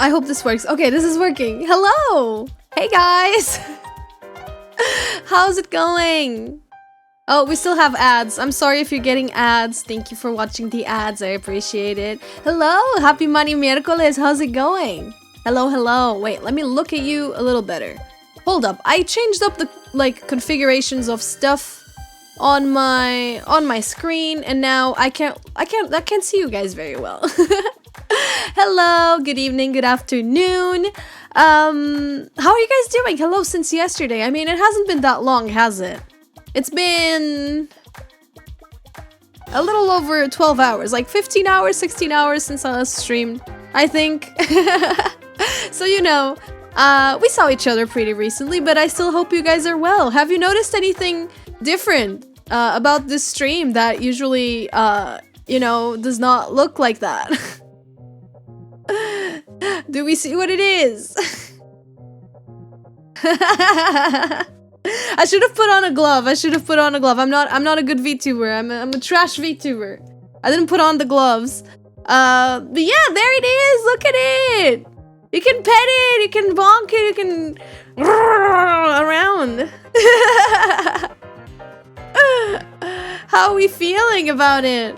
I hope this works. Okay, this is working. Hello! Hey guys! How's it going? Oh, we still have ads. I'm sorry if you're getting ads. Thank you for watching the ads. I appreciate it. Hello! Happy Money Miércoles. How's it going? Hello, hello. Wait, let me look at you a little better. Hold up. I changed up the configurations of stuff on my screen, and now I can't see you guys very well. Hello, good evening, good afternoon. How are you guys doing? Hello since yesterday. I mean, it hasn't been that long, has it? It's been a little over 12 hours, like 15 hours, 16 hours since I last streamed, I think. So, you know, we saw each other pretty recently, but I still hope you guys are well. Have you noticed anything different about this stream that usually, you know, does not look like that? Do we see what it is? I should have put on a glove. I should have put on a glove. I'm not a good VTuber. I'm a trash VTuber. I didn't put on the gloves. But yeah, there it is. Look at it. You can pet it. You can bonk it. You can around. How are we feeling about it?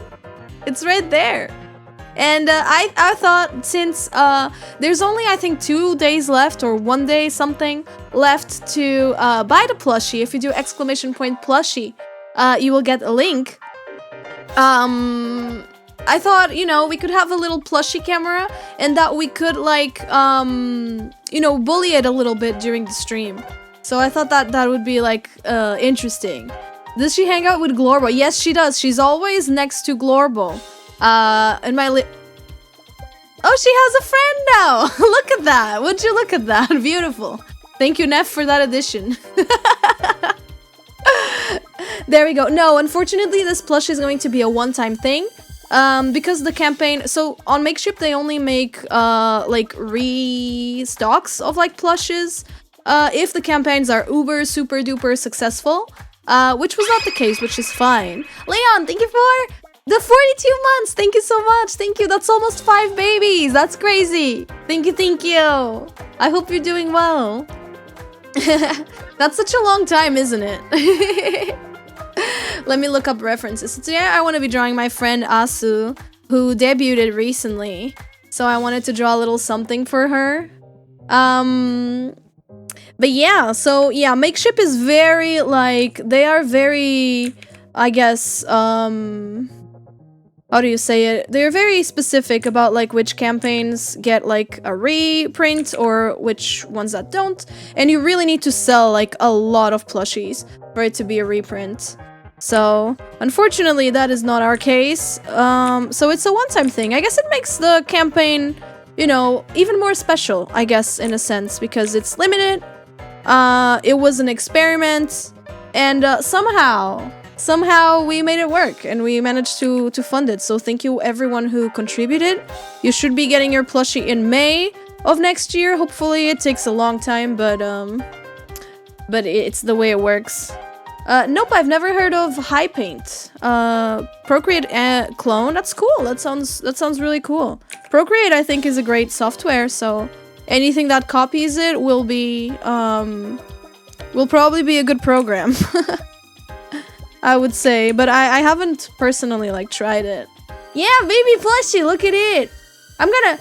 It's right there. And I thought, since there's only, I think, 2 days left, or 1 day something left to buy the plushie. If you do !plushie, you will get a link. I thought, you know, we could have a little plushie camera, and that we could, like, you know, bully it a little bit during the stream. So I thought that would be, like, interesting. Does she hang out with Glorbo? Yes, she does. She's always next to Glorbo. And my oh, she has a friend now! Look at that! Would you look at that? Beautiful. Thank you, Neff, for that addition. There we go. No, unfortunately, this plush is going to be a one-time thing. Because the campaign... So, on Makeship, they only make, like, restocks of, like, plushes. If the campaigns are uber, super duper successful. Which was not the case, which is fine. Leon, thank you for the 42 months! Thank you so much! Thank you! That's almost 5 babies! That's crazy! Thank you, thank you! I hope you're doing well. That's such a long time, isn't it? Let me look up references. Today I want to be drawing my friend Asu, who debuted recently. So I wanted to draw a little something for her. But yeah, so yeah, Makeship is very, like, they are very, I guess, how do you say it? They're very specific about, like, which campaigns get, like, a reprint or which ones that don't. And you really need to sell, like, a lot of plushies for it to be a reprint. So, unfortunately, that is not our case. So it's a one-time thing. I guess it makes the campaign, you know, even more special, I guess, in a sense, because it's limited. It was an experiment, and somehow we made it work, and we managed to fund it. So thank you everyone who contributed. You should be getting your plushie in May of next year. Hopefully it takes a long time, but it's the way it works. Nope, I've never heard of High Paint. Procreate clone. That's cool. That sounds really cool. Procreate, I think, is a great software, so anything that copies it will probably be a good program. I would say, but I haven't personally, like, tried it. Yeah, baby plushie, look at it. I'm gonna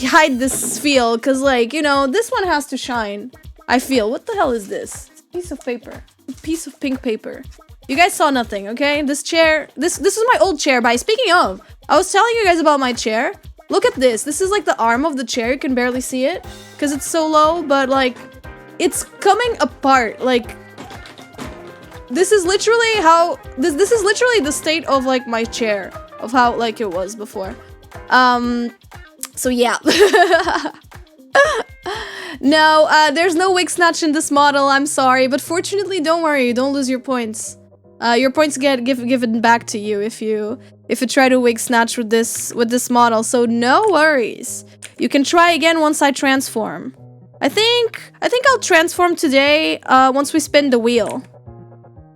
hide this feel, cause, like, you know, this one has to shine. I feel. What the hell is this? It's a piece of paper. A piece of pink paper. You guys saw nothing, okay? This chair, this is my old chair. Speaking of, I was telling you guys about my chair. Look at this. This is, like, the arm of the chair. You can barely see it because it's so low, but, like, it's coming apart. Like, this is literally how this is literally the state of, like, my chair, of how, like, it was before. So yeah. No, there's no wig snatch in this model. I'm sorry, but fortunately, don't worry, don't lose your points. Your points get given back to you if you try to wig snatch with this model. So no worries. You can try again once I transform. I think I'll transform today. Once we spin the wheel.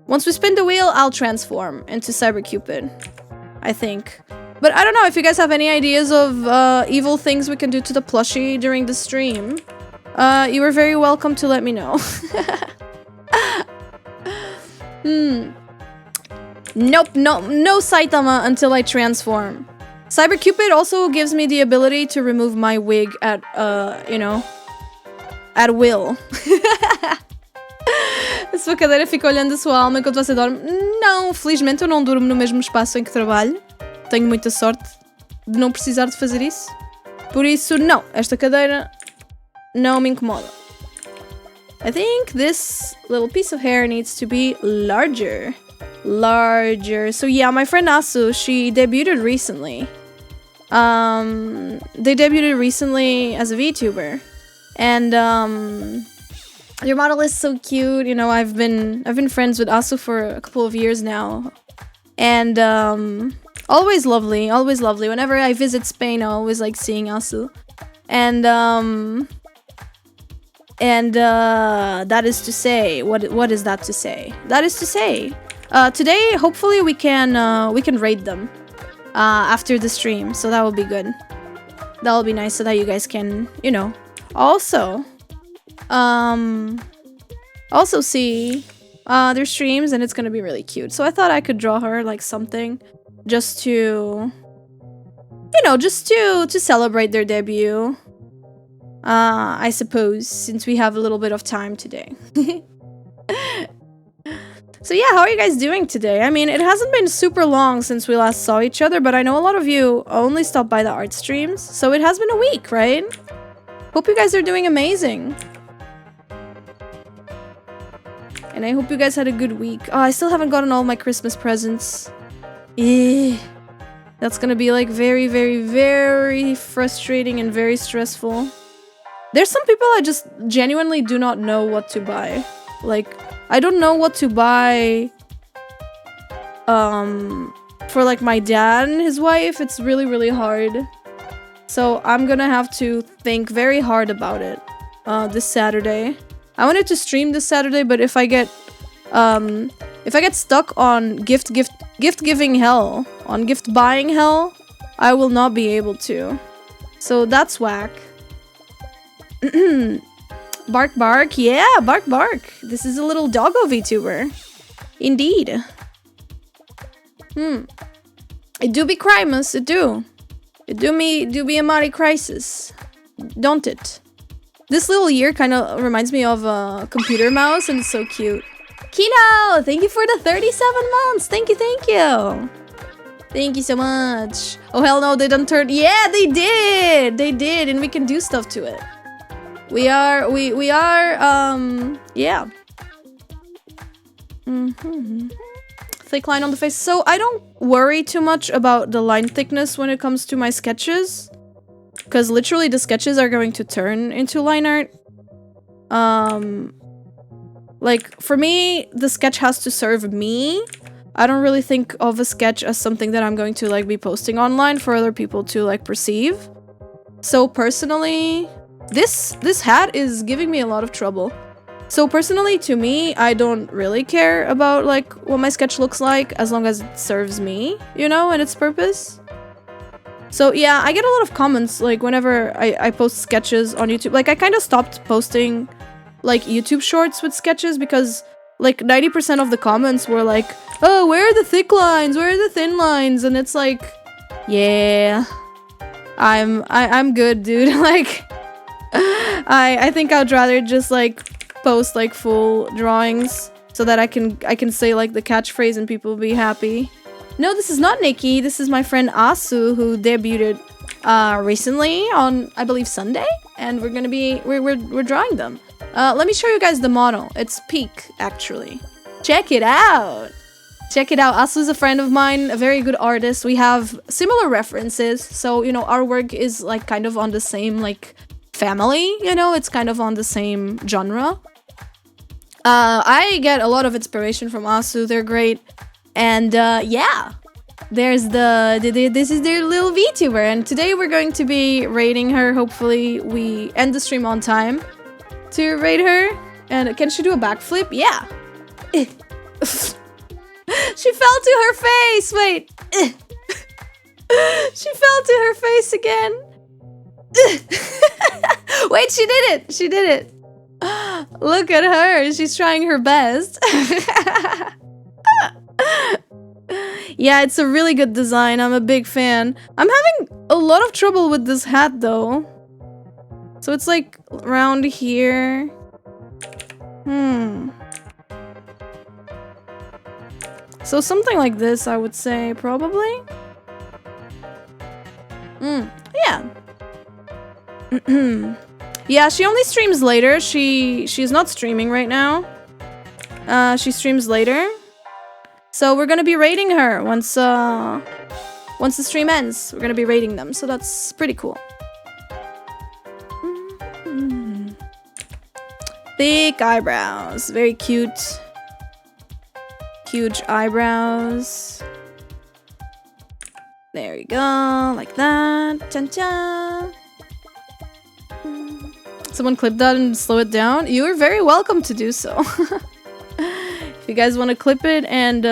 Once we spin the wheel, I'll transform into Cybercupid. I think. But I don't know if you guys have any ideas of evil things we can do to the plushie during the stream. You are very welcome to let me know. Nope, no Saitama until I transform. Cybercupid also gives me the ability to remove my wig at, you know, at will. A sua cadeira fica olhando a sua alma enquanto você dorme. Não, felizmente eu não durmo no mesmo espaço em que trabalho. Tenho muita sorte de não precisar de fazer isso. Por isso, não, esta cadeira não me incomoda. I think this little piece of hair needs to be larger. Larger. So yeah, my friend Asu, she debuted recently. They debuted recently as a VTuber. And your model is so cute. You know, I've been friends with Asu for a couple of years now. And always lovely, always lovely. Whenever I visit Spain, I always like seeing Asu. And that is to say, what is that to say? That is to say, today hopefully we can raid them after the stream, so that will be good. That will be nice, so that you guys can, you know, also see their streams, and it's gonna be really cute. So I thought I could draw her like something, just to, you know, just to celebrate their debut. I suppose, since we have a little bit of time today. So yeah, how are you guys doing today? I mean, it hasn't been super long since we last saw each other, but I know a lot of you only stop by the art streams, so it has been a week, right? Hope you guys are doing amazing. And I hope you guys had a good week. Oh, I still haven't gotten all my Christmas presents. That's gonna be like very, very, very frustrating and very stressful. There's some people I just genuinely do not know what to buy. Like, I don't know what to buy for like my dad and his wife. It's really, really hard. So I'm gonna have to think very hard about it this Saturday. I wanted to stream this Saturday, but if I get stuck on gift giving hell, on gift buying hell, I will not be able to. So that's whack. Bark bark, yeah, bark bark. This is a little doggo VTuber. Indeed. It do be Crimus, it do. It do be a mighty crisis. Don't it? This little ear kind of reminds me of a computer mouse, and it's so cute. Kino, thank you for the 37 months. Thank you, thank you. Thank you so much. Oh hell no, they done turned. Yeah, they did. They did, and we can do stuff to it. We are, yeah. Thick line on the face. So I don't worry too much about the line thickness when it comes to my sketches, because literally the sketches are going to turn into line art. Like, for me, the sketch has to serve me. I don't really think of a sketch as something that I'm going to, like, be posting online for other people to, like, perceive. So personally, this hat is giving me a lot of trouble. So personally, to me, I don't really care about, like, what my sketch looks like, as long as it serves me, you know, and its purpose. So yeah, I get a lot of comments, like, whenever I post sketches on YouTube. Like, I kind of stopped posting, like, YouTube shorts with sketches, because, like, 90% of the comments were like, oh, where are the thick lines? Where are the thin lines? And it's like, yeah, I'm good, dude. Like, I think I'd rather just, like, post, like, full drawings so that I can say, like, the catchphrase and people will be happy. No, this is not Nikki. This is my friend Asu, who debuted recently on, I believe, Sunday, and we're drawing them. Let me show you guys the model. It's Peak, actually. Check it out. Check it out. Asu's a friend of mine, a very good artist. We have similar references, so, you know, our work is, like, kind of on the same, like, family, you know, it's kind of on the same genre. I get a lot of inspiration from Asu. They're great. And yeah, there's this is their little VTuber, and today we're going to be raiding her. Hopefully we end the stream on time to raid her. And can she do a backflip? Yeah. She fell to her face. Wait. She fell to her face again. Wait, she did it! She did it! Look at her, she's trying her best. Yeah, it's a really good design, I'm a big fan. I'm having a lot of trouble with this hat though. So it's like around here. So something like this, I would say, probably. Yeah. Yeah, she only streams later. She's not streaming right now. She streams later. So we're gonna be rating her once the stream ends. We're gonna be rating them, so that's pretty cool. Thick eyebrows, very cute. Huge eyebrows. There you go, like that. Cha-cha. Someone clip that and slow it down. You are very welcome to do so. If you guys want to clip it and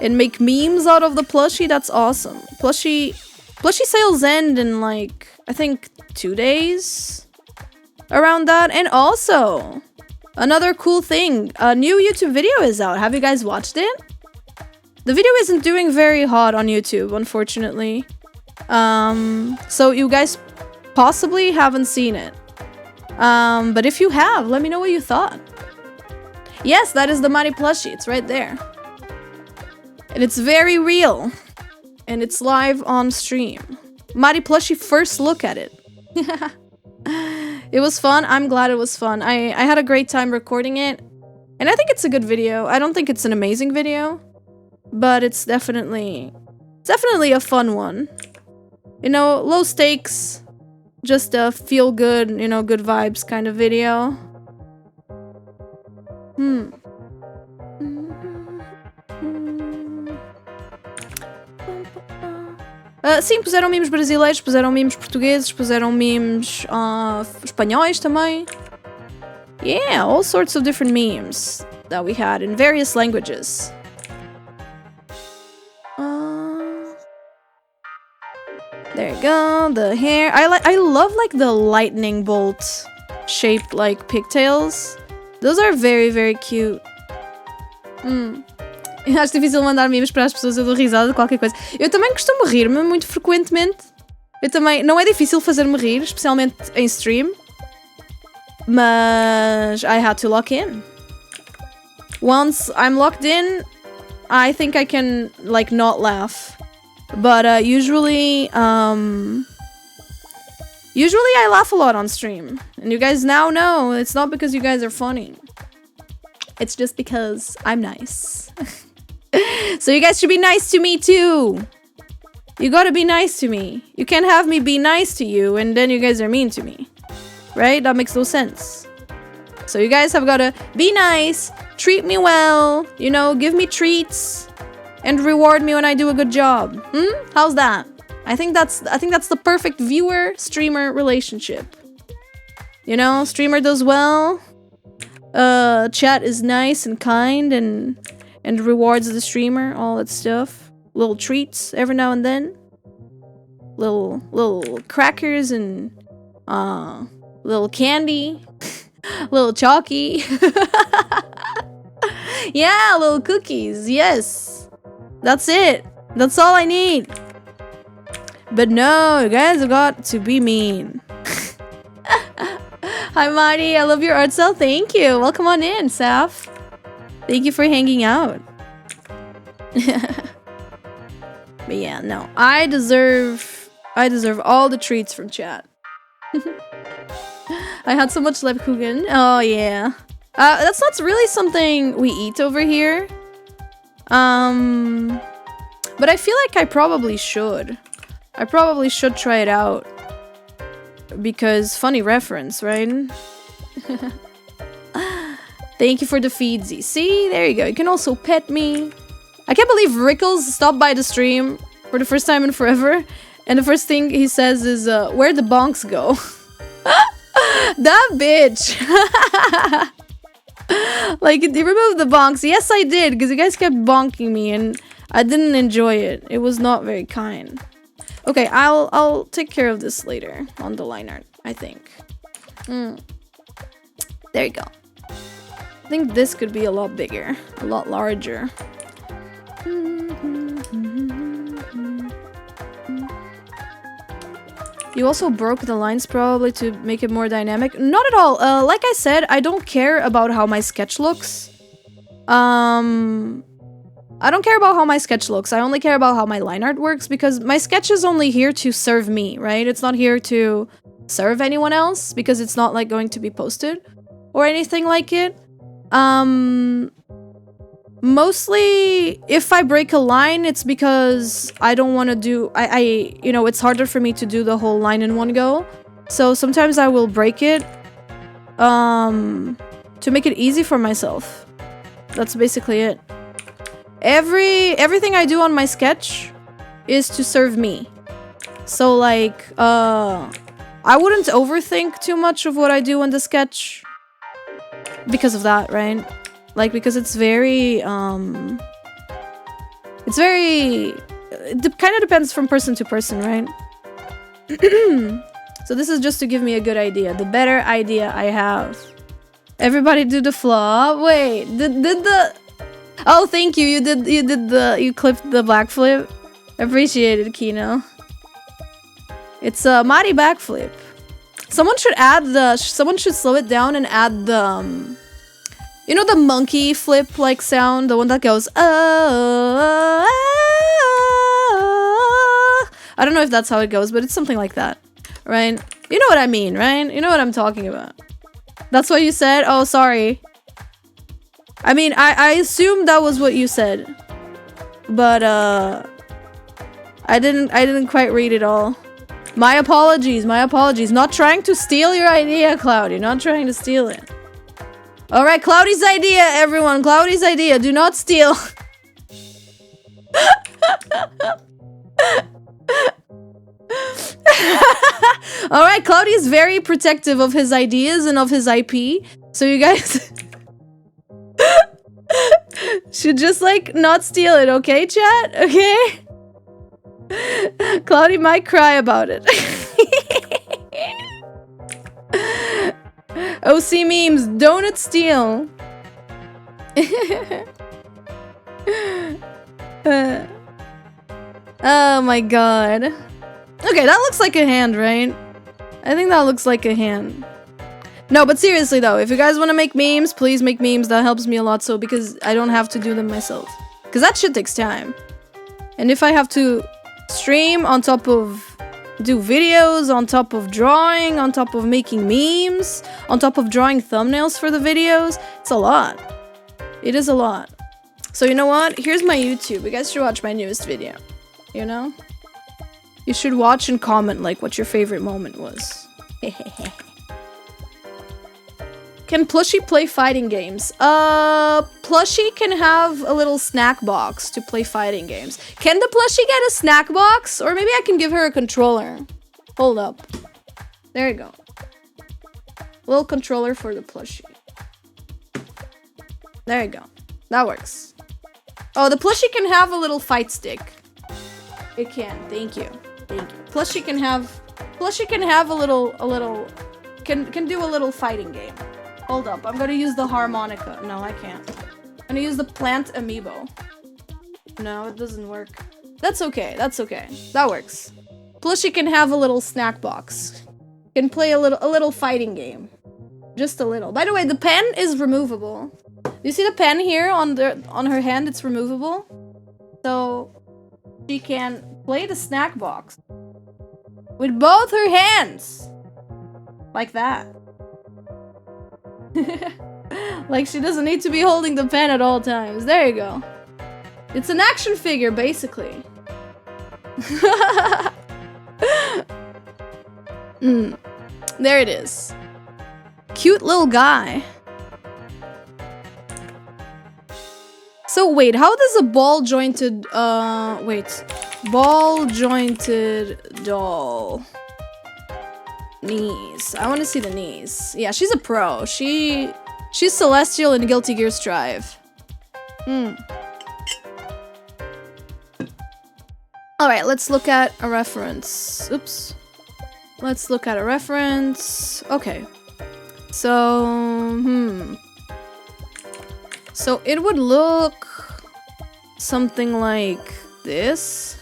make memes out of the plushie, that's awesome. Plushie sales end in like I think 2 days. Around that. And also another cool thing, a new YouTube video is out. Have you guys watched it? The video isn't doing very hot on YouTube, unfortunately. So you guys possibly haven't seen it. But if you have, let me know what you thought. Yes, that is the Mari plushie. It's right there. And it's very real. And it's live on stream. Mari plushie, first look at it. It was fun. I'm glad it was fun. I had a great time recording it. And I think it's a good video. I don't think it's an amazing video. But it's definitely a fun one. You know, low stakes. Just a feel good, you know, good vibes kind of video. Sim, puseram memes brasileiros, puseram memes portugueses, puseram memes espanhóis também. Yeah, all sorts of different memes that we had in various languages. There you go, the hair. I love like the lightning bolt shaped like pigtails. Those are very, very cute. Eu acho difícil mandar memes para as pessoas, eu dou risada de qualquer coisa. Eu também costumo rir-me muito frequentemente. Eu também... Não é difícil fazer-me rir, especialmente em stream. Mas I had to lock in. Once I'm locked in, I think I can, like, not laugh. But usually I laugh a lot on stream. And you guys now know it's not because you guys are funny. It's just because I'm nice. So you guys should be nice to me too. You gotta be nice to me. You can't have me be nice to you and then you guys are mean to me. Right? That makes no sense. So you guys have gotta be nice, treat me well, you know, give me treats, and reward me when I do a good job. How's that? I think that's the perfect viewer-streamer relationship. You know, streamer does well. Chat is nice and kind and rewards the streamer, all that stuff. Little treats every now and then. Little crackers and little candy. Little chalky. Yeah, little cookies. Yes. That's it. That's all I need. But no, you guys have got to be mean. Hi, Marty. I love your art style. Thank you. Welcome on in, Saf. Thank you for hanging out. But yeah, no. I deserve all the treats from chat. I had so much Lebkuchen. Oh, yeah. That's not really something we eat over here. But I feel like I probably should. I probably should try it out. Because funny reference, right? Thank you for the feedsy. See, there you go. You can also pet me. I can't believe Rickles stopped by the stream for the first time in forever. And the first thing he says is, where'd the bonks go? That bitch. Like, he removed the bonks. Yes, I did, because you guys kept bonking me. And I didn't enjoy it. It was not very kind. Okay, I'll take care of this later on the line art, I think. There you go. I think this could be a lot bigger, a lot larger. You also broke the lines probably to make it more dynamic. Not at all. Like I said, I don't care about how my sketch looks. I don't care about how my sketch looks. I only care about how my line art works because my sketch is only here to serve me, right? It's not here to serve anyone else because it's not like going to be posted or anything like it. Mostly if I break a line, it's because I don't want to do, you know, it's harder for me to do the whole line in one go. So sometimes I will break it, to make it easy for myself. That's basically it. Everything I do on my sketch is to serve me. So like, I wouldn't overthink too much of what I do in the sketch because of that, right? Like, because it kind of depends from person to person, right? So this is just to give me a good idea, the better idea I have. Everybody do the flaw. Wait, did the... Oh, thank you. You clipped the backflip. Appreciate it, Kino. It's a Mari backflip. Someone should slow it down and add the you know the monkey flip like sound, the one that goes I don't know if that's how it goes, but it's something like that, right? You know what I mean, right? You know what I'm talking about. That's what you said? Oh, sorry. I mean, I assumed that was what you said, but I didn't quite read it all. My apologies, my apologies. Not trying to steal your idea, Cloudy. Not trying to steal it. All right, Cloudy's idea, everyone. Cloudy's idea. Do not steal. All right, Cloudy is very protective of his ideas and of his IP. So you guys should just like not steal it, okay, chat? Okay? Cloudy might cry about it. OC memes, donut steal. Oh my god. Okay, that looks like a hand, right? I think that looks like a hand. No, but seriously though, if you guys want to make memes, please make memes. That helps me a lot, so because I don't have to do them myself. Because that shit takes time. And if I have to stream on top of do videos, on top of drawing, on top of making memes, on top of drawing thumbnails for the videos, it's a lot. It is a lot. So you know what? Here's my YouTube. You guys should watch my newest video. You know? You should watch and comment like what your favorite moment was. Can Plushie play fighting games? Plushie can have a little snack box to play fighting games. Can the Plushie get a snack box? Or maybe I can give her a controller. Hold up. There you go. Little controller for the Plushie. There you go. That works. Oh, the Plushie can have a little fight stick. It can. Thank you. Thank you. Plushie can have a little can do a little fighting game. Hold up, I'm gonna use the harmonica. No, I can't. I'm gonna use the plant amiibo. No, it doesn't work. That's okay, that's okay. That works. Plushie can have a little snack box. Can play a little fighting game. Just a little. By the way, the pen is removable. You see the pen here on her hand? It's removable. So she can play the snack box with both her hands. Like that. Like she doesn't need to be holding the pen at all times. There you go. It's an action figure, basically. There it is. Cute little guy. So wait, how does a ball jointed ball jointed doll knees? I want to see the knees. Yeah, she's a pro. She's Celestial in Guilty Gear Strive. Alright, let's look at a reference. Oops. Let's look at a reference. Okay. So, So it would look something like this.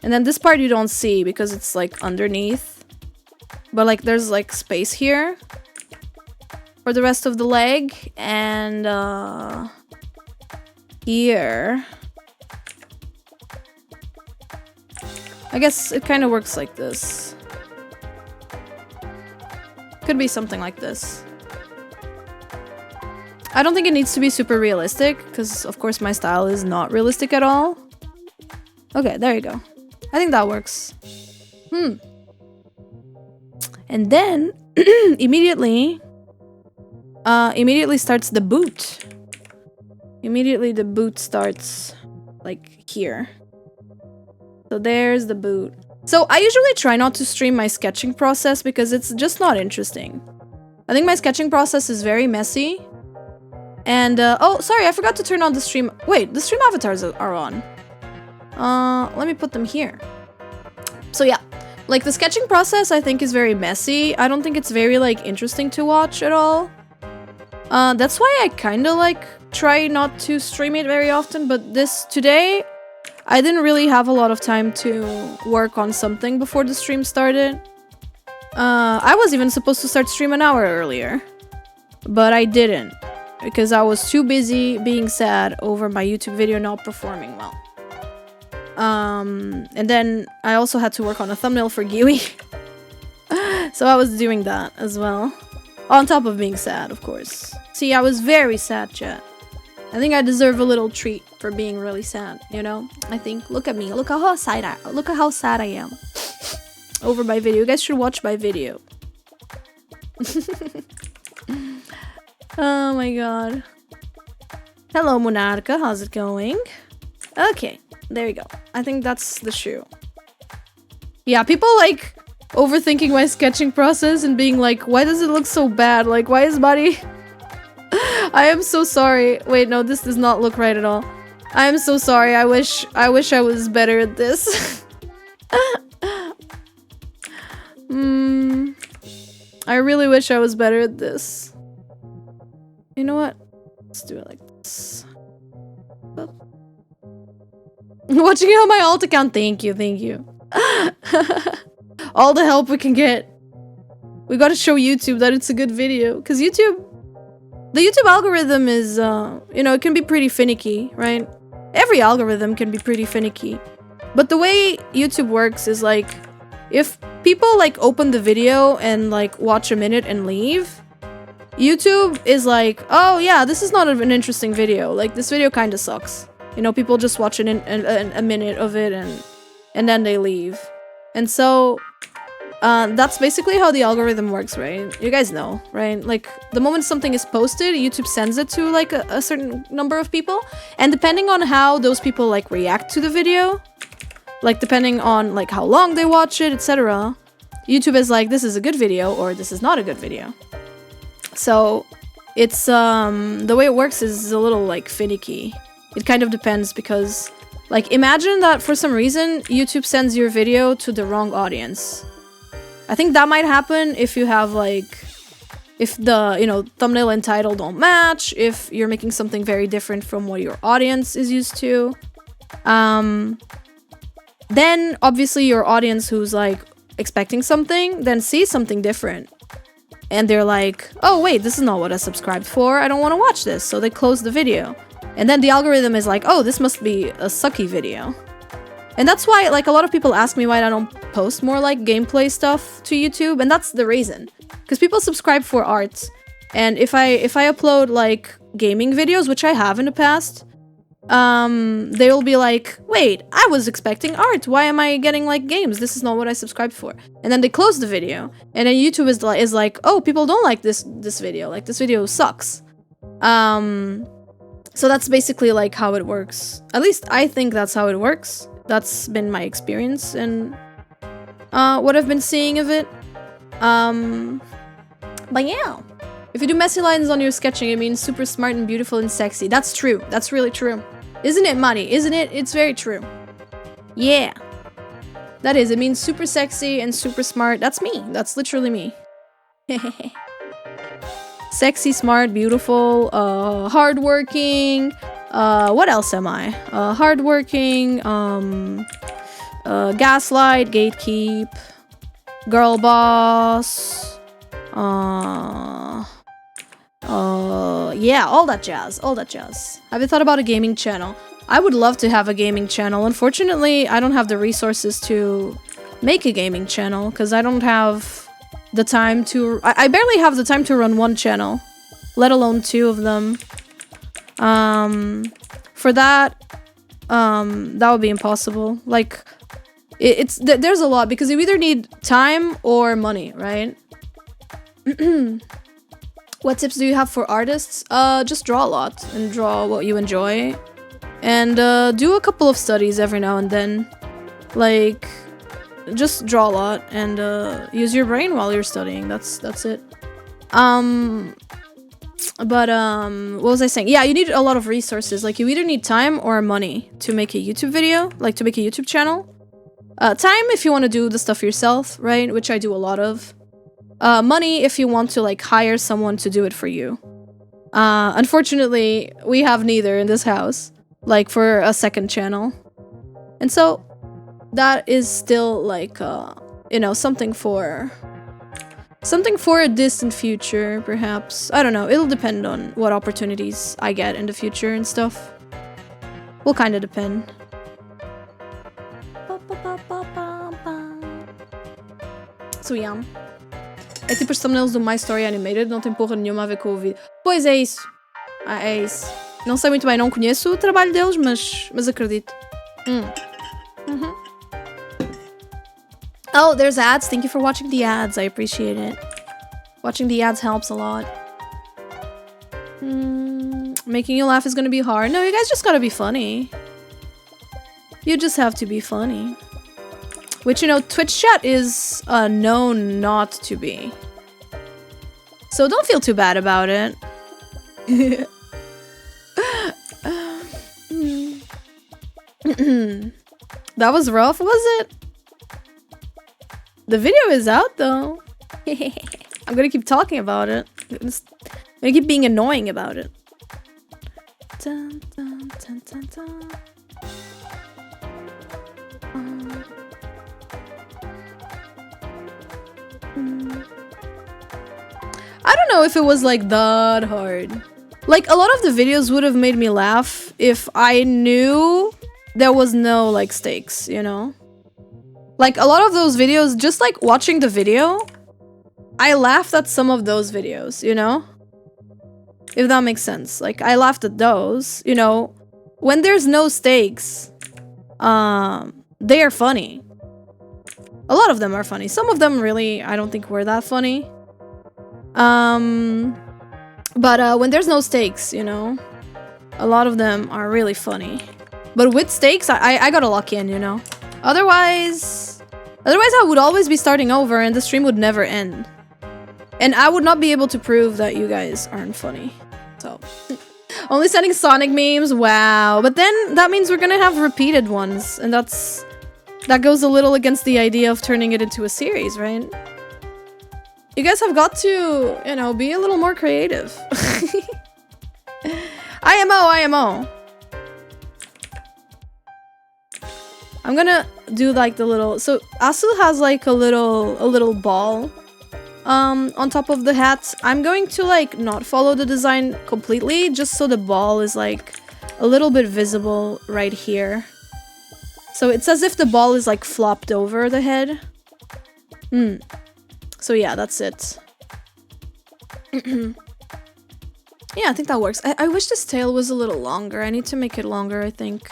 And then this part you don't see because it's like underneath. But like there's like space here for the rest of the leg. And here. I guess it kind of works like this. Could be something like this. I don't think it needs to be super realistic, because of course my style is not realistic at all. Okay, there you go. I think that works. And then, immediately starts the boot. Immediately the boot starts, like, here. So there's the boot. So I usually try not to stream my sketching process because it's just not interesting. I think my sketching process is very messy. And, oh, sorry, I forgot to turn on the stream. Wait, the stream avatars are on. Let me put them here. So yeah, like the sketching process I think is very messy. I don't think it's very, like, interesting to watch at all. That's why I kind of, like, try not to stream it very often. But today, I didn't really have a lot of time to work on something before the stream started. I was even supposed to start stream an hour earlier. But I didn't. Because I was too busy being sad over my YouTube video not performing well. And then I also had to work on a thumbnail for Giwi. So I was doing that as well. On top of being sad, of course. See, I was very sad, chat. I think I deserve a little treat for being really sad, you know? I think, look at me, look at how sad I am. Over my video. You guys should watch my video. Oh my god. Hello, Monarca. How's it going? Okay, there you go. I think that's the shoe. Yeah, people like overthinking my sketching process and being like, why does it look so bad? Like, why is body... I am so sorry. Wait, no, this does not look right at all. I am so sorry. I wish I was better at this. I really wish I was better at this. You know what? Let's do it like this. Watching it on my alt account. Thank you, thank you. All the help we can get. We gotta show YouTube that it's a good video. Because the YouTube algorithm is, you know, it can be pretty finicky, right? Every algorithm can be pretty finicky. But the way YouTube works is like, if people like open the video and like watch a minute and leave, YouTube is like, oh yeah, this is not an interesting video. Like, this video kind of sucks. You know, people just watch a minute of it and then they leave. And so, that's basically how the algorithm works, right? You guys know, right? Like, the moment something is posted, YouTube sends it to, like, a certain number of people. And depending on how those people, like, react to the video, like, depending on, like, how long they watch it, etc., YouTube is like, this is a good video, or this is not a good video. So, it's, the way it works is a little, like, finicky. It kind of depends because, like, imagine that for some reason, YouTube sends your video to the wrong audience. I think that might happen if you have, like, if the, you know, thumbnail and title don't match, if you're making something very different from what your audience is used to. Then, obviously, your audience who's, like, expecting something, then sees something different. And they're like, oh, wait, this is not what I subscribed for. I don't want to watch this. So they close the video. And then the algorithm is like, oh, this must be a sucky video. And that's why, like, a lot of people ask me why I don't post more, like, gameplay stuff to YouTube, and that's the reason. Because people subscribe for art, and if I upload, like, gaming videos, which I have in the past, they'll be like, wait, I was expecting art, why am I getting, like, games? This is not what I subscribed for. And then they close the video, and then YouTube is like, oh, people don't like this video, like, this video sucks. So that's basically, like, how it works. At least I think that's how it works. That's been my experience and what I've been seeing of it. But yeah, if you do messy lines on your sketching, it means super smart and beautiful and sexy. That's true. That's really true. Isn't it, Mari? Isn't it? It's very true. Yeah. That is. It means super sexy and super smart. That's me. That's literally me. Sexy, smart, beautiful, hardworking. What else am I? Hardworking, gaslight, gatekeep, girl boss. Yeah, all that jazz, all that jazz. Have you thought about a gaming channel? I would love to have a gaming channel. Unfortunately, I don't have the resources to make a gaming channel because I don't have the time to... I barely have the time to run one channel, let alone 2 of them. For that, that would be impossible. Like, there's a lot because you either need time or money, right? What tips do you have for artists? Just draw a lot and draw what you enjoy. And do a couple of studies every now and then. Like, just draw a lot and use your brain while you're studying. That's it. But what was I saying? Yeah, you need a lot of resources. Like, you either need time or money to make a YouTube video, like to make a YouTube channel. Time if you want to do the stuff yourself, right? Which I do a lot of. Money if you want to like hire someone to do it for you. Unfortunately, we have neither in this house, like for a second channel. And so that is still like, you know, something for a distant future, perhaps. I don't know. It'll depend on what opportunities I get in the future and stuff. Will kind of depend. So yeah. É tipo os thumbnails do My Story Animated, não tem porra nenhuma a ver com o vídeo. Pois é isso. É isso. Não sei muito bem, não conheço o trabalho deles, mas acredito. Oh, there's ads. Thank you for watching the ads. I appreciate it. Watching the ads helps a lot. Making you laugh is gonna be hard. No, you guys just gotta be funny. You just have to be funny. Which, you know, Twitch chat is known not to be. So don't feel too bad about it. That was rough, was it? The video is out, though. I'm gonna keep talking about it. I'm gonna keep being annoying about it. Dun, dun, dun, dun, dun. I don't know if it was like that hard. Like, a lot of the videos would have made me laugh if I knew there was no like stakes, you know? Like, a lot of those videos, just like watching the video, I laughed at some of those videos, you know? If that makes sense. Like, I laughed at those, you know? When there's no stakes, they are funny. A lot of them are funny. Some of them really, I don't think were that funny. But when there's no stakes, you know, a lot of them are really funny. But with stakes, I gotta lock in, you know. Otherwise I would always be starting over and the stream would never end. And I would not be able to prove that you guys aren't funny. So, only sending Sonic memes, wow. But then that means we're gonna have repeated ones, and that goes a little against the idea of turning it into a series, right? You guys have got to, you know, be a little more creative. IMO. I'm gonna do like the little... So, Asu has like a little ball on top of the hat. I'm going to like not follow the design completely, just so the ball is like a little bit visible right here. So it's as if the ball is like flopped over the head. So yeah, that's it. Yeah, I think that works. I wish this tail was a little longer. I need to make it longer, I think.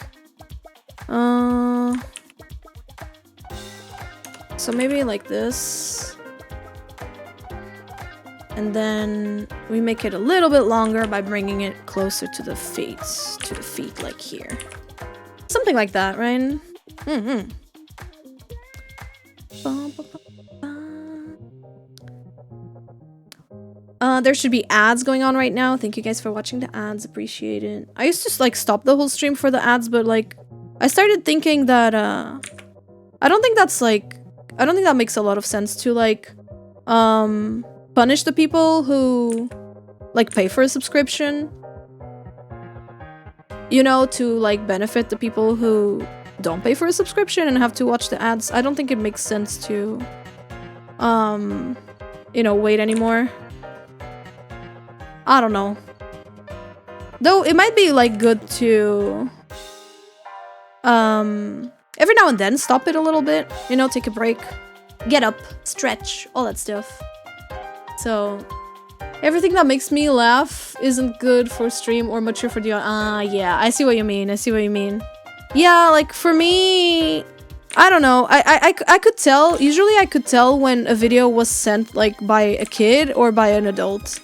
So maybe like this. And then we make it a little bit longer by bringing it closer to the feet. To the feet, like here. Something like that, right? There should be ads going on right now. Thank you guys for watching the ads. Appreciate it. I used to like stop the whole stream for the ads, but like I started thinking that I don't think that makes a lot of sense to like punish the people who like pay for a subscription. You know, to like benefit the people who don't pay for a subscription and have to watch the ads. I don't think it makes sense to you know, wait anymore. I don't know. Though it might be like good to every now and then stop it a little bit, you know, take a break, get up, stretch, all that stuff. So everything that makes me laugh isn't good for stream or mature for the yeah, I see what you mean. I see what you mean. Yeah, like for me, I don't know. I could tell. Usually I could tell when a video was sent like by a kid or by an adult.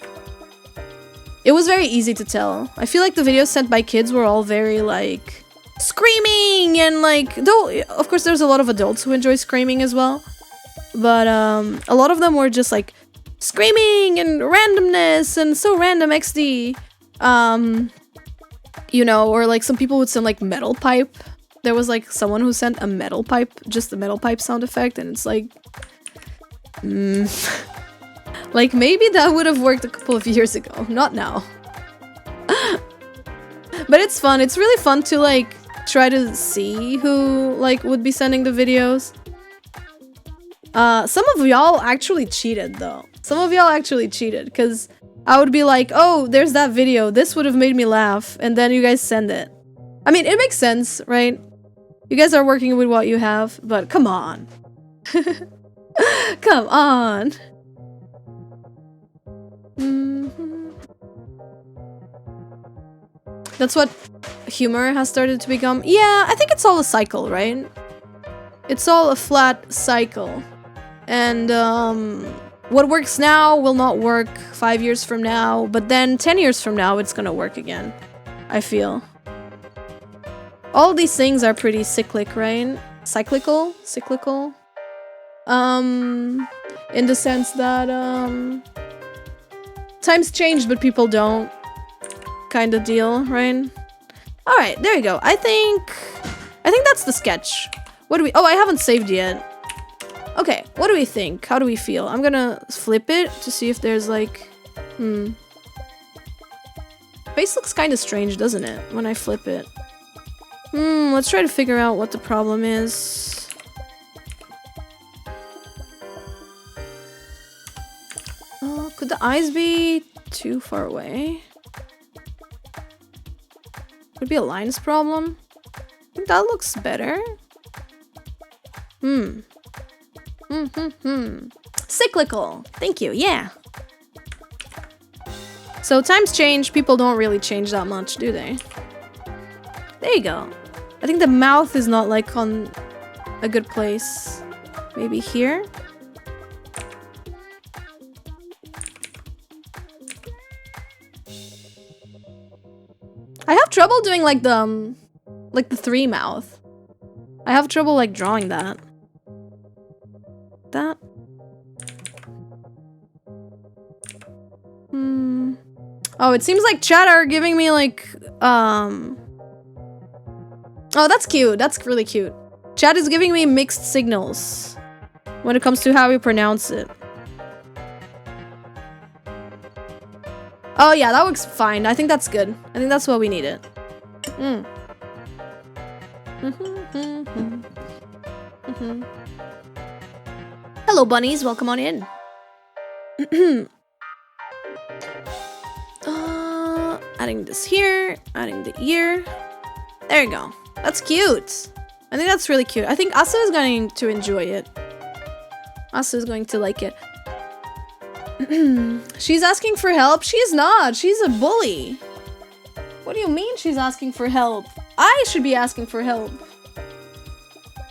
It was very easy to tell. I feel like the videos sent by kids were all very like screaming and like, though of course there's a lot of adults who enjoy screaming as well. But a lot of them were just like screaming and randomness and so random XD. You know, or like some people would send like metal pipe. There was like someone who sent a metal pipe, just the metal pipe sound effect, and it's like like maybe that would have worked a couple of years ago, not now. But it's fun. It's really fun to like try to see who like would be sending the videos. Some of y'all actually cheated though. Some of y'all actually cheated because I would be like, oh, there's that video. This would have made me laugh. And then you guys send it. I mean, it makes sense, right? You guys are working with what you have, but come on. Come on. That's what humor has started to become. Yeah, I think it's all a cycle, right? It's all a flat cycle. And what works now will not work 5 years from now, but then 10 years from now it's gonna work again, I feel. All these things are pretty cyclic, right? Cyclical? In the sense that times change but people don't, kind of deal, right? Alright, there you go. I think that's the sketch. What do we... Oh, I haven't saved yet. Okay, what do we think? How do we feel? I'm gonna flip it to see if there's like... Face looks kind of strange, doesn't it? When I flip it. Let's try to figure out what the problem is. Could the eyes be too far away? Could it be a lines problem? I think that looks better. Cyclical. Thank you. Yeah. So times change. People don't really change that much, do they? There you go. I think the mouth is not like on a good place. Maybe here? I have trouble doing like the 3 mouth. I have trouble like drawing that. That? Oh, it seems like chat are giving me like Oh, that's cute. That's really cute. Chat is giving me mixed signals when it comes to how we pronounce it. Oh yeah, that works fine. I think that's good. I think that's what we needed. Hello bunnies, welcome on in. Adding this here, adding the ear. There you go. That's cute. I think that's really cute. I think Asa is going to enjoy it. Asa is going to like it. She's asking for help? She is not. She's a bully. What do you mean she's asking for help? I should be asking for help.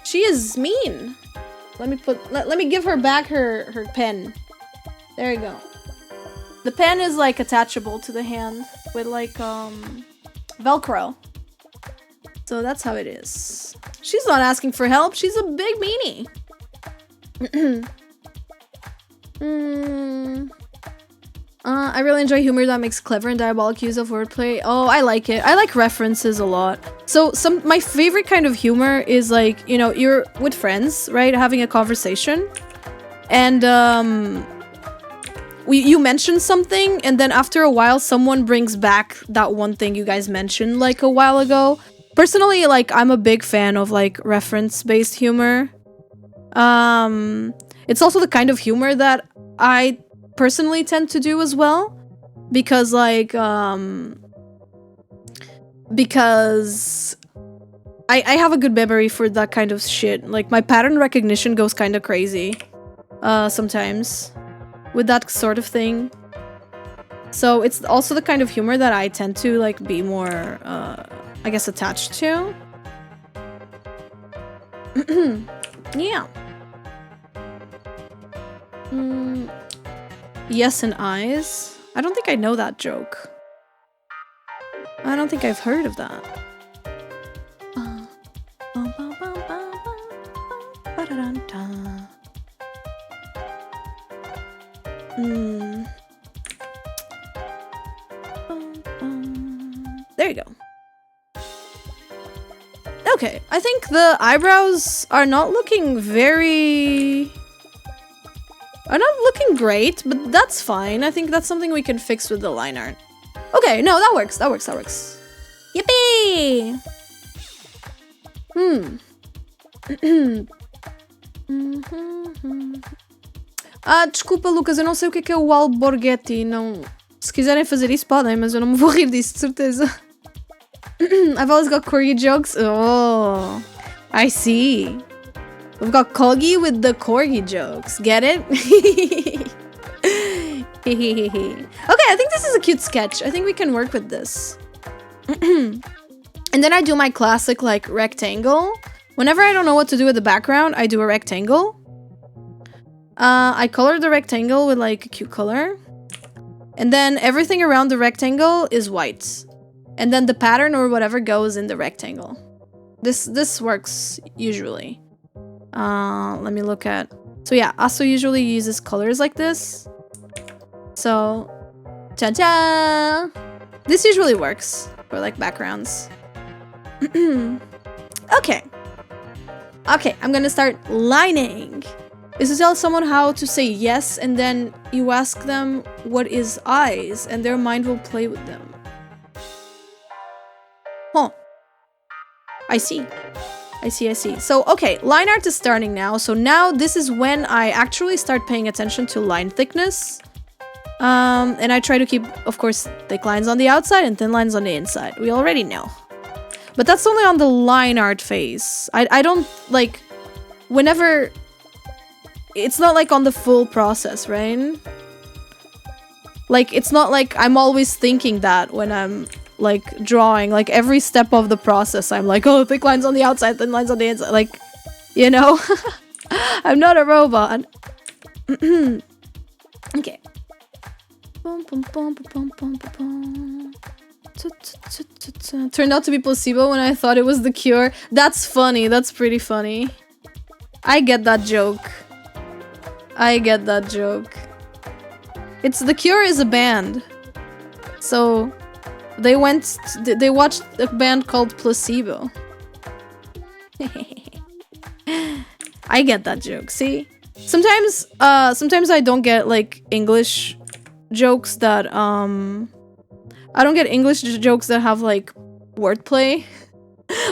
She is mean. Let me give her back her pen. There you go. The pen is like attachable to the hand with like Velcro. So that's how it is. She's not asking for help. She's a big meanie. I really enjoy humor that makes clever and diabolic use of wordplay. Oh, I like it. I like references a lot. So my favorite kind of humor is like, you know, you're with friends, right? Having a conversation. And you mention something, and then after a while someone brings back that one thing you guys mentioned like a while ago. Personally, like, I'm a big fan of like reference-based humor. It's also the kind of humor that I personally tend to do as well, because like because I have a good memory for that kind of shit. Like, my pattern recognition goes kind of crazy sometimes with that sort of thing. So it's also the kind of humor that I tend to like be more I guess attached to. Yeah. Yes and eyes. I don't think I know that joke. I don't think I've heard of that. There you go. Okay, I think the eyebrows are not looking great, but that's fine. I think that's something we can fix with the line art. Okay, no, that works. That works. Yippee! Desculpa, Lucas, eu não sei o que é o Alborguete. Não... Se quiserem fazer isso, podem, mas eu não me vou rir disso, de certeza. I've always got corgi jokes. Oh, I see. We've got Corgi with the corgi jokes. Get it? Okay, I think this is a cute sketch. I think we can work with this. And then I do my classic, like, rectangle. Whenever I don't know what to do with the background, I do a rectangle. I color the rectangle with, like, a cute color. And then everything around the rectangle is white. And then the pattern or whatever goes in the rectangle. This works usually. Let me look at... So yeah, Aso usually uses colors like this. So... Ta-da! This usually works for like backgrounds. Okay. Okay, I'm gonna start lining. Is to tell someone how to say yes, and then you ask them what is eyes, and their mind will play with them. Huh. I see. I see. So, okay, line art is starting now. So now this is when I actually start paying attention to line thickness. And I try to keep, of course, thick lines on the outside and thin lines on the inside. We already know. But that's only on the line art phase. I don't, like, whenever... It's not like on the full process, right? Like, it's not like I'm always thinking that when I'm, like, drawing. Like, every step of the process, I'm like, oh, thick lines on the outside, thin lines on the inside. Like, you know? I'm not a robot. Okay. Turned out to be placebo when I thought it was The Cure. That's funny. That's pretty funny. I get that joke. It's The Cure is a band. So they watched a band called Placebo. I get that joke. See? Sometimes I don't get like English jokes that I don't get English jokes that have like wordplay.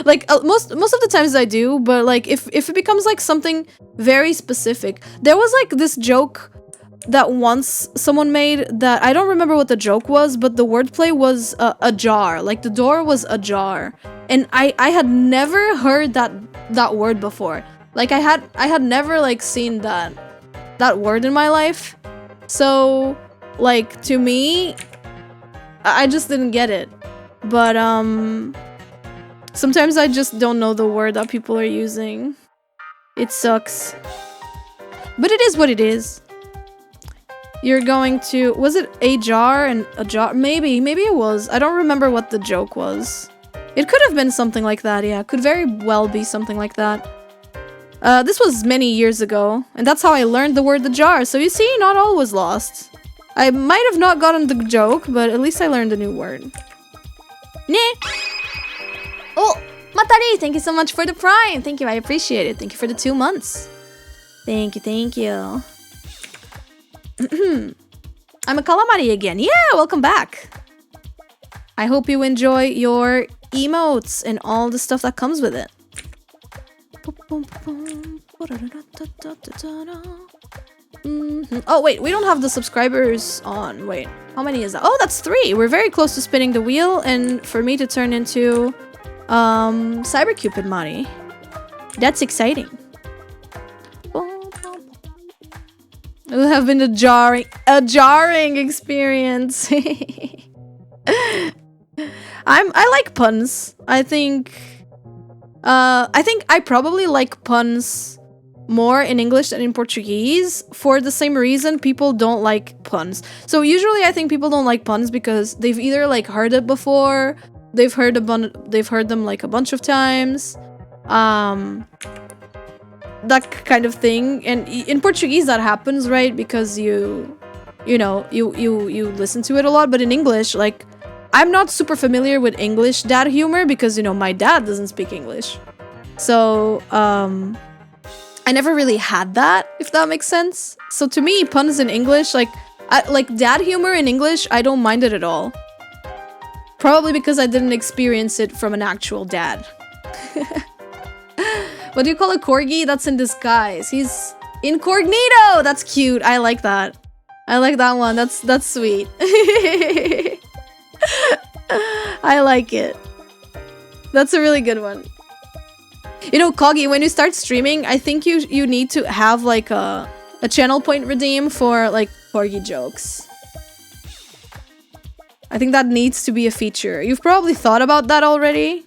Like most of the times I do, but like if it becomes like something very specific. There was like this joke that once someone made that I don't remember what the joke was, but the wordplay was a jar. Like the door was ajar, and I had never heard that word before. Like I had never like seen that word in my life. So like to me, I just didn't get it. But sometimes I just don't know the word that people are using. It sucks. But it is what it is. You're going to... Was it a jar and a jar? Maybe it was. I don't remember what the joke was. It could have been something like that, yeah. Could very well be something like that. This was many years ago. And that's how I learned the word the jar. So you see, not all was lost. I might have not gotten the joke, but at least I learned a new word. Ne. Oh, Matari, thank you so much for the prime. Thank you, I appreciate it. Thank you for the 2 months. Thank you, thank you. I'm a calamari again. Yeah, welcome back. I hope you enjoy your emotes and all the stuff that comes with it. Oh, wait, we don't have the subscribers on. Wait, how many is that? Oh, that's 3. We're very close to spinning the wheel and for me to turn into Cybercupid Mari. That's exciting. It will have been a jarring experience. I like puns. I think I probably like puns more in English than in Portuguese for the same reason people don't like puns. So usually I think people don't like puns because they've either like heard it before, they've heard them like a bunch of times, that kind of thing. And in Portuguese that happens, right? Because you listen to it a lot. But in English, like, I'm not super familiar with English dad humor because, you know, my dad doesn't speak English. So, I never really had that, if that makes sense. So to me, puns in English, like dad humor in English, I don't mind it at all. Probably because I didn't experience it from an actual dad. What do you call a corgi? That's in disguise. He's incognito! That's cute. I like that. I like that one. That's sweet. I like it. That's a really good one. You know, Coggy, when you start streaming, I think you need to have like a channel point redeem for like corgi jokes. I think that needs to be a feature. You've probably thought about that already,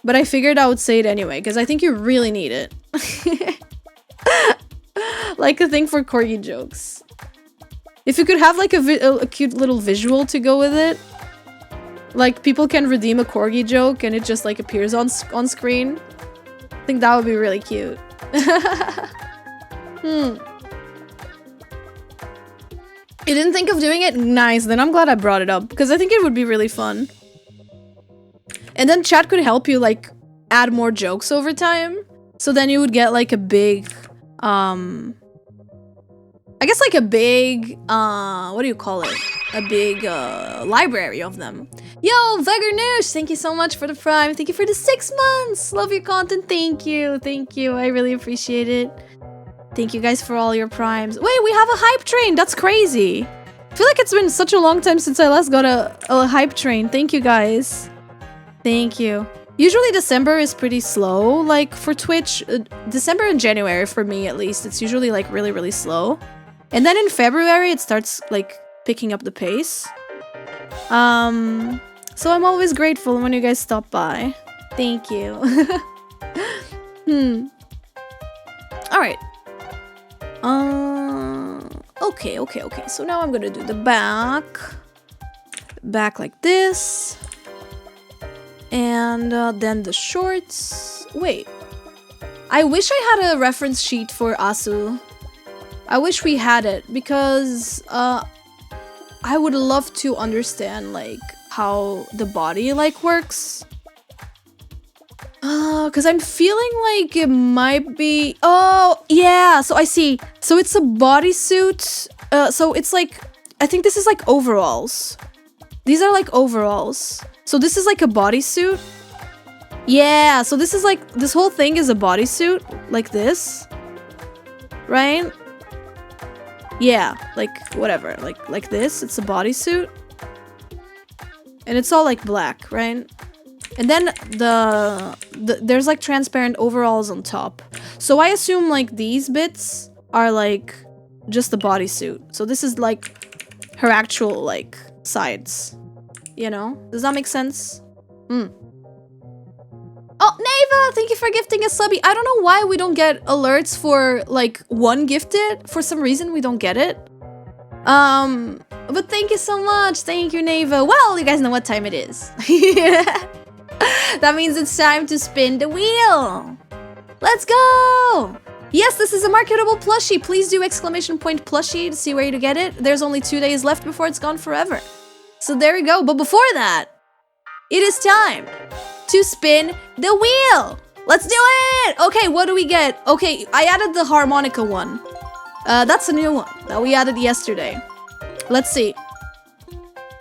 but I figured I would say it anyway because I think you really need it. Like a thing for corgi jokes. If you could have like a cute little visual to go with it, like people can redeem a corgi joke and it just like appears on screen. I think that would be really cute. You didn't think of doing it? Nice, then I'm glad I brought it up because I think it would be really fun. And then chat could help you like add more jokes over time. So then you would get like a big, I guess like a big, what do you call it? A big library of them. Yo, Vegarnoosh, thank you so much for the prime. Thank you for the 6 months. Love your content. Thank you. Thank you. I really appreciate it. Thank you guys for all your primes. Wait, we have a hype train. That's crazy. I feel like it's been such a long time since I last got a hype train. Thank you guys. Thank you. Usually December is pretty slow, like for Twitch. December and January, for me at least, it's usually like really, really slow. And then in February, it starts like picking up the pace. So I'm always grateful when you guys stop by. Thank you. Alright. Okay. So now I'm gonna do the back. Back like this. And then the shorts. Wait. I wish I had a reference sheet for Asu. I wish we had it because I would love to understand like how the body like works. Because I'm feeling like it might be... Oh, yeah, so I see. So it's a bodysuit. So it's like... I think this is like overalls. These are like overalls. So this is like a bodysuit. Yeah, so this is like... This whole thing is a bodysuit. Like this. Right? Yeah, like whatever. Like this. It's a bodysuit. And it's all like black, right? And then there's like transparent overalls on top. So I assume like these bits are like just the bodysuit. So this is like her actual like sides. You know? Does that make sense? Oh, Neva! Thank you for gifting a subby. I don't know why we don't get alerts for like one gifted. For some reason we don't get it. But thank you so much. Thank you, Neva. Well, you guys know what time it is. That means it's time to spin the wheel. Let's go! Yes, this is a marketable plushie. Please do exclamation point plushie to see where to get it. There's only 2 days left before it's gone forever. So there we go. But before that, it is time to spin the wheel. Let's do it. Okay, what do we get? Okay, I added the harmonica one. That's a new one that we added yesterday. Let's see.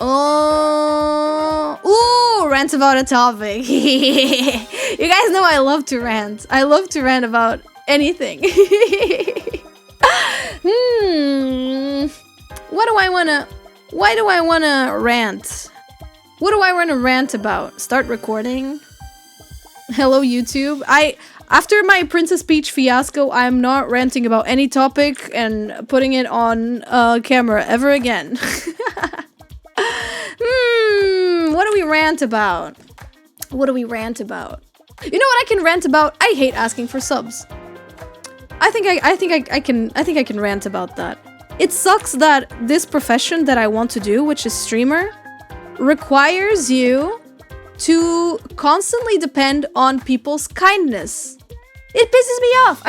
Oh, ooh, rant about a topic. You guys know I love to rant. I love to rant about anything. Why do I wanna rant? What do I wanna rant about? Start recording? Hello, YouTube. After my Princess Peach fiasco, I'm not ranting about any topic and putting it on camera ever again. What do we rant about? What do we rant about? You know what I can rant about? I hate asking for subs. I think I can rant about that. It sucks that this profession that I want to do, which is streamer, requires you to constantly depend on people's kindness. It pisses me off.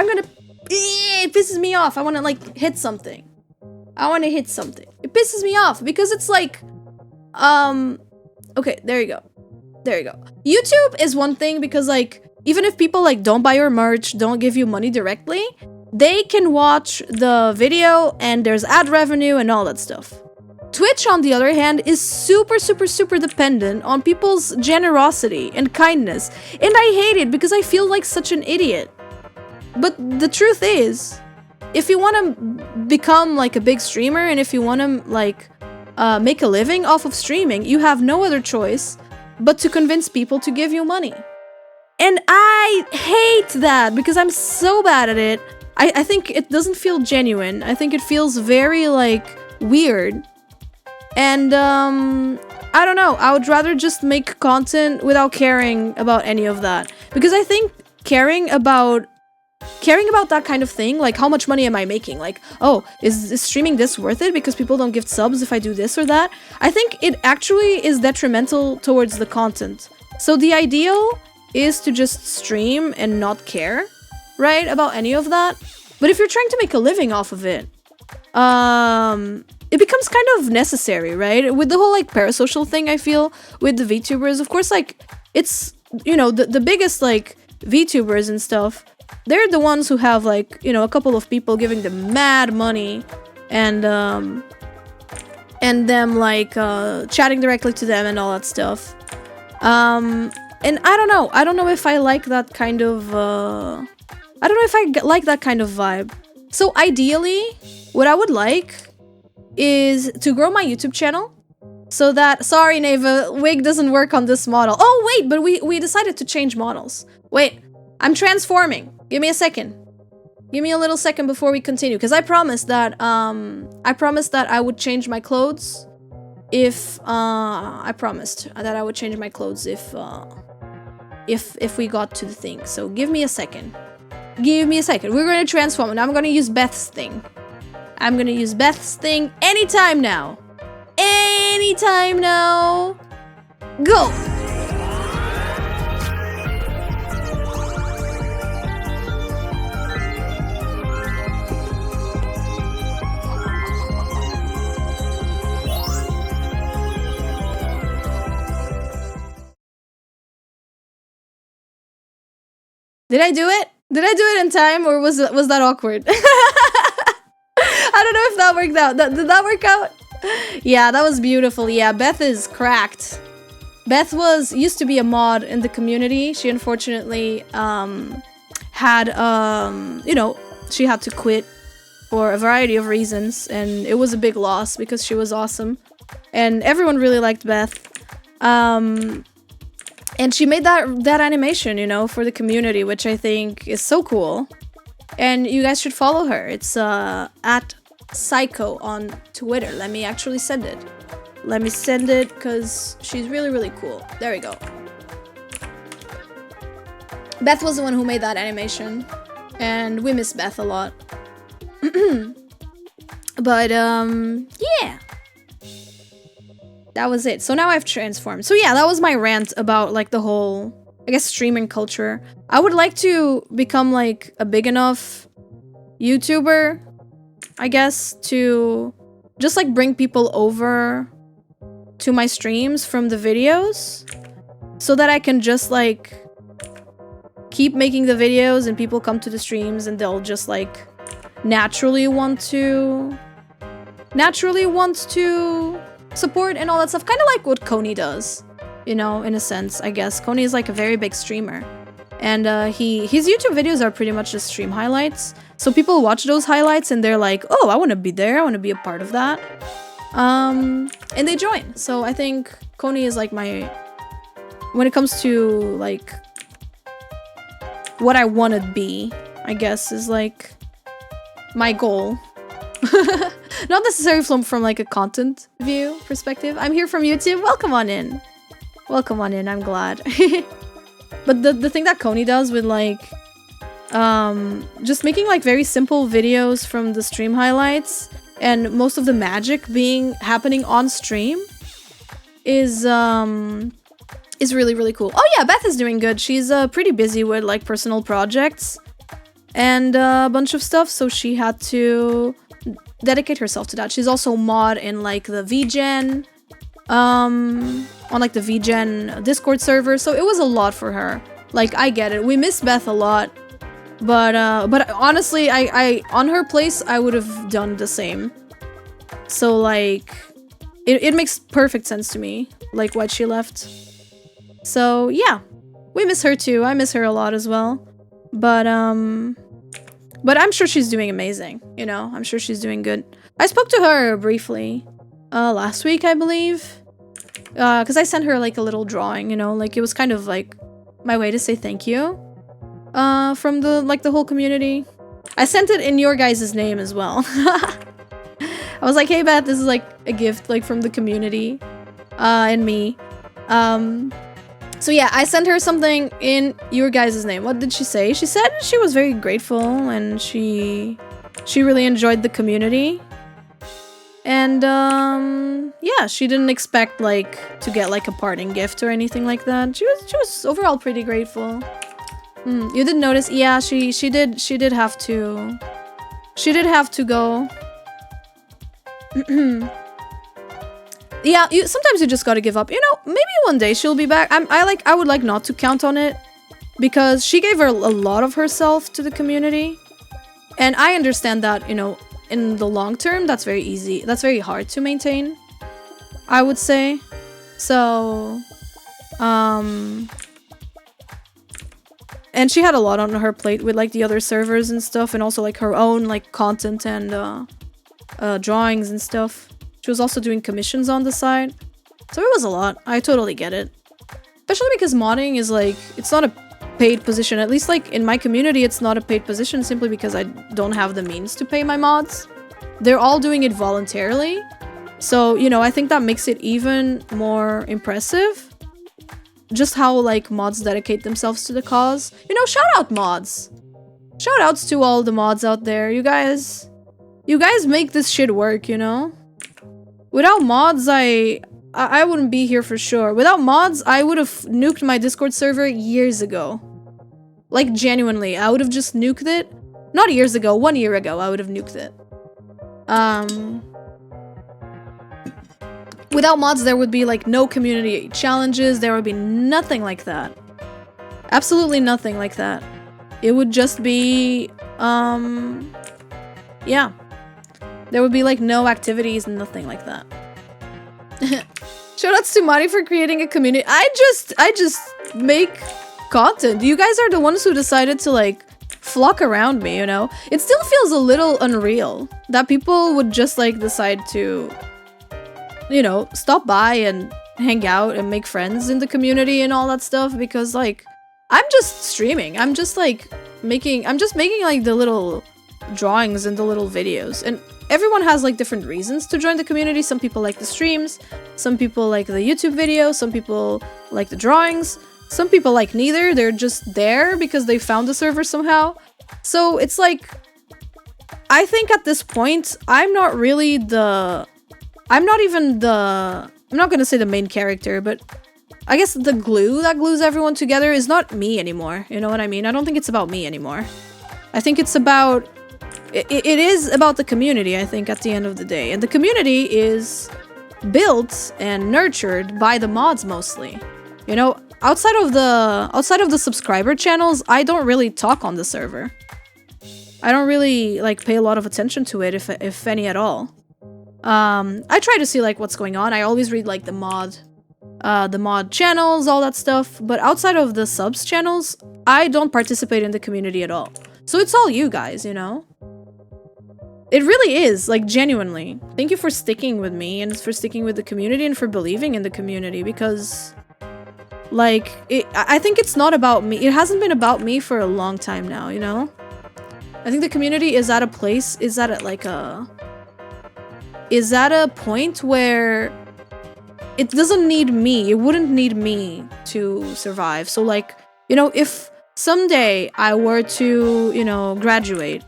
It pisses me off. I want to like hit something. I want to hit something. It pisses me off because it's like, okay, there you go. There you go. YouTube is one thing because like, even if people like don't buy your merch, don't give you money directly, they can watch the video and there's ad revenue and all that stuff. Twitch, on the other hand, is super dependent on people's generosity and kindness. And I hate it because I feel like such an idiot. But the truth is, if you want to become like a big streamer and if you want to like make a living off of streaming, you have no other choice but to convince people to give you money. And I hate that because I'm so bad at it. I think it doesn't feel genuine. I think it feels very like weird. And I don't know, I would rather just make content without caring about any of that. Because I think caring about that kind of thing, like how much money am I making? Like, oh, is streaming this worth it because people don't give subs if I do this or that? I think it actually is detrimental towards the content. So the ideal is to just stream and not care, right, about any of that. But if you're trying to make a living off of it, it becomes kind of necessary, right? With the whole like parasocial thing, I feel, with the VTubers, of course, like, it's, you know, the biggest like VTubers and stuff, they're the ones who have like, you know, a couple of people giving them mad money and them like chatting directly to them and all that stuff. And I don't know if I like that kind of I don't know if I like that kind of vibe. So ideally, what I would like is to grow my YouTube channel so that, sorry Neva, wig doesn't work on this model. Oh wait, but we decided to change models. Wait, I'm transforming. Give me a second. Give me a little second before we continue, because I promised that I would change my clothes if I promised that I would change my clothes if we got to the thing. So give me a second. Give me a second. We're gonna transform and I'm gonna use Beth's thing. I'm gonna use Beth's thing anytime now. Anytime now. Go! Did I do it? Did I do it in time, or was that awkward? I don't know if that worked out. Did that work out? Yeah, that was beautiful. Yeah, Beth is cracked. Beth used to be a mod in the community. She unfortunately had you know, she had to quit for a variety of reasons, and it was a big loss because she was awesome, and everyone really liked Beth. And she made that animation, you know, for the community, which I think is so cool. And you guys should follow her. It's at Psycho on Twitter. Let me actually send it. Let me send it because she's really, really cool. There we go. Beth was the one who made that animation. And we miss Beth a lot. But, yeah. That was it. So now I've transformed. So yeah, that was my rant about like the whole, I guess, streaming culture. I would like to become like a big enough YouTuber, I guess, to just like bring people over to my streams from the videos so that I can just like keep making the videos and people come to the streams and they'll just like naturally want to support and all that stuff. Kind of like what Coney does, you know, in a sense, I guess. Coney is like a very big streamer. And his YouTube videos are pretty much just stream highlights. So people watch those highlights and they're like, oh, I want to be there. I want to be a part of that. And they join. So I think Coney is like my... When it comes to like... what I want to be, I guess, is like my goal. Not necessarily from like a content view perspective. I'm here from YouTube. Welcome on in. Welcome on in. I'm glad. But the thing that Coney does with like just making like very simple videos from the stream highlights and most of the magic happening on stream is really, really cool. Oh yeah, Beth is doing good. She's pretty busy with like personal projects and a bunch of stuff, so she had to dedicate herself to that. She's also mod in like the VGen, on like the VGen Discord server, so it was a lot for her. Like, I get it. We miss Beth a lot, but honestly, I on her place, I would have done the same. So like, it makes perfect sense to me, like why she left. So yeah, we miss her too. I miss her a lot as well. But I'm sure she's doing amazing, you know? I'm sure she's doing good. I spoke to her briefly last week, I believe. Because I sent her like a little drawing, you know? Like, it was kind of like my way to say thank you from the whole community. I sent it in your guys' name as well. I was like, hey Beth, this is like a gift like from the community and me. So yeah, I sent her something in your guys' name. What did she say? She said she was very grateful and she really enjoyed the community. And yeah, she didn't expect like to get like a parting gift or anything like that. She was overall pretty grateful. You didn't notice? Yeah, she did have to. She did have to go. Yeah, sometimes you just gotta give up. You know, maybe one day she'll be back. I would like not to count on it because she gave her a lot of herself to the community, and I understand that, you know, in the long term, that's very easy. That's very hard to maintain, I would say. So, and she had a lot on her plate with like the other servers and stuff, and also like her own like content and drawings and stuff. She was also doing commissions on the side. So it was a lot. I totally get it. Especially because modding is like, it's not a paid position. At least like in my community, it's not a paid position simply because I don't have the means to pay my mods. They're all doing it voluntarily. So, you know, I think that makes it even more impressive. Just how like mods dedicate themselves to the cause. You know, shout out mods. Shout outs to all the mods out there. You guys make this shit work, you know? Without mods, I wouldn't be here for sure. Without mods, I would have nuked my Discord server years ago. Like, genuinely, I would have just nuked it. Not years ago, 1 year ago, I would have nuked it. Without mods, there would be, like, no community challenges. There would be nothing like that. Absolutely nothing like that. It would just be, yeah. There would be like no activities and nothing like that. Shoutouts to Mari for creating a community. I just make content. You guys are the ones who decided to like flock around me, you know? It still feels a little unreal that people would just like decide to, you know, stop by and hang out and make friends in the community and all that stuff, because like I'm just streaming. I'm just making like the little drawings and the little videos, and everyone has like different reasons to join the community. Some people like the streams, some people like the YouTube videos, some people like the drawings, some people like neither. They're just there because they found the server somehow. So it's like, I think at this point, I'm not gonna say the main character, but I guess the glue that glues everyone together is not me anymore. You know what I mean? I don't think it's about me anymore. I think it's about it is about the community, I think, at the end of the day. And the community is built and nurtured by the mods mostly. You know, outside of the subscriber channels, I don't really talk on the server. I don't really like pay a lot of attention to it, if any at all. I try to see like what's going on. I always read like the mod channels, all that stuff. But outside of the subs channels, I don't participate in the community at all. So it's all you guys, you know? It really is, like, genuinely. Thank you for sticking with me and for sticking with the community and for believing in the community, because, like, I think it's not about me. It hasn't been about me for a long time now, you know? I think the community is at a place, is at a point where it doesn't need me. It wouldn't need me to survive. So, like, you know, if someday I were to, you know, graduate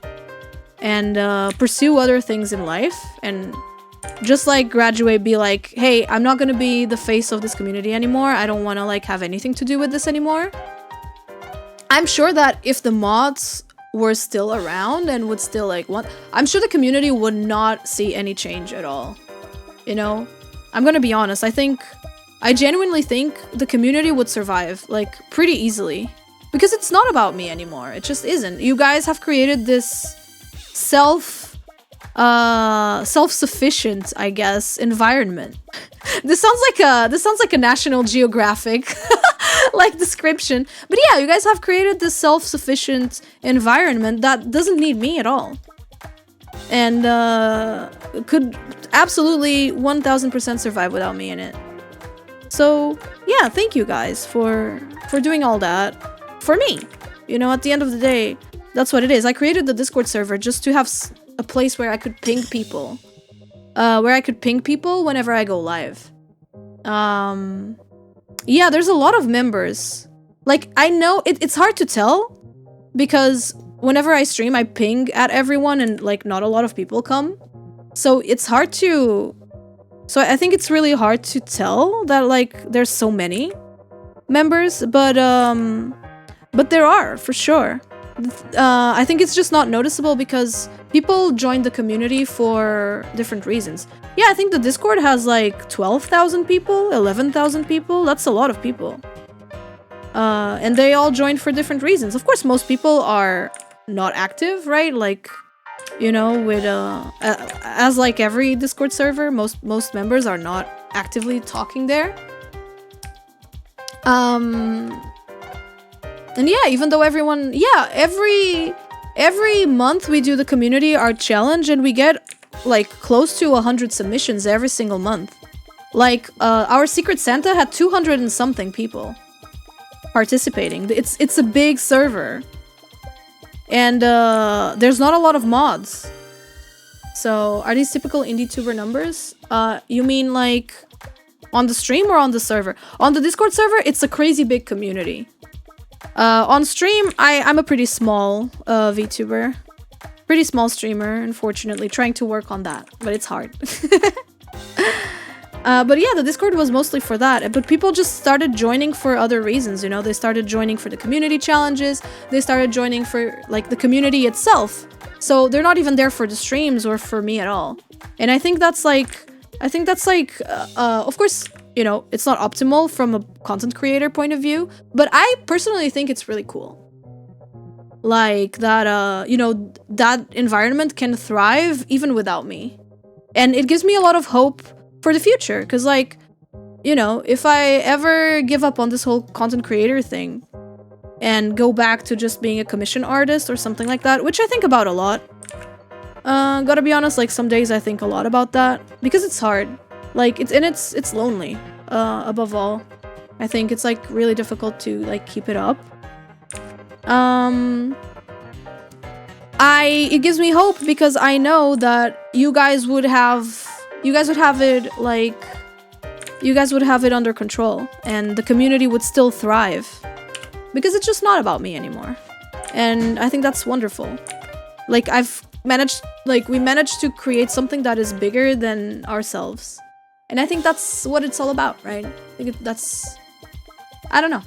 and pursue other things in life, and just like graduate, be like, hey, I'm not gonna be the face of this community anymore. I don't want to like have anything to do with this anymore. I'm sure that if the mods were still around and would still like want, I'm sure the community would not see any change at all. You know, I'm gonna be honest. I genuinely think the community would survive like pretty easily, because it's not about me anymore. It just isn't. You guys have created this self-sufficient, I guess, environment. This sounds like a National Geographic like description. But yeah, you guys have created this self-sufficient environment that doesn't need me at all. And could absolutely 1000% survive without me in it. So yeah, thank you guys for doing all that for me. You know, at the end of the day, that's what it is. I created the Discord server just to have a place where I could ping people. Whenever I go live. Yeah, there's a lot of members. Like, I know it's hard to tell, because whenever I stream, I ping at everyone and, like, not a lot of people come. So it's hard to... So I think it's really hard to tell that, like, there's so many members, but there are, for sure. I think it's just not noticeable because people join the community for different reasons. Yeah, I think the Discord has like 12,000 people, 11,000 people. That's a lot of people. And they all join for different reasons. Of course, most people are not active, right? Like, you know, with as like every Discord server, most members are not actively talking there. And yeah, even though everyone, yeah, every month we do the community art challenge, and we get like close to 100 submissions every single month. Like, our Secret Santa had 200 and something people participating. It's a big server. And there's not a lot of mods. So, are these typical indie-tuber numbers? You mean like on the stream or on the server? On the Discord server, it's a crazy big community. On stream, I'm a pretty small VTuber. Pretty small streamer, unfortunately. Trying to work on that, but it's hard. But yeah, the Discord was mostly for that. But people just started joining for other reasons, you know? They started joining for the community challenges. They started joining for, like, the community itself. So they're not even there for the streams or for me at all. And I think that's like... of course, you know, it's not optimal from a content creator point of view, but I personally think it's really cool. Like, that, you know, that environment can thrive even without me. And it gives me a lot of hope for the future, because, like, you know, if I ever give up on this whole content creator thing and go back to just being a commission artist or something like that, which I think about a lot. Gotta be honest, like, some days I think a lot about that, because it's hard. Like, it's lonely, above all. I think it's, like, really difficult to, like, keep it up. It gives me hope because I know that you guys would have it, like, you guys would have it under control, and the community would still thrive. Because it's just not about me anymore. And I think that's wonderful. Like, we managed to create something that is bigger than ourselves. And I think that's what it's all about, right? I think I don't know.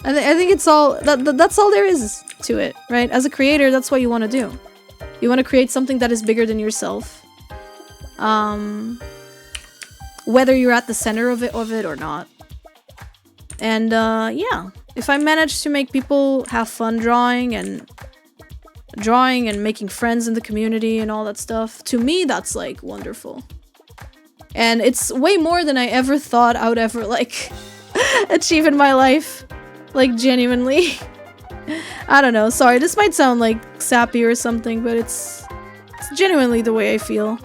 I think it's all, that's all there is to it, right? As a creator, that's what you want to do. You want to create something that is bigger than yourself. Whether you're at the center of it or not. And yeah, if I manage to make people have fun drawing and making friends in the community and all that stuff, to me that's like wonderful. And it's way more than I ever thought I would ever like achieve in my life. Like genuinely. I don't know, sorry, this might sound like sappy or something, but it's genuinely the way I feel.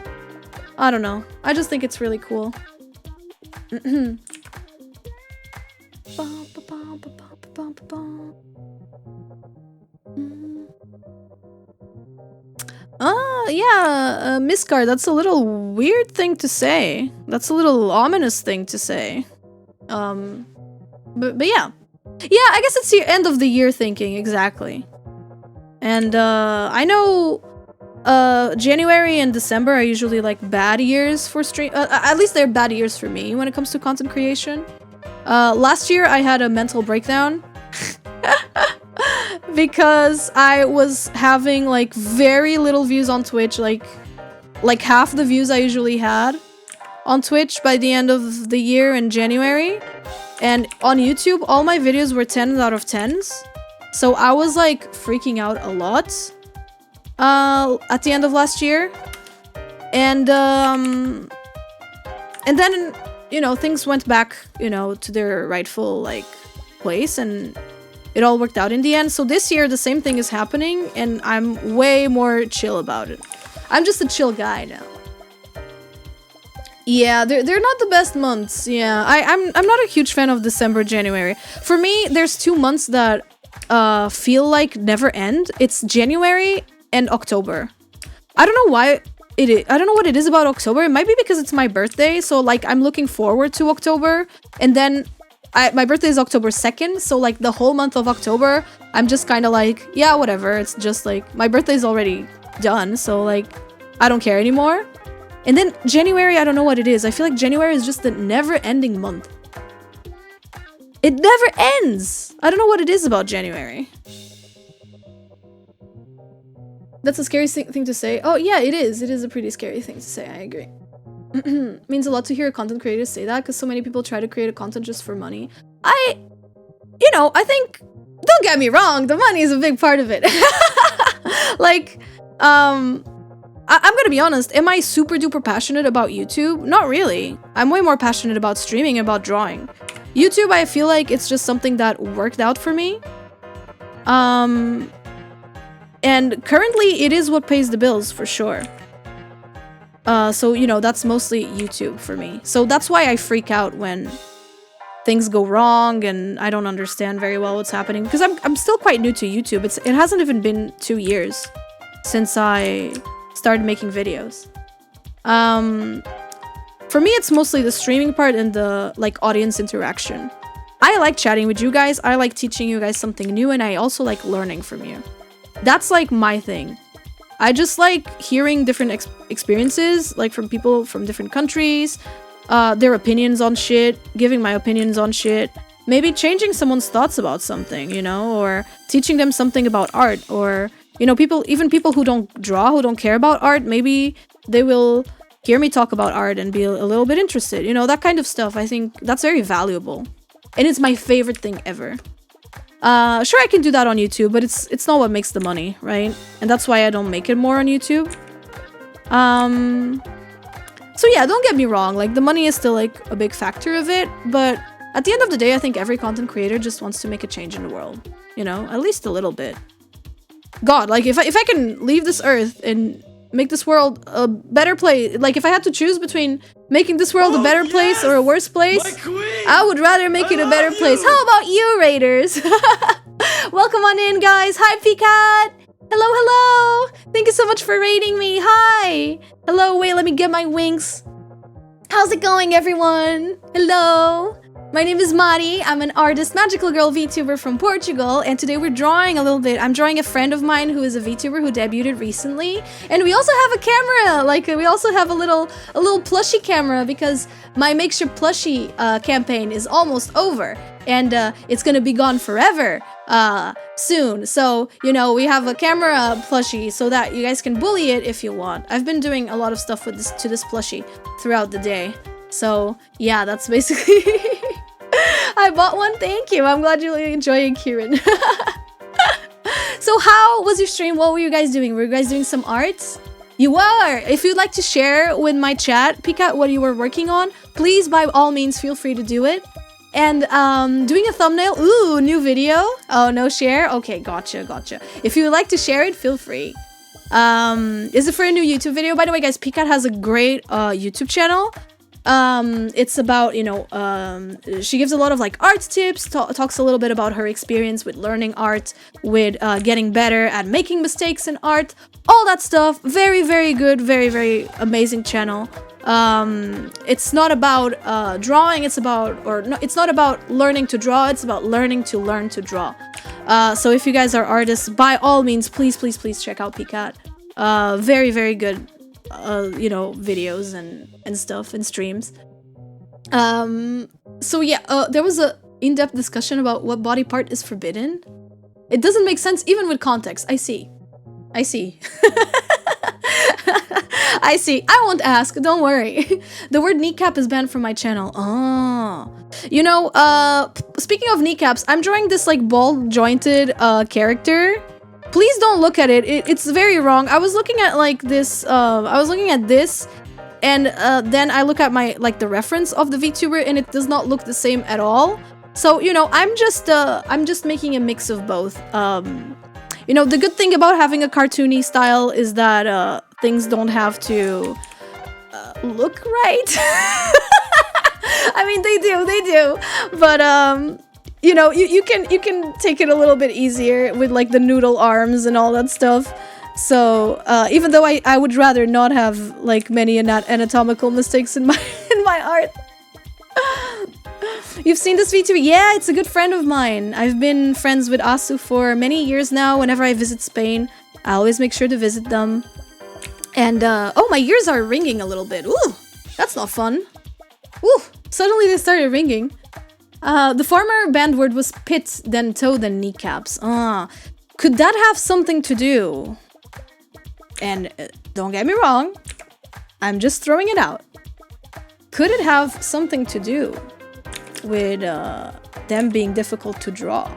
I don't know, I just think it's really cool. Yeah, Miscar, that's a little weird thing to say. That's a little ominous thing to say. But yeah. Yeah, I guess it's the end of the year thinking, exactly. And I know January and December are usually like bad years for stream. At least they're bad years for me when it comes to content creation. Last year I had a mental breakdown because I was having like very little views on Twitch, like half the views I usually had on Twitch by the end of the year in January. And on YouTube, all my videos were 10 out of 10s. So I was like freaking out a lot at the end of last year. And then, you know, things went back, you know, to their rightful like place, and it all worked out in the end. So this year the same thing is happening and I'm way more chill about it. I'm just a chill guy now. Yeah, they're not the best months. Yeah, I'm not a huge fan of December, January. For me, there's 2 months that feel like never end. It's January and October. I don't know why it is. I don't know what it is about October. It might be because it's my birthday, so like I'm looking forward to October. And then my birthday is October 2nd, so like the whole month of October, I'm just kind of like, yeah, whatever. It's just like my birthday is already done, so like I don't care anymore. And then January, I don't know what it is. I feel like January is just a never-ending month. It never ends! I don't know what it is about January. That's a scary thing to say. Oh, yeah, it is. It is a pretty scary thing to say. I agree. Means a lot to hear content creators say that, because so many people try to create a content just for money. You know, I think... Don't get me wrong, the money is a big part of it. Like, I'm gonna be honest, am I super duper passionate about YouTube? Not really. I'm way more passionate about streaming and about drawing. YouTube, I feel like it's just something that worked out for me. And currently it is what pays the bills for sure. So, you know, that's mostly YouTube for me. So that's why I freak out when things go wrong and I don't understand very well what's happening. Because I'm still quite new to YouTube. It hasn't even been 2 years since I started making videos. For me, it's mostly the streaming part and the like audience interaction. I like chatting with you guys. I like teaching you guys something new, and I also like learning from you. That's like my thing. I just like hearing different experiences, like from people from different countries, their opinions on shit, giving my opinions on shit, maybe changing someone's thoughts about something, you know, or teaching them something about art, or you know, even people who don't draw, who don't care about art, maybe they will hear me talk about art and be a little bit interested. You know, that kind of stuff. I think that's very valuable. And it's my favorite thing ever. Sure, I can do that on YouTube, but it's not what makes the money, right? And that's why I don't make it more on YouTube. So yeah, don't get me wrong. Like, the money is still like a big factor of it, but at the end of the day, I think every content creator just wants to make a change in the world. You know, at least a little bit. God, like if I can leave this earth and make this world a better place, like if I had to choose between making this world a better place or a worse place, I would rather make it a better place. How about you, Raiders? Welcome on in, guys. Hi, Peacat. Hello, hello. Thank you so much for raiding me. Hi. Hello, wait, let me get my wings. How's it going, everyone? Hello. My name is Mari. I'm an artist, magical girl VTuber from Portugal, and today we're drawing a little bit. I'm drawing a friend of mine who is a VTuber who debuted recently, and we also have a camera. Like, we also have a little plushie camera because my Makeship plushie campaign is almost over. and it's gonna be gone forever soon. So, you know, we have a camera plushie so that you guys can bully it if you want. I've been doing a lot of stuff with this plushie throughout the day. So, yeah, that's basically... I bought one, thank you. I'm glad you're enjoying, Kieran. So how was your stream? What were you guys doing? Were you guys doing some arts? You were! If you'd like to share with my chat, peek at what you were working on, please, by all means, feel free to do it. And doing a thumbnail, ooh, new video. Oh, no share? Okay, gotcha. If you would like to share it, feel free. Is it for a new YouTube video? By the way, guys, Peacat has a great YouTube channel. It's about, you know, she gives a lot of like art tips, talks a little bit about her experience with learning art, with getting better at making mistakes in art, all that stuff. Very, very good, very, very amazing channel. It's not about drawing, it's not about learning to draw, it's about learning to learn to draw. So if you guys are artists, by all means, please check out Peacat. Very, very good, you know, videos and stuff and streams. So yeah, there was a in-depth discussion about what body part is forbidden. It doesn't make sense even with context. I see. I see. I won't ask, don't worry. The word kneecap is banned from my channel. Oh. You know, speaking of kneecaps, I'm drawing this like ball-jointed character. Please don't look at it. It's very wrong. I was looking at like this, and then I look at my, like, the reference of the VTuber, and it does not look the same at all. So, you know, I'm just making a mix of both. You know, the good thing about having a cartoony style is that things don't have to look right. I mean, they do. But you know, you can take it a little bit easier with like the noodle arms and all that stuff. So even though I would rather not have like many anatomical mistakes in my art. You've seen this VTuber? Yeah, it's a good friend of mine. I've been friends with Asu for many years now. Whenever I visit Spain, I always make sure to visit them. And, oh, my ears are ringing a little bit. Ooh, that's not fun. Ooh, suddenly they started ringing. The former banned word was pit, then toe, then kneecaps. Could that have something to do? And don't get me wrong, I'm just throwing it out. Could it have something to do with them being difficult to draw?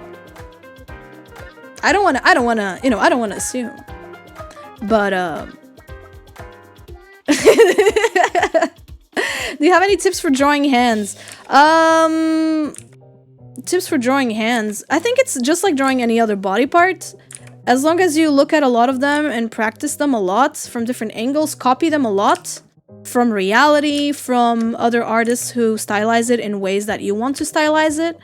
I don't wanna, you know, I don't wanna assume. But do you have any tips for drawing hands? Tips for drawing hands. I think it's just like drawing any other body part. As long as you look at a lot of them and practice them a lot from different angles, copy them a lot from reality, from other artists who stylize it in ways that you want to stylize it.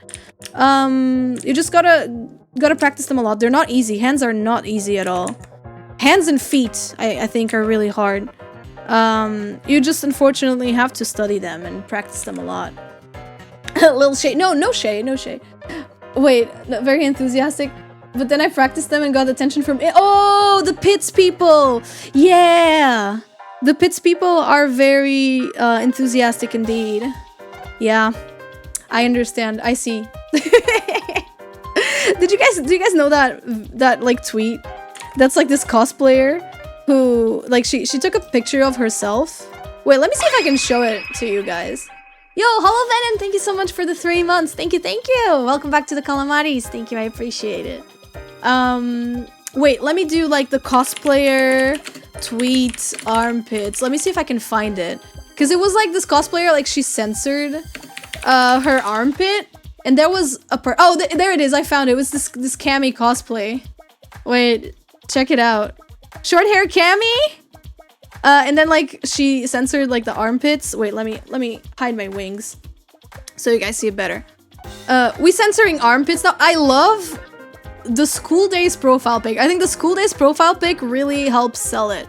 You just gotta practice them a lot. They're not easy. Hands are not easy at all. Hands and feet, I think, are really hard. You just unfortunately have to study them and practice them a lot. Little shade. No shade. Wait, very enthusiastic. But then I practiced them and got attention from it. Oh, the Pits people! Yeah! The Pits people are very enthusiastic indeed. Yeah, I understand. I see. Do you guys know that like tweet? That's like this cosplayer who, like, she took a picture of herself. Wait, let me see if I can show it to you guys. Yo, Hollow Venom, thank you so much for the 3 months. Thank you. Welcome back to the Calamaris. Thank you, I appreciate it. Wait, let me do like the cosplayer tweet armpits. Let me see if I can find it. Because it was like this cosplayer, like she censored her armpit. And there was a oh, there it is, I found it. It was this Cammy cosplay. Wait, check it out. Short hair Cammy? And then like she censored like the armpits. Wait, let me hide my wings so you guys see it better. We censoring armpits now. I love the School Days profile pic. I think the School Days profile pic really helps sell it.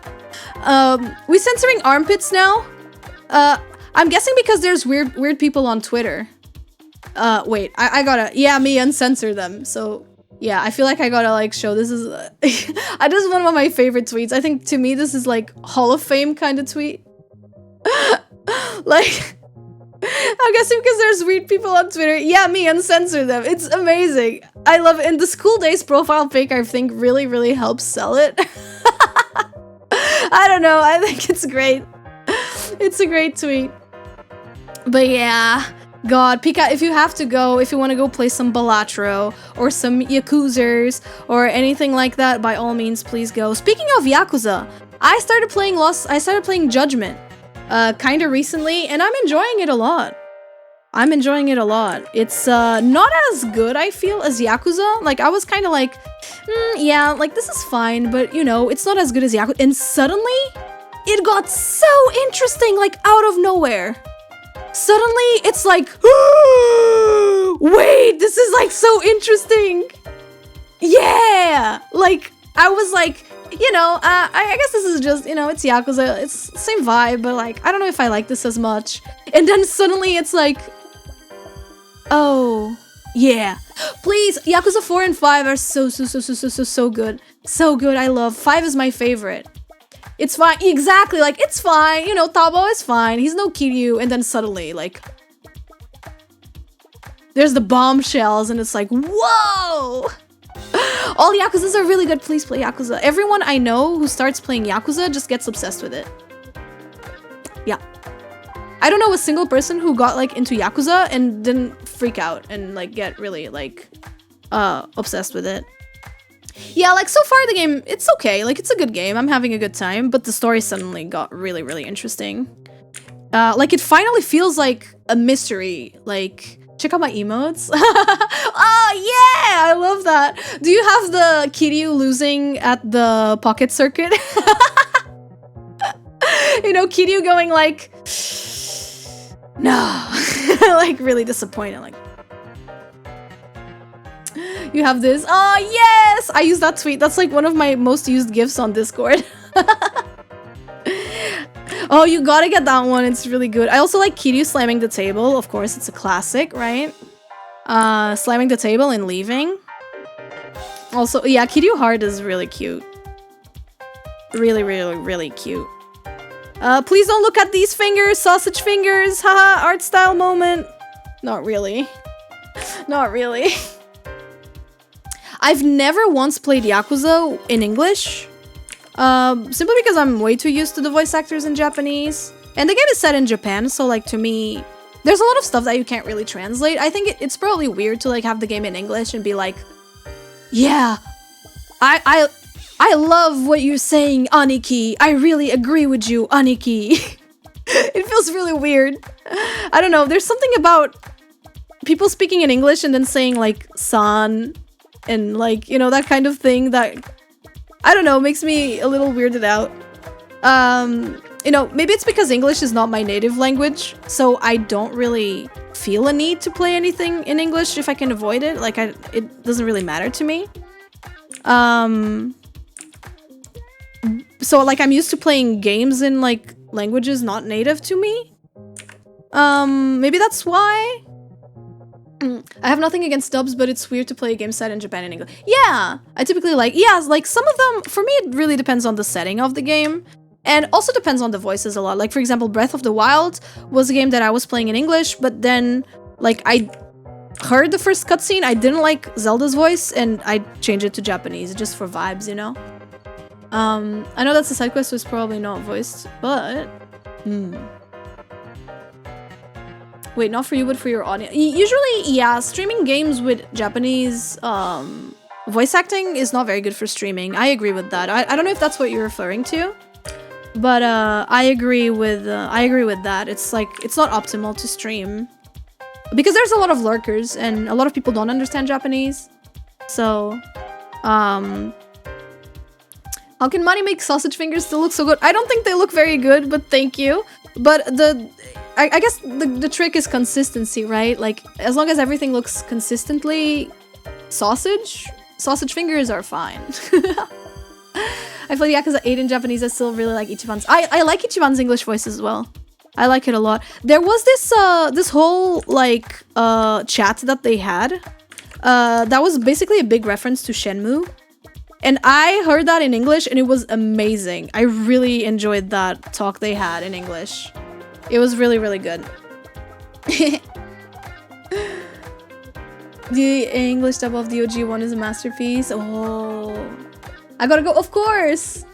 We censoring armpits now. I'm guessing because there's weird people on Twitter. Wait, I gotta, yeah, me uncensor them. So yeah, I feel like I gotta like show this is this is one of my favorite tweets. I think to me this is like Hall of Fame kind of tweet. Like I'm guessing because there's weird people on Twitter. Yeah, me, uncensor them. It's amazing. I love it. And the school days profile pic, I think, really helps sell it. I don't know. I think it's great. It's a great tweet. But yeah, God, Pika, if you have to go, if you want to go play some Balatro or some Yakuzers or anything like that, by all means, please go. Speaking of Yakuza, I started playing Judgment kind of recently, and I'm enjoying it a lot. It's not as good, I feel, as Yakuza. Like, I was kind of like, yeah, like, this is fine, but, you know, it's not as good as Yakuza. And suddenly, it got so interesting, like, out of nowhere. Suddenly, it's like, wait, this is, like, so interesting. Yeah! Like, I was like, you know, I guess this is just, you know, it's Yakuza. It's the same vibe, but, like, I don't know if I like this as much. And then suddenly, it's like, oh, yeah. Please, Yakuza 4 and 5 are so good. So good, I love. 5 is my favorite. It's fine, exactly, like, it's fine, you know, Tabo is fine, he's no Kiryu, and then suddenly, like, there's the bombshells, and it's like, whoa! All Yakuzas are really good, please play Yakuza. Everyone I know who starts playing Yakuza just gets obsessed with it. Yeah. I don't know a single person who got, like, into Yakuza and didn't freak out and, like, get really, like, obsessed with it. Yeah, like, so far the game, it's okay. Like, it's a good game. I'm having a good time. But the story suddenly got really interesting. Like, it finally feels like a mystery. Like, check out my emotes. Oh, yeah! I love that. Do you have the Kiryu losing at the pocket circuit? You know, Kiryu going like, no. Like, really disappointed. Like, you have this. Oh, yes! I use that tweet. That's like one of my most used GIFs on Discord. Oh, you gotta get that one. It's really good. I also like Kiryu slamming the table. Of course, it's a classic, right? Slamming the table and leaving. Also, yeah, Kiryu Heart is really cute. Really cute. Please don't look at these fingers. Sausage fingers. Haha, art style moment. Not really. Not really. I've never once played Yakuza in English, simply because I'm way too used to the voice actors in Japanese. And the game is set in Japan, so, like, to me, there's a lot of stuff that you can't really translate. I think it's probably weird to, like, have the game in English and be like, yeah, I love what you're saying, Aniki. I really agree with you, Aniki. It feels really weird. I don't know, there's something about people speaking in English and then saying, like, san, and, like, you know, that kind of thing that, I don't know, makes me a little weirded out. You know, maybe it's because English is not my native language, so I don't really feel a need to play anything in English if I can avoid it. Like, it doesn't really matter to me. So, like, I'm used to playing games in, like, languages not native to me. Maybe that's why. I have nothing against dubs, but it's weird to play a game set in Japan in English. Yeah, I typically like, yeah, like some of them, for me, it really depends on the setting of the game. And also depends on the voices a lot. Like, for example, Breath of the Wild was a game that I was playing in English, but then, like, I heard the first cutscene, I didn't like Zelda's voice, and I changed it to Japanese, just for vibes, you know? I know that's a side quest, so it's probably not voiced, but... Wait, not for you, but for your audience. Usually, yeah, streaming games with Japanese voice acting is not very good for streaming. I agree with that. I don't know if that's what you're referring to, but I agree with that. It's like, it's not optimal to stream because there's a lot of lurkers and a lot of people don't understand Japanese. So, how can Mani make sausage fingers still look so good? I don't think they look very good, but thank you. But I guess the trick is consistency, right? Like, as long as everything looks consistently sausage fingers are fine. I played Yakuza 8 in Japanese. I still really like Ichiban's. I like Ichiban's English voice as well. I like it a lot. There was this whole, like, chat that they had. That was basically a big reference to Shenmue. And I heard that in English, and it was amazing. I really enjoyed that talk they had in English. It was really good. The English dub of the OG one is a masterpiece. Oh, I gotta go. Of course.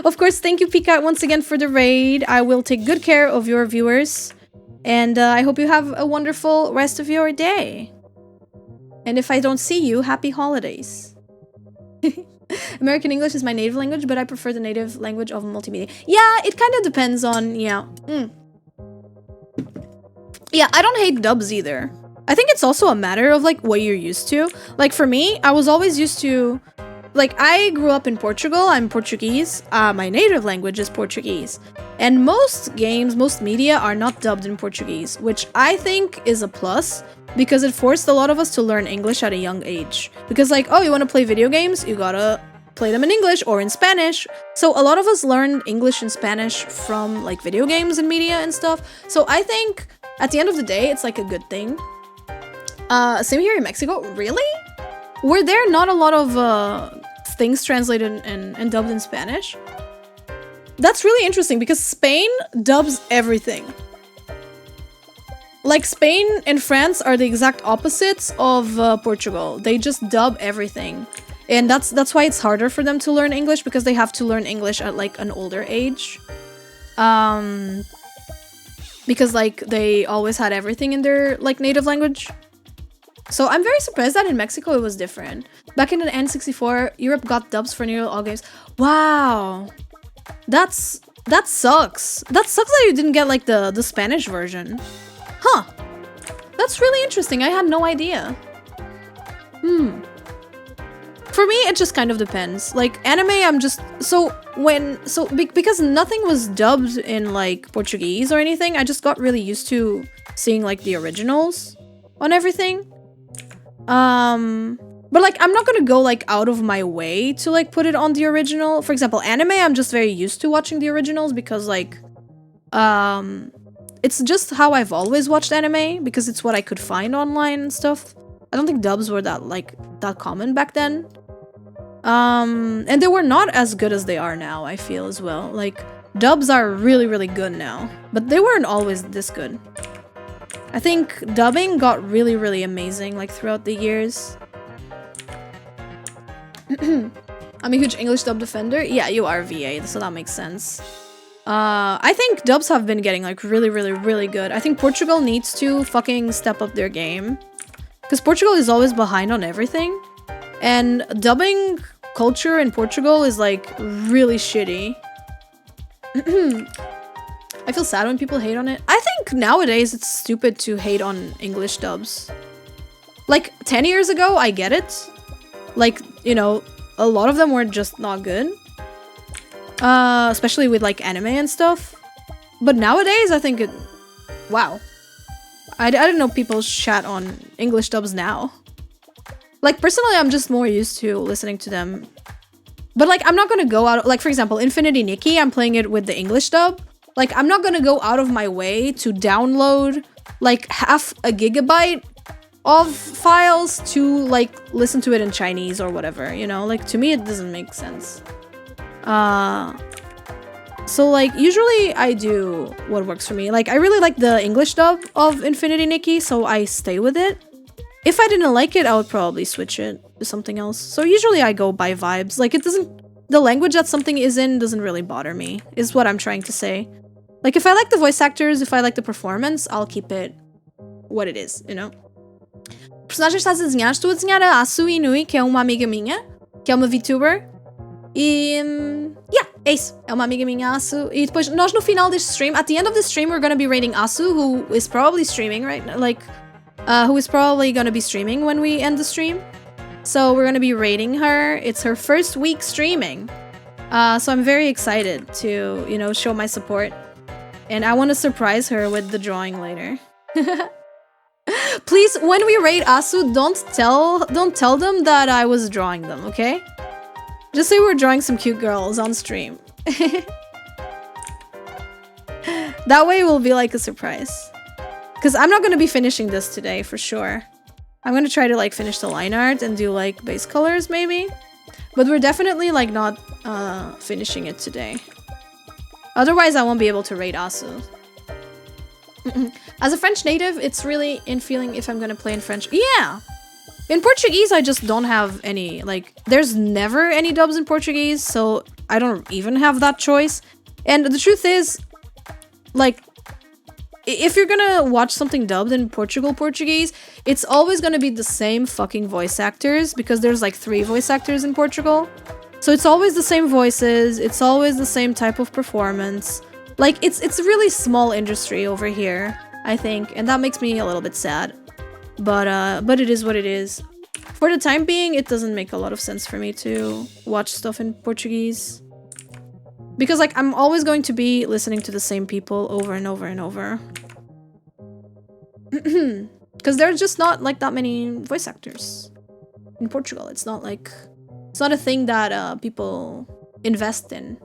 Of course. Thank you, Pika, once again for the raid. I will take good care of your viewers. And I hope you have a wonderful rest of your day. And if I don't see you, happy holidays. American English is my native language, but I prefer the native language of multimedia. Yeah, it kind of depends on, yeah. Yeah, I don't hate dubs either. I think it's also a matter of like what you're used to. Like for me, I was always used to, like I grew up in Portugal, I'm Portuguese. My native language is Portuguese. And most games, most media are not dubbed in Portuguese, which I think is a plus because it forced a lot of us to learn English at a young age. Because like, oh, you want to play video games? You gotta play them in English or in Spanish. So a lot of us learned English and Spanish from like video games and media and stuff. So I think at the end of the day, it's like a good thing. Same here in Mexico. Really? Were there not a lot of things translated and dubbed in Spanish? That's really interesting because Spain dubs everything. Like Spain and France are the exact opposites of Portugal. They just dub everything. And that's why it's harder for them to learn English because they have to learn English at like an older age. Because like they always had everything in their like native language. So I'm very surprised that in Mexico it was different. Back in the N64, Europe got dubs for nearly all games. Wow. That sucks. That sucks that you didn't get like the Spanish version. Huh. That's really interesting. I had no idea. For me, it just kind of depends. Like anime, I'm just because nothing was dubbed in like Portuguese or anything. I just got really used to seeing like the originals on everything. But like I'm not gonna go like out of my way to like put it on the original. For example, anime, I'm just very used to watching the originals because like it's just how I've always watched anime because it's what I could find online and stuff. I don't think dubs were that common back then. And they were not as good as they are now, I feel as well. Like dubs are really, really good now, but they weren't always this good. I think dubbing got really, really amazing like throughout the years. I'm a huge English dub defender. Yeah, you are VA, so that makes sense. I think dubs have been getting like really, really, really good. I think Portugal needs to fucking step up their game. Because Portugal is always behind on everything. And dubbing culture in Portugal is like really shitty. I feel sad when people hate on it. I think nowadays it's stupid to hate on English dubs. Like 10 years ago, I get it. Like, you know, a lot of them were just not good. Especially with like anime and stuff. But nowadays, I think it... Wow. I don't know people chat on English dubs now. Like, personally, I'm just more used to listening to them. But like, I'm not gonna go out... Like, for example, Infinity Nikki, I'm playing it with the English dub. Like, I'm not gonna go out of my way to download like half a gigabyte of files to like listen to it in Chinese or whatever, you know? Like, to me, it doesn't make sense. So like, usually I do what works for me. Like, I really like the English dub of Infinity Nikki, so I stay with it. If I didn't like it, I would probably switch it to something else. So usually I go by vibes. Like, it doesn't... The language that something is in doesn't really bother me, is what I'm trying to say. Like, if I like the voice actors, if I like the performance, I'll keep it what it is, you know? O personagem está a desenhar. Estou a desenhar a Asu Inui, que é uma amiga minha, que é uma VTuber. E... yeah, é isso. É uma amiga minha, Asu. E depois, nós no final deste stream, at the end of the stream, we're gonna be rating Asu, who is probably streaming right now, like... who is probably gonna be streaming when we end the stream. So we're gonna be rating her. It's her first week streaming. So I'm very excited to, you know, show my support. And I want to surprise her with the drawing later. Please, when we rate Asu, don't tell them that I was drawing them, okay? Just say we're drawing some cute girls on stream. That way it will be like a surprise. Because I'm not going to be finishing this today, for sure. I'm going to try to, like, finish the line art and do, like, base colors, maybe. But we're definitely, like, not finishing it today. Otherwise, I won't be able to rate Asu. As a French native, it's really in feeling if I'm gonna play in French. Yeah! In Portuguese, I just don't have any, like, there's never any dubs in Portuguese, so I don't even have that choice. And the truth is, like, if you're gonna watch something dubbed in Portuguese, it's always gonna be the same fucking voice actors, because there's like 3 voice actors in Portugal. So it's always the same voices, it's always the same type of performance. Like, it's a really small industry over here, I think, and that makes me a little bit sad. But it is what it is. For the time being, it doesn't make a lot of sense for me to watch stuff in Portuguese. Because, like, I'm always going to be listening to the same people over and over and over. Because there's just not, like, that many voice actors in Portugal. It's not, like... It's not a thing that people invest in.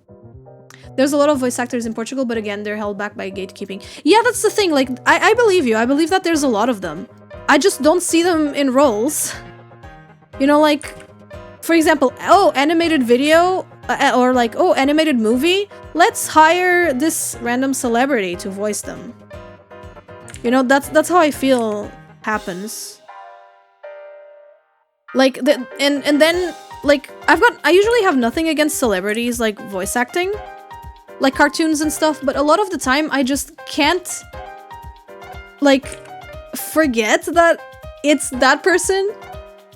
There's a lot of voice actors in Portugal, but again, they're held back by gatekeeping. Yeah, that's the thing. Like, I believe you. I believe that there's a lot of them. I just don't see them in roles. You know, like, for example, oh, animated video, or like, oh, animated movie. Let's hire this random celebrity to voice them. You know, that's how I feel happens. Like, and then, like, I usually have nothing against celebrities, like, voice acting. Like, cartoons and stuff, but a lot of the time, I just can't, like, forget that it's that person.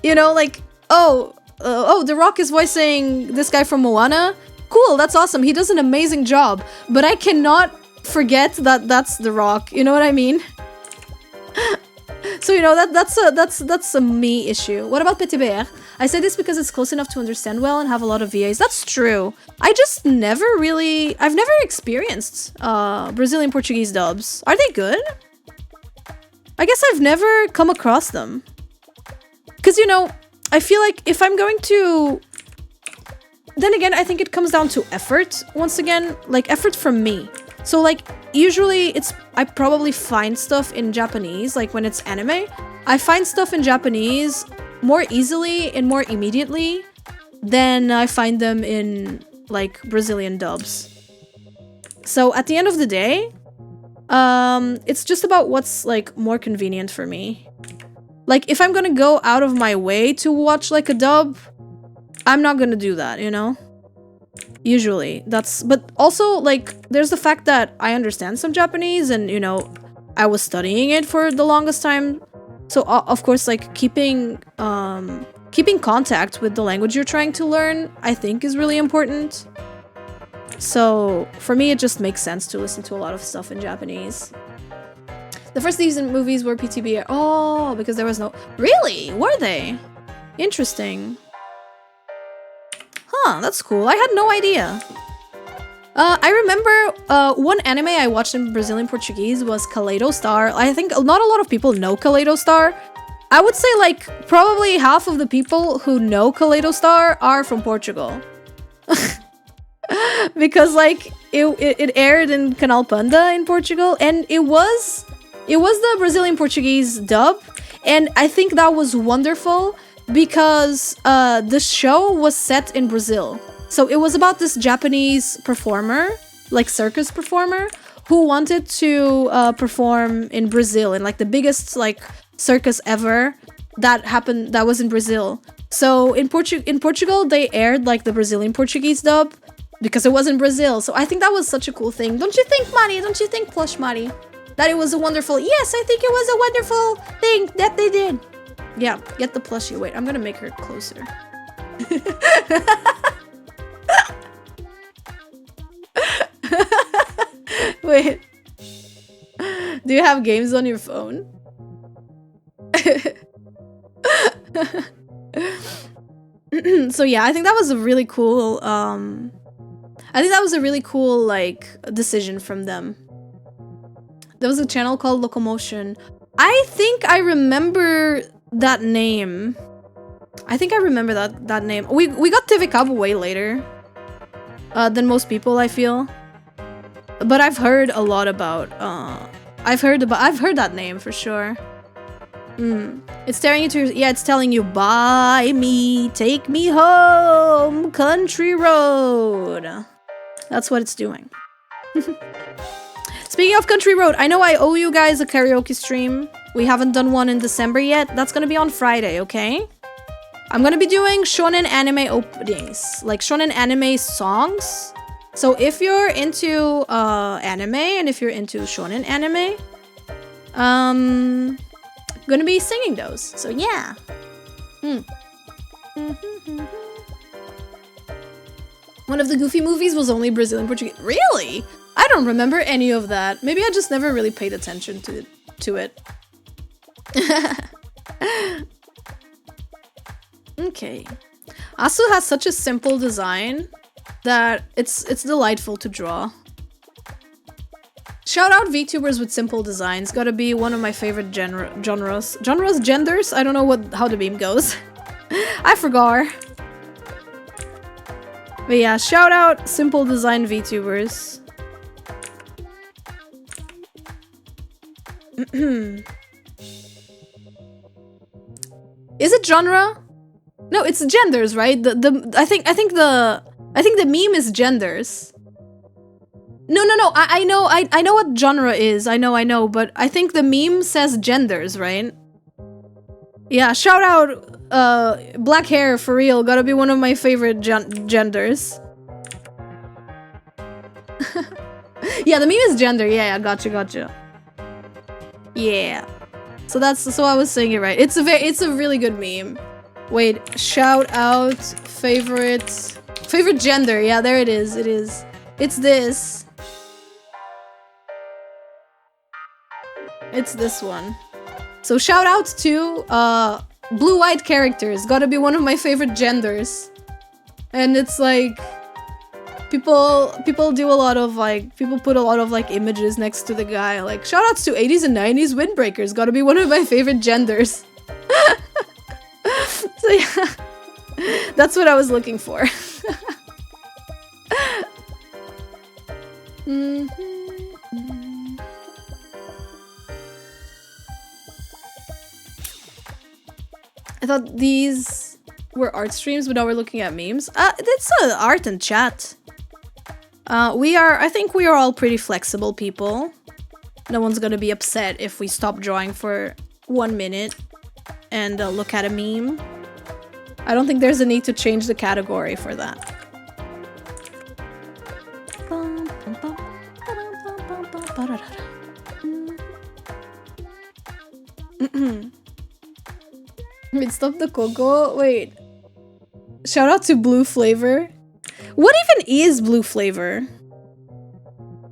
You know, like, oh, The Rock is voicing this guy from Moana. Cool, that's awesome. He does an amazing job. But I cannot forget that that's The Rock. You know what I mean? So, you know, that's a me issue. What about VTubers? I say this because it's close enough to understand well and have a lot of VAs. That's true. I just never really... I've never experienced Brazilian Portuguese dubs. Are they good? I guess I've never come across them. Because, you know, I feel like if I'm going to... Then again, I think it comes down to effort, once again. Like, effort from me. So, like, usually I probably find stuff in Japanese, like when it's anime. I find stuff in Japanese more easily and more immediately than I find them in, like, Brazilian dubs. So, at the end of the day, it's just about what's, like, more convenient for me. Like, if I'm gonna go out of my way to watch, like, a dub, I'm not gonna do that, you know? Usually. But also, like, there's the fact that I understand some Japanese and, you know, I was studying it for the longest time. So, of course, like, keeping contact with the language you're trying to learn, I think is really important. So, for me, it just makes sense to listen to a lot of stuff in Japanese. The first decent movies were PTB. Oh, because there was no... Really? Were they? Interesting. Huh, that's cool. I had no idea. I remember one anime I watched in Brazilian Portuguese was Kaleido Star. I think not a lot of people know Kaleido Star. I would say, like, probably half of the people who know Kaleido Star are from Portugal. Because, like, it aired in Canal Panda in Portugal, and it was the Brazilian Portuguese dub, and I think that was wonderful because the show was set in Brazil. So it was about this Japanese performer, like circus performer, who wanted to perform in Brazil, in like the biggest like circus ever that was in Brazil. So in Portugal they aired like the Brazilian Portuguese dub because it was in Brazil. So I think that was such a cool thing. Don't you think, Mari? Don't you think, Plush Mari? That it was a wonderful... Yes, I think it was a wonderful thing that they did. Yeah, get the plushie. Wait, I'm gonna make her closer. Wait. Do you have games on your phone? So yeah, I think that was a really cool, like, decision from them. There was a channel called Locomotion. I think I remember that name. I think I remember that name. We got TV Cabo way later than most people, I feel. But I've heard a lot about I've heard that name for sure. It's telling you to... Yeah, it's telling you, buy me, take me home, country road. That's what it's doing. Speaking of Country Road, I know I owe you guys a karaoke stream. We haven't done one in December yet. That's gonna be on Friday, okay? I'm gonna be doing shonen anime openings, like shonen anime songs. So if you're into anime and if you're into shonen anime, gonna be singing those. So yeah. One of the Goofy movies was only Brazilian Portuguese. Really? I don't remember any of that. Maybe I just never really paid attention to it. Okay. Asu has such a simple design that it's delightful to draw. Shout out VTubers with simple designs. Gotta be one of my favorite genres. Genders? I don't know how the meme goes. I forgot. But yeah, shout out simple design VTubers. Is it genre? No, it's genders, right? I think the meme is genders. No. I know what genre is. I know, but I think the meme says genders, right? Yeah, shout out black hair for real. Gotta be one of my favorite genders. Yeah, the meme is gender. Yeah, gotcha. Yeah. So I was saying it right. It's a really good meme. Wait, shout out favorite gender. Yeah, there it is. It's this. It's this one. So shout out to blue-white characters. Gotta be one of my favorite genders. And it's like people do a lot of like people put a lot of like images next to the guy. Like shout outs to 80s and 90s windbreakers. Gotta be one of my favorite genders. So yeah, that's what I was looking for. I thought these were art streams, but now we're looking at memes. It's art and chat. I think we are all pretty flexible people. No one's gonna be upset if we stop drawing for 1 minute and look at a meme. I don't think there's a need to change the category for that. Wait, stop the cocoa. Wait. Shout out to Blue Flavor. What even is Blue Flavor?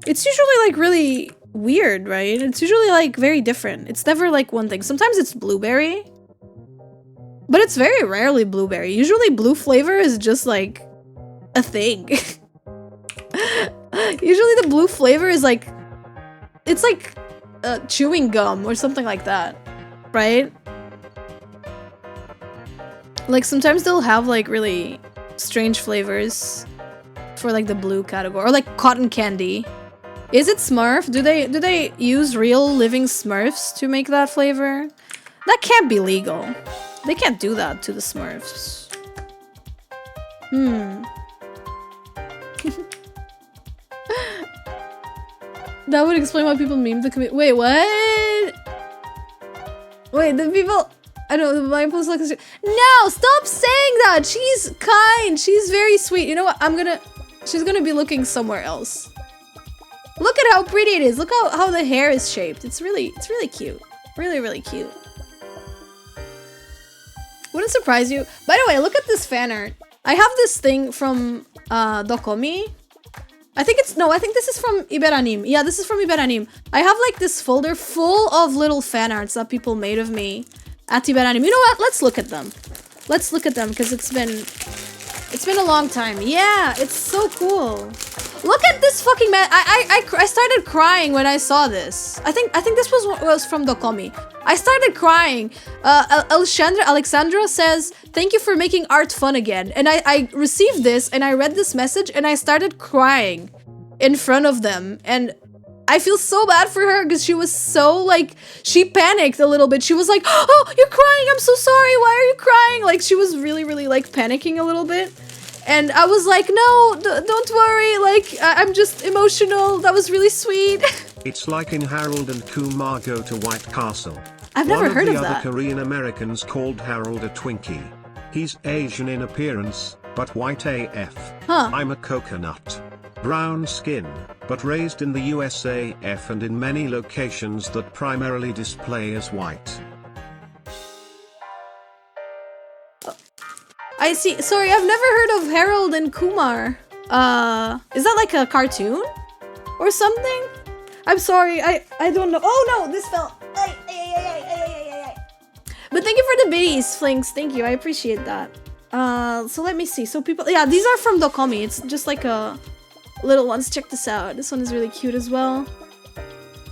It's usually like really weird, right? It's usually like very different. It's never like one thing. Sometimes it's blueberry. But it's very rarely blueberry. Usually Blue Flavor is just like a thing. Usually the Blue Flavor is like, it's like chewing gum or something like that, right? Like sometimes they'll have like really strange flavors for like the blue category, or like cotton candy. Is it Smurf? Do they use real living Smurfs to make that flavor? That can't be legal. They can't do that to the Smurfs. That would explain why people meme the community. Wait, what? Wait, the people. I don't know. My post like. No, stop saying that. She's kind. She's very sweet. You know what? She's gonna be looking somewhere else. Look at how pretty it is. Look how the hair is shaped. It's really cute. Really cute. Wouldn't surprise you. By the way, look at this fan art. I have this thing from Dokomi. I think this is from Iberanim. Yeah, this is from Iberanim. I have like this folder full of little fan arts that people made of me at Iberanim. You know what? Let's look at them. Let's look at them because it's been a long time. Yeah, it's so cool. Look at this fucking man. I started crying when I saw this. I think this was from Dokomi. I started crying. Alexandra says, "Thank you for making art fun again." And I received this and I read this message and I started crying in front of them. And I feel so bad for her because she was so like, she panicked a little bit. She was like, "Oh, you're crying. I'm so sorry. Why are you crying?" Like she was really like panicking a little bit. And I was like, "No, don't worry. Like I'm just emotional. That was really sweet." It's like in Harold and Kumar Go to White Castle. I've never heard of One of the that. other Korean Americans called Harold a Twinkie. He's Asian in appearance, but white AF. Huh. I'm a coconut. Brown skin, but raised in the USAF and in many locations that primarily display as white. I see. Sorry, I've never heard of Harold and Kumar. Is that like a cartoon? Or something? I'm sorry, I don't know. Oh no, this fell. But thank you for the biddies, Flinks. Thank you, I appreciate that. So let me see. So people, yeah, these are from Dokomi. It's just like a little ones. Check this out. This one is really cute as well.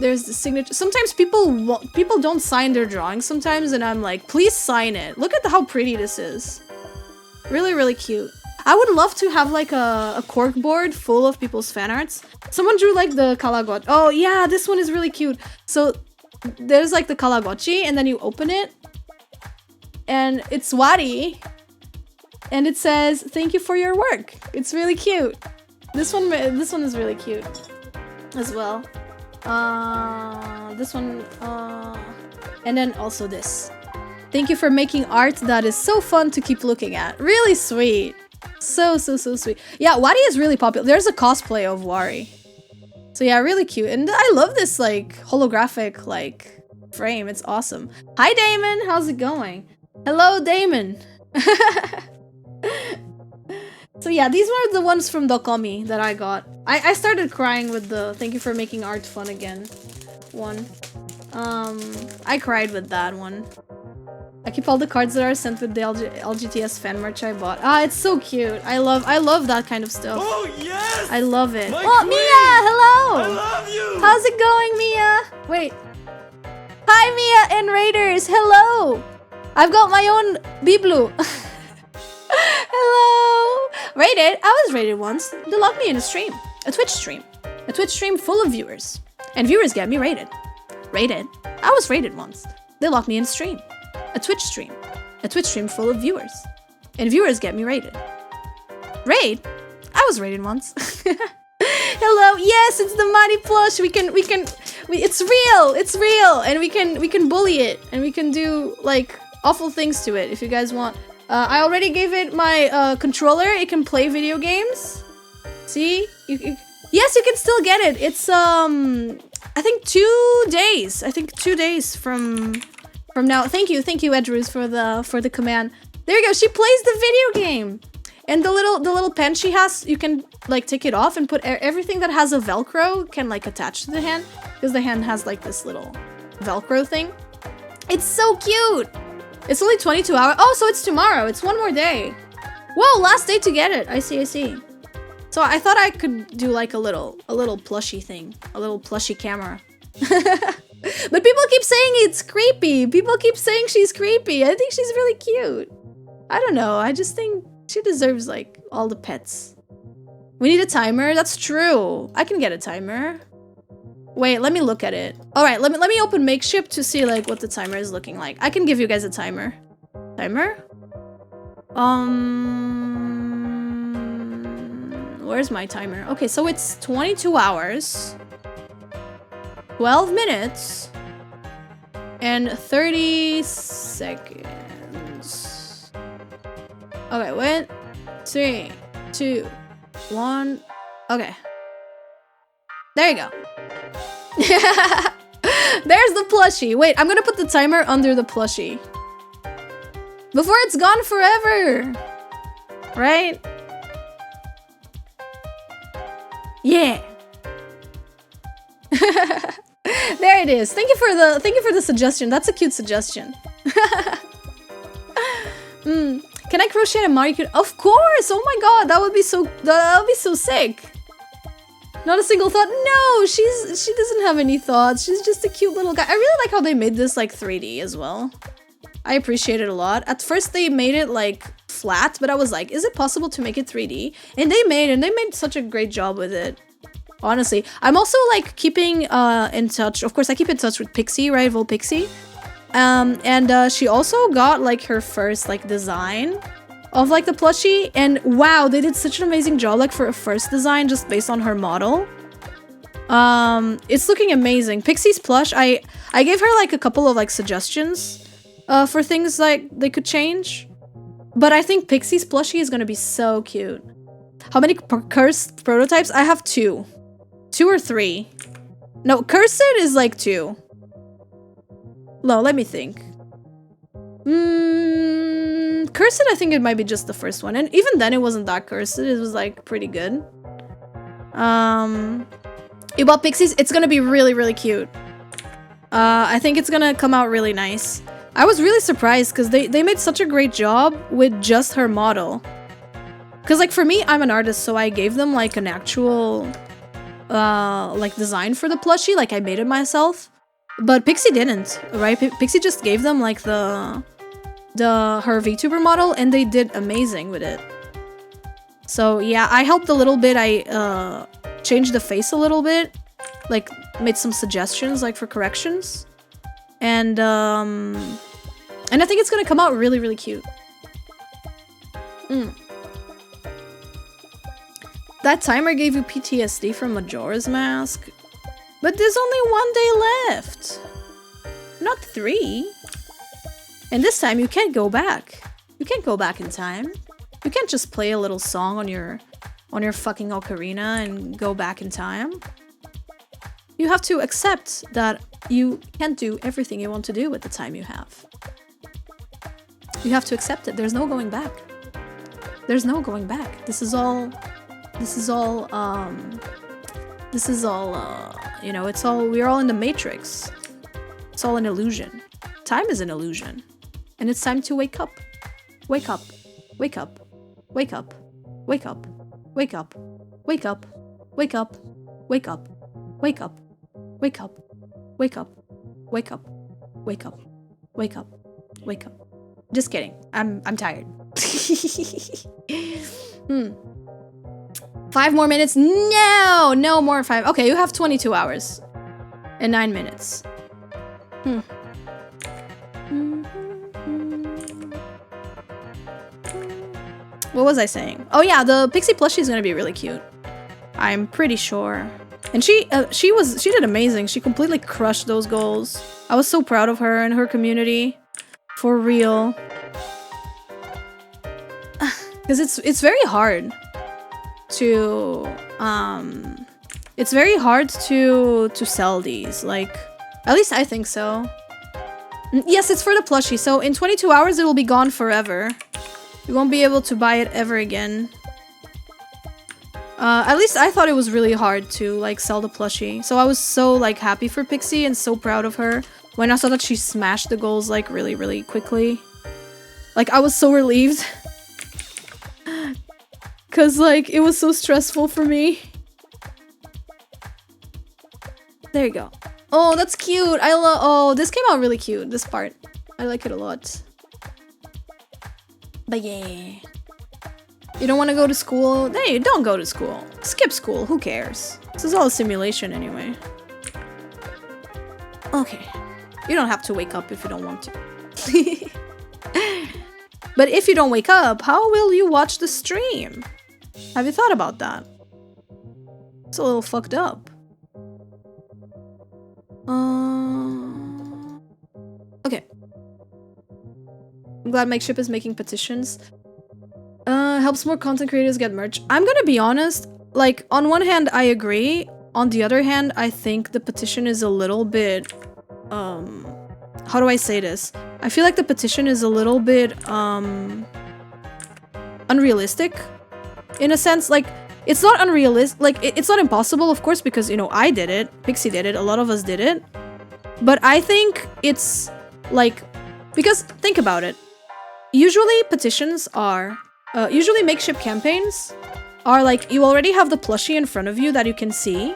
There's the signature. Sometimes people don't sign their drawings sometimes, and I'm like, please sign it. Look at how pretty this is. Really, really cute. I would love to have like a cork board full of people's fan arts. Someone drew like the Kalagot. Oh yeah, this one is really cute. So there's like the Kalagochi, and then you open it, and it's Wari, and it says thank you for your work. It's really cute. This one is really cute as well. This one, and then also this. Thank you for making art that is so fun to keep looking at. Really sweet. So sweet. Yeah, Wari is really popular. There's a cosplay of Wari. So yeah, really cute. And I love this like holographic like frame. It's awesome. Hi Damon, how's it going? Hello Damon. So yeah, these were the ones from Dokomi that I got. I started crying with the thank you for making art fun again one. I cried with that one. I keep all the cards that are sent with the LGTS fan merch I bought. Ah, it's so cute. I love that kind of stuff. Oh yes! I love it. My Oh, queen! Mia, hello! I love you! How's it going, Mia? Wait. Hi, Mia and Raiders. Hello. I've got my own Biblu. Hello. Rated? I was rated once. They locked me in a stream. A Twitch stream. A Twitch stream full of viewers. And viewers get me rated. Rated? I was rated once. They locked me in a stream. A Twitch stream. A Twitch stream full of viewers. And viewers get me rated. Raid? I was rated once. Hello. Yes, it's the mighty plush. It's real. And we can bully it. And we can do like awful things to it if you guys want. I already gave it my controller. It can play video games. See? Yes, you can still get it. It's I think 2 days. I think 2 days from now. Thank you, Edruz, for the command. There you go. She plays the video game. And the little pen she has, you can like take it off and put everything that has a Velcro can like attach to the hand, because the hand has like this little Velcro thing. It's so cute. It's only 22 hours. Oh, so it's tomorrow. It's one more day. Whoa, last day to get it. I see. So I thought I could do like a little plushie thing, a little plushie camera. But people keep saying it's creepy. People keep saying she's creepy. I think she's really cute. I don't know. I just think she deserves like all the pets. We need a timer. That's true. I can get a timer. Wait, let me look at it. All right, let me open Makeship to see like what the timer is looking like. I can give you guys a timer. Timer? Where's my timer? Okay, so it's 22 hours. 12 minutes and 30 seconds. Okay, 1, 3, 2, 1. Okay. There you go. There's the plushie. Wait, I'm gonna put the timer under the plushie. Before it's gone forever. Right? Yeah. There it is. Thank you for the suggestion. That's a cute suggestion. Can I crochet a Marikyuun? Of course. Oh my god, that would be so sick. Not a single thought. No, she doesn't have any thoughts. She's just a cute little guy. I really like how they made this like 3D as well. I appreciate it a lot. At first they made it like flat, but I was like, is it possible to make it 3D? And they made such a great job with it. Honestly, I'm also like keeping in touch. Of course, I keep in touch with Pixie, right? Volpixie. And she also got like her first like design of like the plushie, and wow, they did such an amazing job like for a first design just based on her model. It's looking amazing. Pixie's plush, I gave her like a couple of like suggestions for things like they could change. But I think Pixie's plushie is gonna be so cute. How many cursed prototypes? I have 2. 2 or 3. No, cursed is like 2. No, let me think. Cursed, I think it might be just the first one. And even then it wasn't that cursed. It was like pretty good. About Pixies, it's gonna be really, really cute. I think it's gonna come out really nice. I was really surprised because they made such a great job with just her model. Because like for me, I'm an artist, so I gave them like an actual like design for the plushie, like I made it myself. But Pixie didn't, right? Pixie just gave them like her VTuber model, and they did amazing with it. So yeah, I helped a little bit. I changed the face a little bit, like made some suggestions like for corrections, and I think it's gonna come out really, really cute. That timer gave you PTSD from Majora's Mask, but there's only 1 day left, not 3. And this time you can't go back. You can't go back in time. You can't just play a little song on your fucking ocarina and go back in time. You have to accept that you can't do everything you want to do with the time you have. You have to accept it. There's no going back. There's no going back. This is all, you know, it's all, we're all in the Matrix. It's all an illusion. Time is an illusion. And it's time to wake up. Wake up. Wake up. Wake up. Wake up. Wake up. Wake up. Wake up. Wake up. Wake up. Wake up. Wake up. Wake up. Wake up. Wake up. Wake up. Just kidding. I'm tired. 5 more minutes. No! No more 5. Okay, you have 22 hours. And 9 minutes. What was I saying? Oh yeah, the Pixie plushie is gonna be really cute. I'm pretty sure. And she did amazing. She completely crushed those goals. I was so proud of her and her community. For real. Because it's very hard to sell these. Like, at least I think so. Yes, it's for the plushie. So in 22 hours it will be gone forever. You won't be able to buy it ever again. At least I thought it was really hard to like sell the plushie. So I was so like happy for Pixie and so proud of her when I saw that she smashed the goals like really, really quickly. Like I was so relieved. Cause like it was so stressful for me. There you go. Oh, that's cute. Oh, this came out really cute, this part. I like it a lot. But yeah. You don't want to go to school? Hey, don't go to school. Skip school, who cares? This is all a simulation anyway. Okay. You don't have to wake up if you don't want to. But if you don't wake up, how will you watch the stream? Have you thought about that? It's a little fucked up. Okay. I'm glad Makeship is making petitions. Helps more content creators get merch. I'm gonna be honest, like, on one hand, I agree. On the other hand, I think the petition is a little bit, how do I say this? I feel like the petition is a little bit, unrealistic. In a sense, like, it's not unrealistic, like, it's not impossible, of course, because, you know, I did it, Pixie did it, a lot of us did it. But I think it's, like, because, think about it. Usually petitions are, usually Makeship campaigns are like, you already have the plushie in front of you that you can see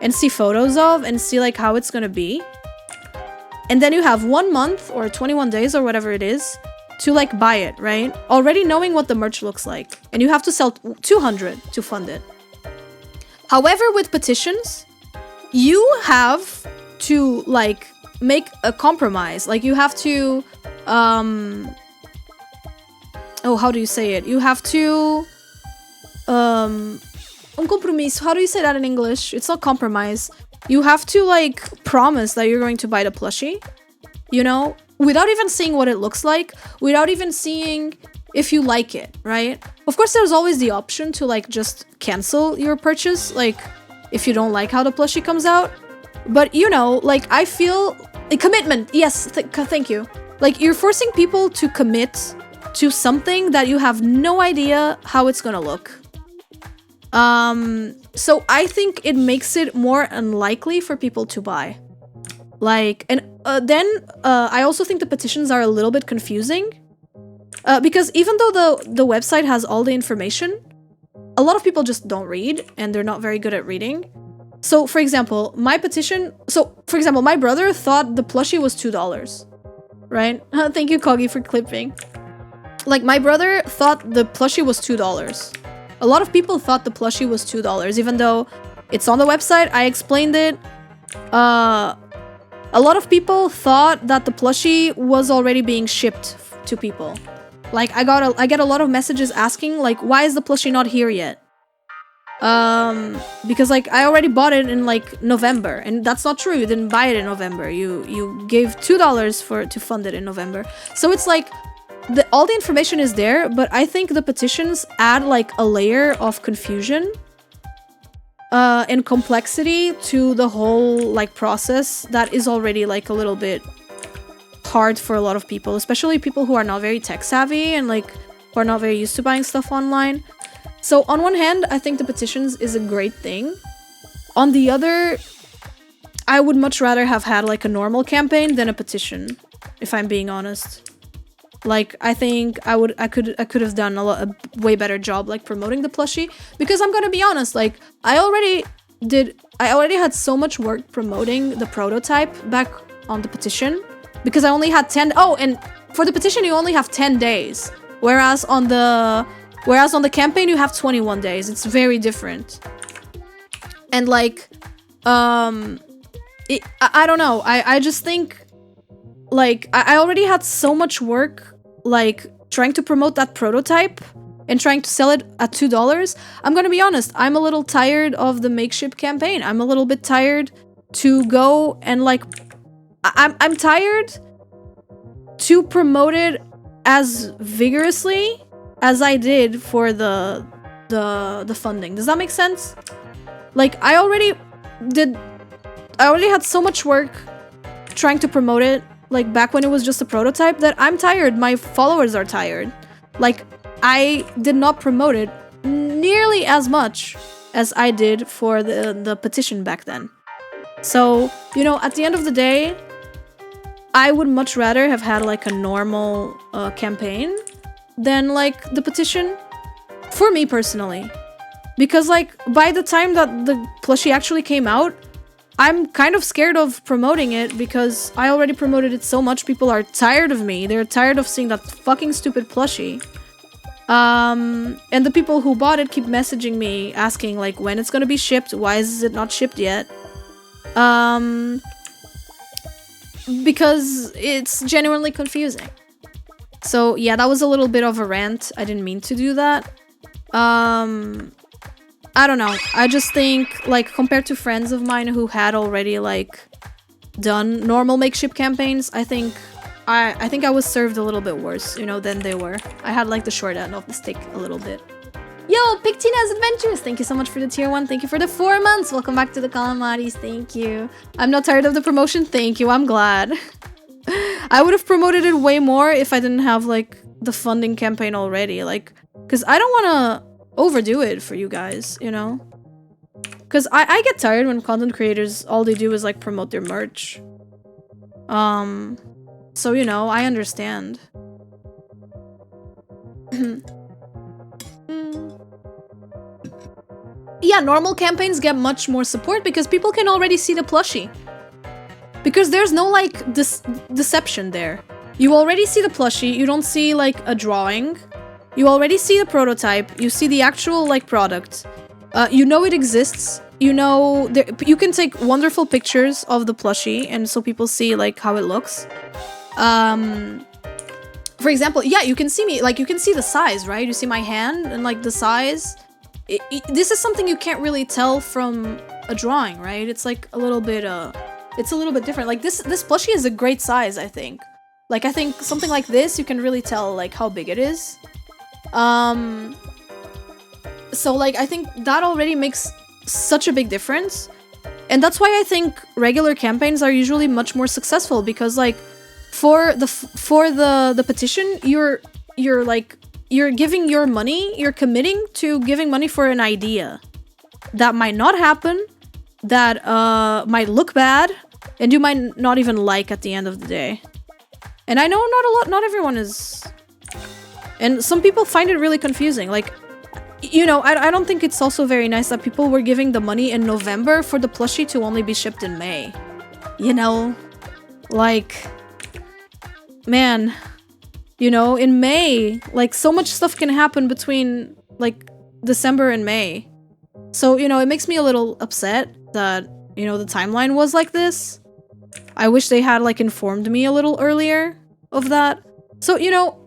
and see photos of and see like how it's gonna be. And then you have 1 month or 21 days or whatever it is to like buy it, right? Already knowing what the merch looks like. And you have to sell 200 to fund it. However, with petitions, you have to like make a compromise. Like you have to, oh, how do you say it? You have to un compromiso. How do you say that in English? It's not compromise. You have to like promise that you're going to buy the plushie, you know, without even seeing what it looks like, without even seeing if you like it, right? Of course, there's always the option to like just cancel your purchase, like if you don't like how the plushie comes out. But you know, like I feel a commitment. Yes, thank you. Like you're forcing people to commit to something that you have no idea how it's gonna look. So I think it makes it more unlikely for people to buy. Like, and then I also think the petitions are a little bit confusing. Because even though the website has all the information, a lot of people just don't read and they're not very good at reading. So for example, my brother thought the plushie was $2, right? Thank you, Coggy, for clipping. Like my brother thought the plushie was $2. A lot of people thought the plushie was $2, even though it's on the website. I explained it. A lot of people thought that the plushie was already being shipped to people. Like I get a lot of messages asking like, why is the plushie not here yet? Because like I already bought it in like November, and that's not true. You didn't buy it in November. You gave $2 to fund it in November. So it's like all the information is there, but I think the petitions add like a layer of confusion and complexity to the whole like process that is already like a little bit hard for a lot of people, especially people who are not very tech savvy and like who are not very used to buying stuff online. So on one hand, I think the petitions is a great thing. On the other, I would much rather have had like a normal campaign than a petition, if I'm being honest. Like I think I could have done a way better job like promoting the plushie, because I'm gonna be honest, like I already had so much work promoting the prototype back on the petition, because I only had 10. Oh, and for the petition you only have 10 days, whereas on the campaign you have 21 days. It's very different. And like I don't know. I just think like I already had so much work like trying to promote that prototype and trying to sell it at $2. I'm gonna be honest, I'm a little tired of the Makeship campaign. I'm a little bit tired to go and like I'm tired to promote it as vigorously as I did for the funding. Does that make sense? Like I already had so much work trying to promote it like back when it was just a prototype that I'm tired. My followers are tired. Like I did not promote it nearly as much as I did for the petition back then. So, you know, at the end of the day, I would much rather have had like a normal campaign than like the petition, for me personally. Because like by the time that the plushie actually came out, I'm kind of scared of promoting it because I already promoted it so much. People are tired of me. They're tired of seeing that fucking stupid plushie. And the people who bought it keep messaging me asking like when it's gonna be shipped. Why is it not shipped yet? Because it's genuinely confusing. So yeah, that was a little bit of a rant. I didn't mean to do that. I don't know. I just think, like, compared to friends of mine who had already, like, done normal Makeship campaigns, I think I was served a little bit worse, you know, than they were. I had, like, the short end of the stick a little bit. Yo, Pictina's Adventures! Thank you so much for the tier 1. Thank you for the 4 months! Welcome back to the Calamaris. Thank you. I'm not tired of the promotion. Thank you. I'm glad. I would have promoted it way more if I didn't have, like, the funding campaign already. Like, because I don't want to overdo it for you guys, you know? Because I get tired when content creators, all they do is, like, promote their merch. So, you know, I understand. Yeah, normal campaigns get much more support because people can already see the plushie. Because there's no, like, deception there. You already see the plushie, you don't see, like, a drawing. You already see the prototype, you see the actual, like, product. You know it exists. You know, you can take wonderful pictures of the plushie, and so people see, like, how it looks. For example, yeah, you can see me, like, you can see the size, right? You see my hand and, like, the size. this is something you can't really tell from a drawing, right? It's like a little bit it's a little bit different. Like this plushie is a great size, I think. Like I think something like this you can really tell like how big it is. So like I think that already makes such a big difference. And that's why I think regular campaigns are usually much more successful, because like for the petition, you're giving your money, you're committing to giving money for an idea that might not happen, that might look bad, and you might not even like at the end of the day. And I know not everyone is, and some people find it really confusing. Like, you know, I don't think it's also very nice that people were giving the money in November for the plushie to only be shipped in May. You know, like, man, you know, in May, like so much stuff can happen between like December and May. So, you know, it makes me a little upset that, you know, the timeline was like this. I wish they had like informed me a little earlier of that. So, you know,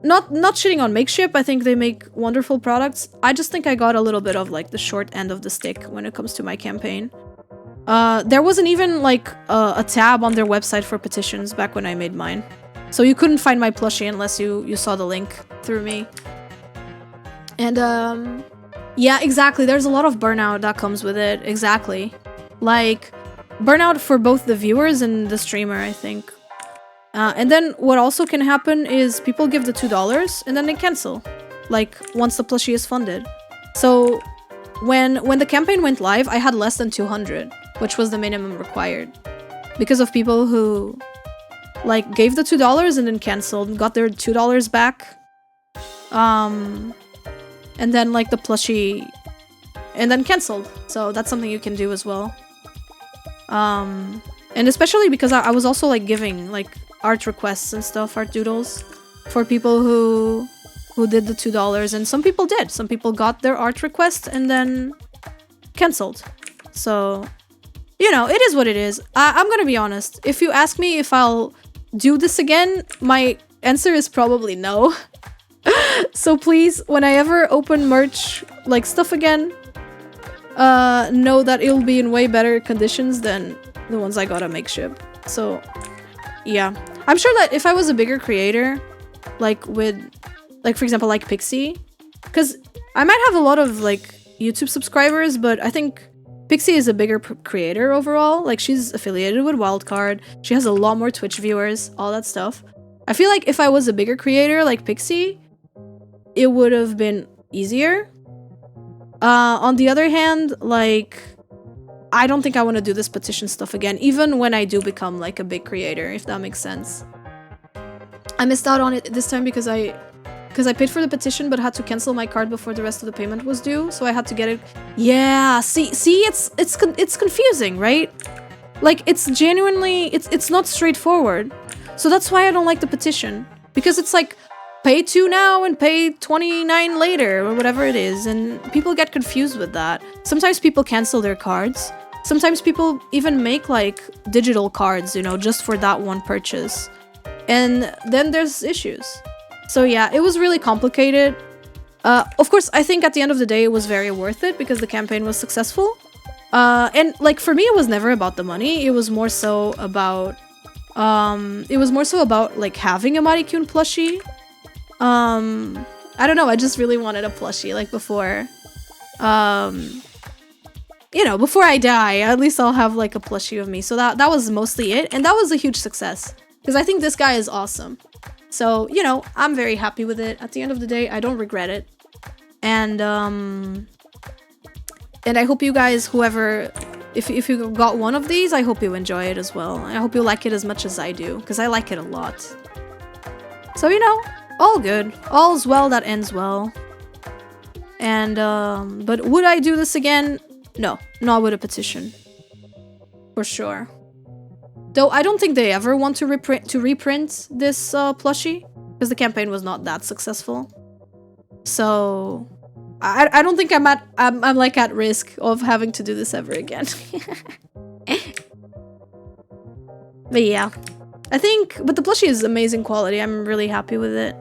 not shitting on Makeship, I think they make wonderful products. I just think I got a little bit of like the short end of the stick when it comes to my campaign. There wasn't even like a tab on their website for petitions back when I made mine. So you couldn't find my plushie unless you saw the link through me. And yeah, exactly. There's a lot of burnout that comes with it. Exactly. Like burnout for both the viewers and the streamer, I think. And then what also can happen is people give the $2 and then they cancel, like once the plushie is funded. So when the campaign went live, I had less than 200, which was the minimum required, because of people who like gave the $2 and then canceled, got their $2 back, and then like the plushie, and then canceled. So that's something you can do as well. And especially because I was also like giving like art requests and stuff, art doodles, for people who did the $2, and some people did. Some people got their art request and then canceled. So, you know, it is what it is. I'm gonna be honest. If you ask me if I'll do this again, my answer is probably no. So please, when I ever open merch, like stuff again, know that it'll be in way better conditions than the ones I got at Makeship. So, yeah. I'm sure that if I was a bigger creator, like with, like for example, like Pixie, because I might have a lot of like YouTube subscribers, but I think Pixie is a bigger creator overall. Like she's affiliated with Wildcard, she has a lot more Twitch viewers, all that stuff. I feel like if I was a bigger creator like Pixie, it would have been easier. On the other hand, like, I don't think I want to do this petition stuff again, even when I do become like a big creator, if that makes sense. I missed out on it this time because I paid for the petition but had to cancel my card before the rest of the payment was due, so I had to get it. Yeah, see, it's confusing, right? Like it's genuinely, it's not straightforward. So that's why I don't like the petition, because it's like pay 2 now and pay 29 later or whatever it is, and people get confused with that. Sometimes people cancel their cards. Sometimes people even make like digital cards, you know, just for that one purchase. And then there's issues. So yeah, it was really complicated. Of course, I think at the end of the day, it was very worth it because the campaign was successful. And like for me, it was never about the money. It was more so about, like having a Marikyuun plushie. I don't know, I just really wanted a plushie, like before, you know, before I die, at least I'll have like a plushie of me. So that was mostly it, and that was a huge success, because I think this guy is awesome. So, you know, I'm very happy with it. At the end of the day, I don't regret it. And I hope you guys, whoever, if you got one of these, I hope you enjoy it as well. I hope you like it as much as I do, because I like it a lot. So, you know, all good. All's well that ends well. And, but would I do this again? No, not with a petition. For sure. Though I don't think they ever want to reprint this plushie, because the campaign was not that successful. So I don't think I'm like at risk of having to do this ever again. But yeah, I think, but the plushie is amazing quality. I'm really happy with it.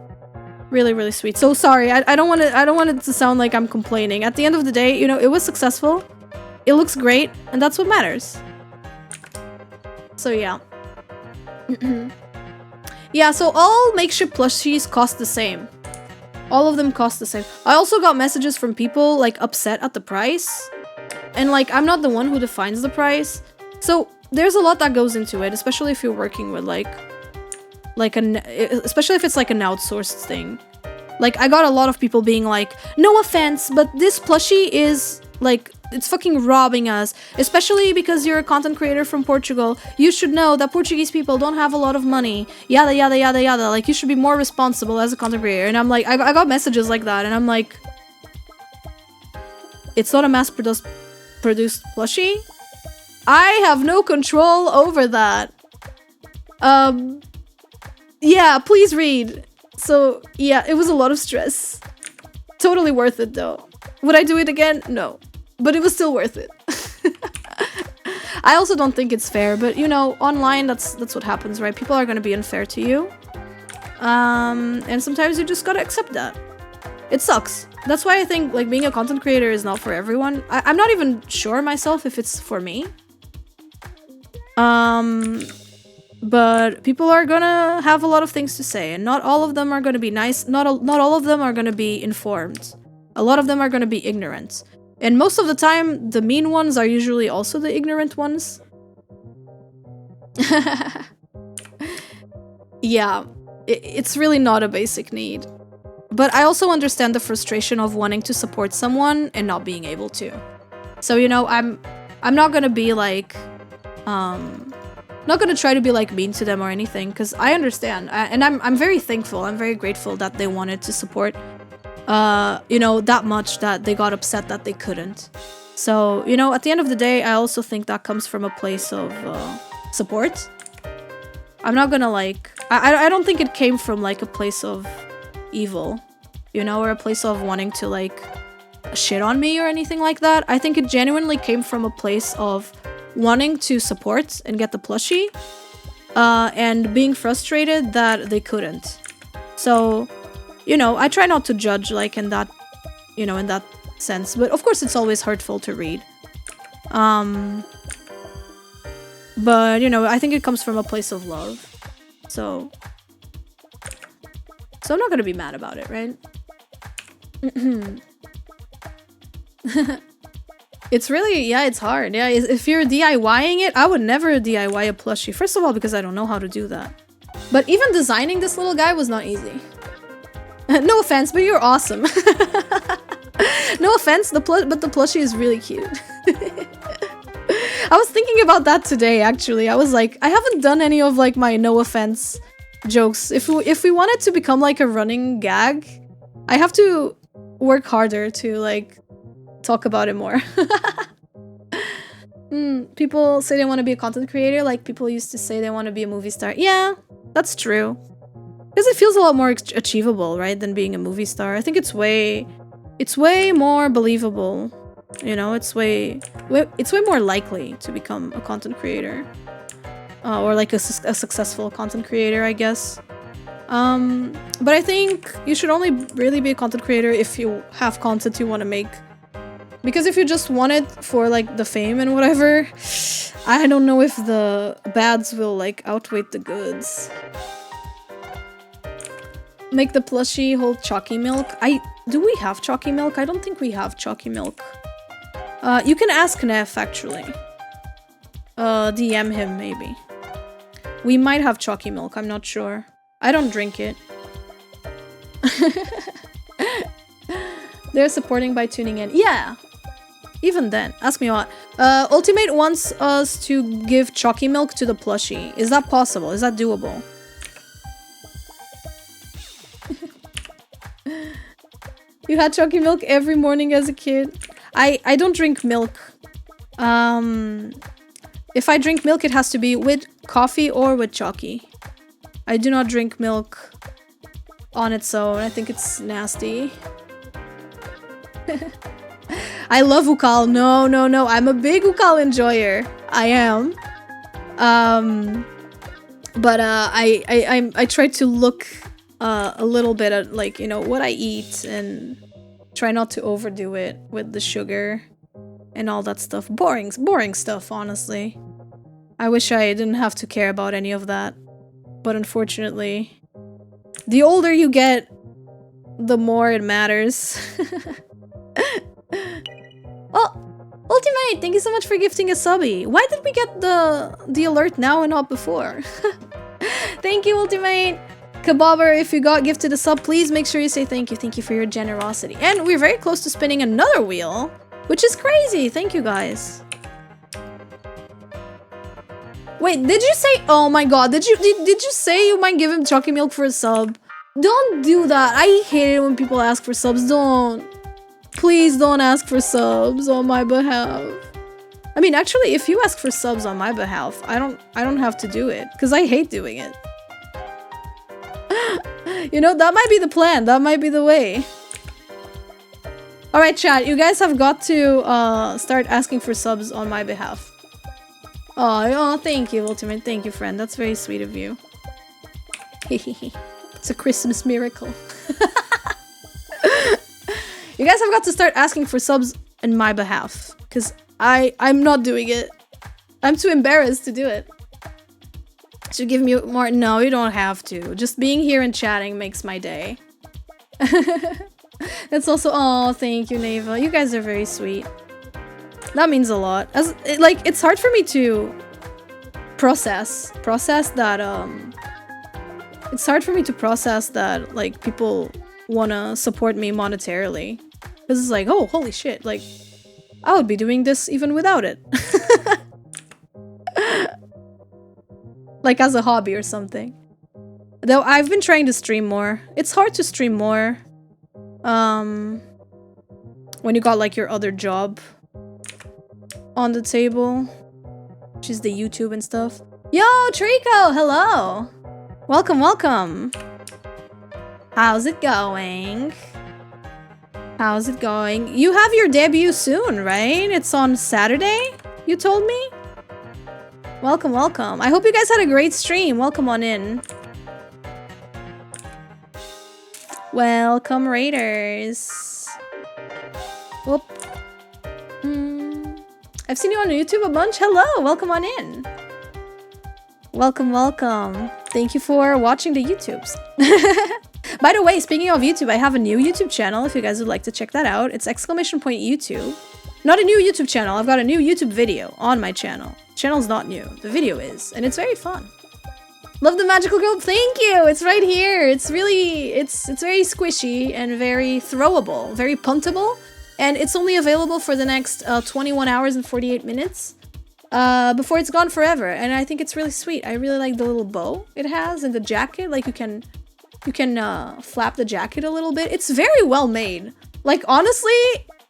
Really, really sweet. So sorry, I don't want it to sound like I'm complaining. At the end of the day, you know, it was successful. It looks great, and that's what matters. So yeah. Yeah, so all Makeship plushies cost the same. All of them cost the same. I also got messages from people, like, upset at the price. And, like, I'm not the one who defines the price. So there's a lot that goes into it, especially if you're working with, especially if it's, like, an outsourced thing. Like, I got a lot of people being like, no offense, but this plushie is, like, it's fucking robbing us. Especially because you're a content creator from Portugal. You should know that Portuguese people don't have a lot of money. Yada, yada, yada, yada. Like, you should be more responsible as a content creator. And I'm like, I got messages like that. And I'm like, it's not a mass-produced plushie. I have no control over that. Yeah, please read. So, yeah, it was a lot of stress. Totally worth it, though. Would I do it again? No. But it was still worth it. I also don't think it's fair, but, you know, online, that's what happens, right? People are gonna be unfair to you. And sometimes you just gotta accept that. It sucks. That's why I think, like, being a content creator is not for everyone. I'm not even sure myself if it's for me. But people are gonna have a lot of things to say, and not all of them are gonna be nice. Not all of them are gonna be informed. A lot of them are gonna be ignorant. And most of the time, the mean ones are usually also the ignorant ones. Yeah, it's really not a basic need. But I also understand the frustration of wanting to support someone and not being able to. So, you know, I'm not gonna be like, not gonna try to be like mean to them or anything, because I understand, and I'm very thankful. I'm very grateful that they wanted to support, you know, that much that they got upset that they couldn't. So, you know, at the end of the day, I also think that comes from a place of support. I'm not gonna like, I don't think it came from like a place of evil, you know, or a place of wanting to like shit on me or anything like that. I think it genuinely came from a place of wanting to support and get the plushie, and being frustrated that they couldn't. So, you know, I try not to judge like in that, you know, in that sense, but of course it's always hurtful to read. But, you know, I think it comes from a place of love. So I'm not gonna be mad about it, right? It's really, yeah, it's hard. Yeah, if you're DIYing it, I would never DIY a plushie. First of all, because I don't know how to do that. But even designing this little guy was not easy. No offense, but you're awesome. No offense, but the plushie is really cute. I was thinking about that today, actually. I was like, I haven't done any of like my no offense jokes. If we want it to become like a running gag, I have to work harder to like talk about it more. People say they want to be a content creator, like people used to say they want to be a movie star. Yeah, that's true. Because it feels a lot more achievable, right, than being a movie star. I think it's way more believable. You know, it's way more likely to become a content creator, or like a successful content creator, I guess. But I think you should only really be a content creator if you have content you want to make. Because if you just want it for like the fame and whatever, I don't know if the bads will like outweigh the goods. Make the plushie hold chalky milk. Do we have chalky milk? I don't think we have chalky milk. You can ask Neff, actually. DM him, maybe. We might have chalky milk, I'm not sure. I don't drink it. They're supporting by tuning in. Yeah! Even then, ask me what. Ultimate wants us to give chalky milk to the plushie. Is that possible? Is that doable? You had chalky milk every morning as a kid? I don't drink milk. If I drink milk, it has to be with coffee or with chalky. I do not drink milk on its own. I think it's nasty. I love Ukal. No, no, no. I'm a big Ukal enjoyer. I am. But I try to look a little bit of, like, you know, what I eat and try not to overdo it with the sugar and all that stuff. Boring stuff, honestly. I wish I didn't have to care about any of that. But unfortunately, the older you get, the more it matters. Oh, Ultimate, thank you so much for gifting a subby. Why did we get the alert now and not before? Thank you, Ultimate. Kebabber, if you got gifted a sub, please make sure you say thank you. Thank you for your generosity. And we're very close to spinning another wheel, which is crazy. Thank you, guys. Wait, did you say? Oh my god, did you say you might give him Chucky Milk for a sub? Don't do that. I hate it when people ask for subs. Don't. Please don't ask for subs on my behalf. I mean, actually, if you ask for subs on my behalf, I don't have to do it because I hate doing it. You know, that might be the plan. That might be the way. All right, chat. You guys have got to start asking for subs on my behalf. Oh, thank you, Ultimate. Thank you, friend. That's very sweet of you. It's a Christmas miracle. You guys have got to start asking for subs on my behalf, because I'm not doing it. I'm too embarrassed to do it. Should give me more. No, you don't have to. Just being here and chatting makes my day. That's also. Oh, thank you, Neva. You guys are very sweet. That means a lot. Like, it's hard for me to process that. It's hard for me to process that, like, people wanna support me monetarily. Because it's like, oh, holy shit, like, I would be doing this even without it. Like, as a hobby or something. Though I've been trying to stream more. It's hard to stream more. When you got, like, your other job on the table. Which is the YouTube and stuff. Yo, Trico! Hello! Welcome, welcome! How's it going? How's it going? You have your debut soon, right? It's on Saturday, you told me? Welcome, welcome. I hope you guys had a great stream. Welcome on in. Welcome, Raiders. Whoop. I've seen you on YouTube a bunch. Hello, welcome on in. Welcome, welcome. Thank you for watching the YouTubes. By the way, speaking of YouTube, I have a new YouTube channel if you guys would like to check that out. It's !YouTube. Not a new YouTube channel, I've got a new YouTube video on my channel. The channel's not new, the video is, and it's very fun. Love the magical globe, thank you! It's right here. It's really, it's very squishy and very throwable, very puntable. And it's only available for the next 21 hours and 48 minutes. Before it's gone forever. And I think it's really sweet. I really like the little bow it has and the jacket. Like, you can flap the jacket a little bit. It's very well made. Like, honestly,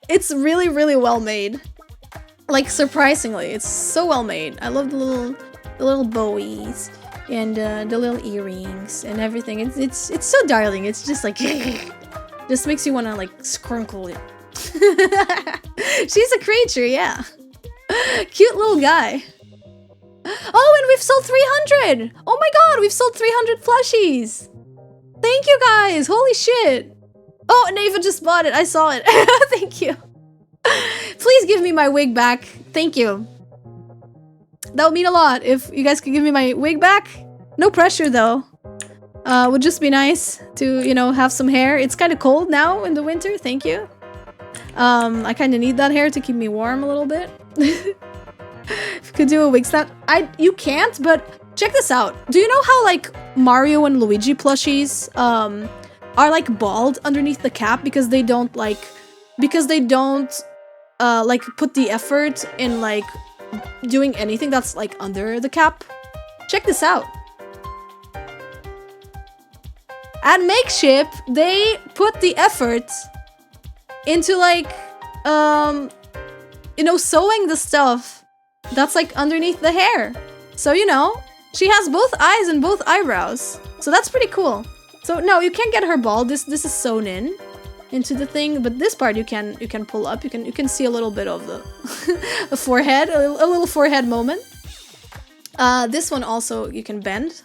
it's really, really well made. Like, surprisingly, it's so well made. I love the little bowies and the little earrings and everything. It's so darling. It's just like just makes you want to, like, scrunkle it. She's a creature, yeah. Cute little guy. Oh, and we've sold 300! Oh my god, we've sold 300 plushies! Thank you guys! Holy shit! Oh, Neva just bought it. I saw it. Thank you. Please give me my wig back. Thank you. That would mean a lot if you guys could give me my wig back. No pressure, though. Would just be nice to, you know, have some hair. It's kind of cold now in the winter. Thank you. I kind of need that hair to keep me warm a little bit. If you could do a wig snap. You can't, but check this out. Do you know how, like, Mario and Luigi plushies are, like, bald underneath the cap because they don't, like, put the effort in, like, doing anything that's, like, under the cap? Check this out. At Makeship, they put the effort into, like, you know, sewing the stuff that's, like, underneath the hair. So, you know, she has both eyes and both eyebrows. So that's pretty cool. So, no, you can't get her bald. This is sewn in into the thing, but this part you can pull up. You can see a little bit of the forehead, a little forehead moment. This one also you can bend.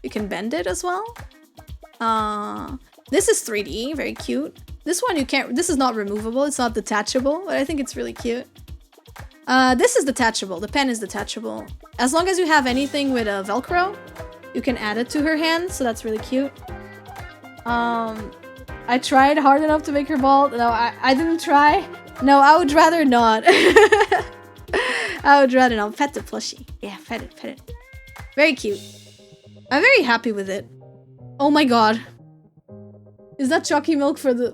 You can bend it as well. This is 3D, very cute. This one you can't, this is not removable, it's not detachable, but I think it's really cute. This is detachable, the pen is detachable. As long as you have anything with a Velcro, you can add it to her hand, so that's really cute. I tried hard enough to make her bald. No, I didn't try. No, I would rather not. I would rather not. Pet the plushie. Yeah, pet it, pet it. Very cute. I'm very happy with it. Oh my god. Is that chalky milk for the...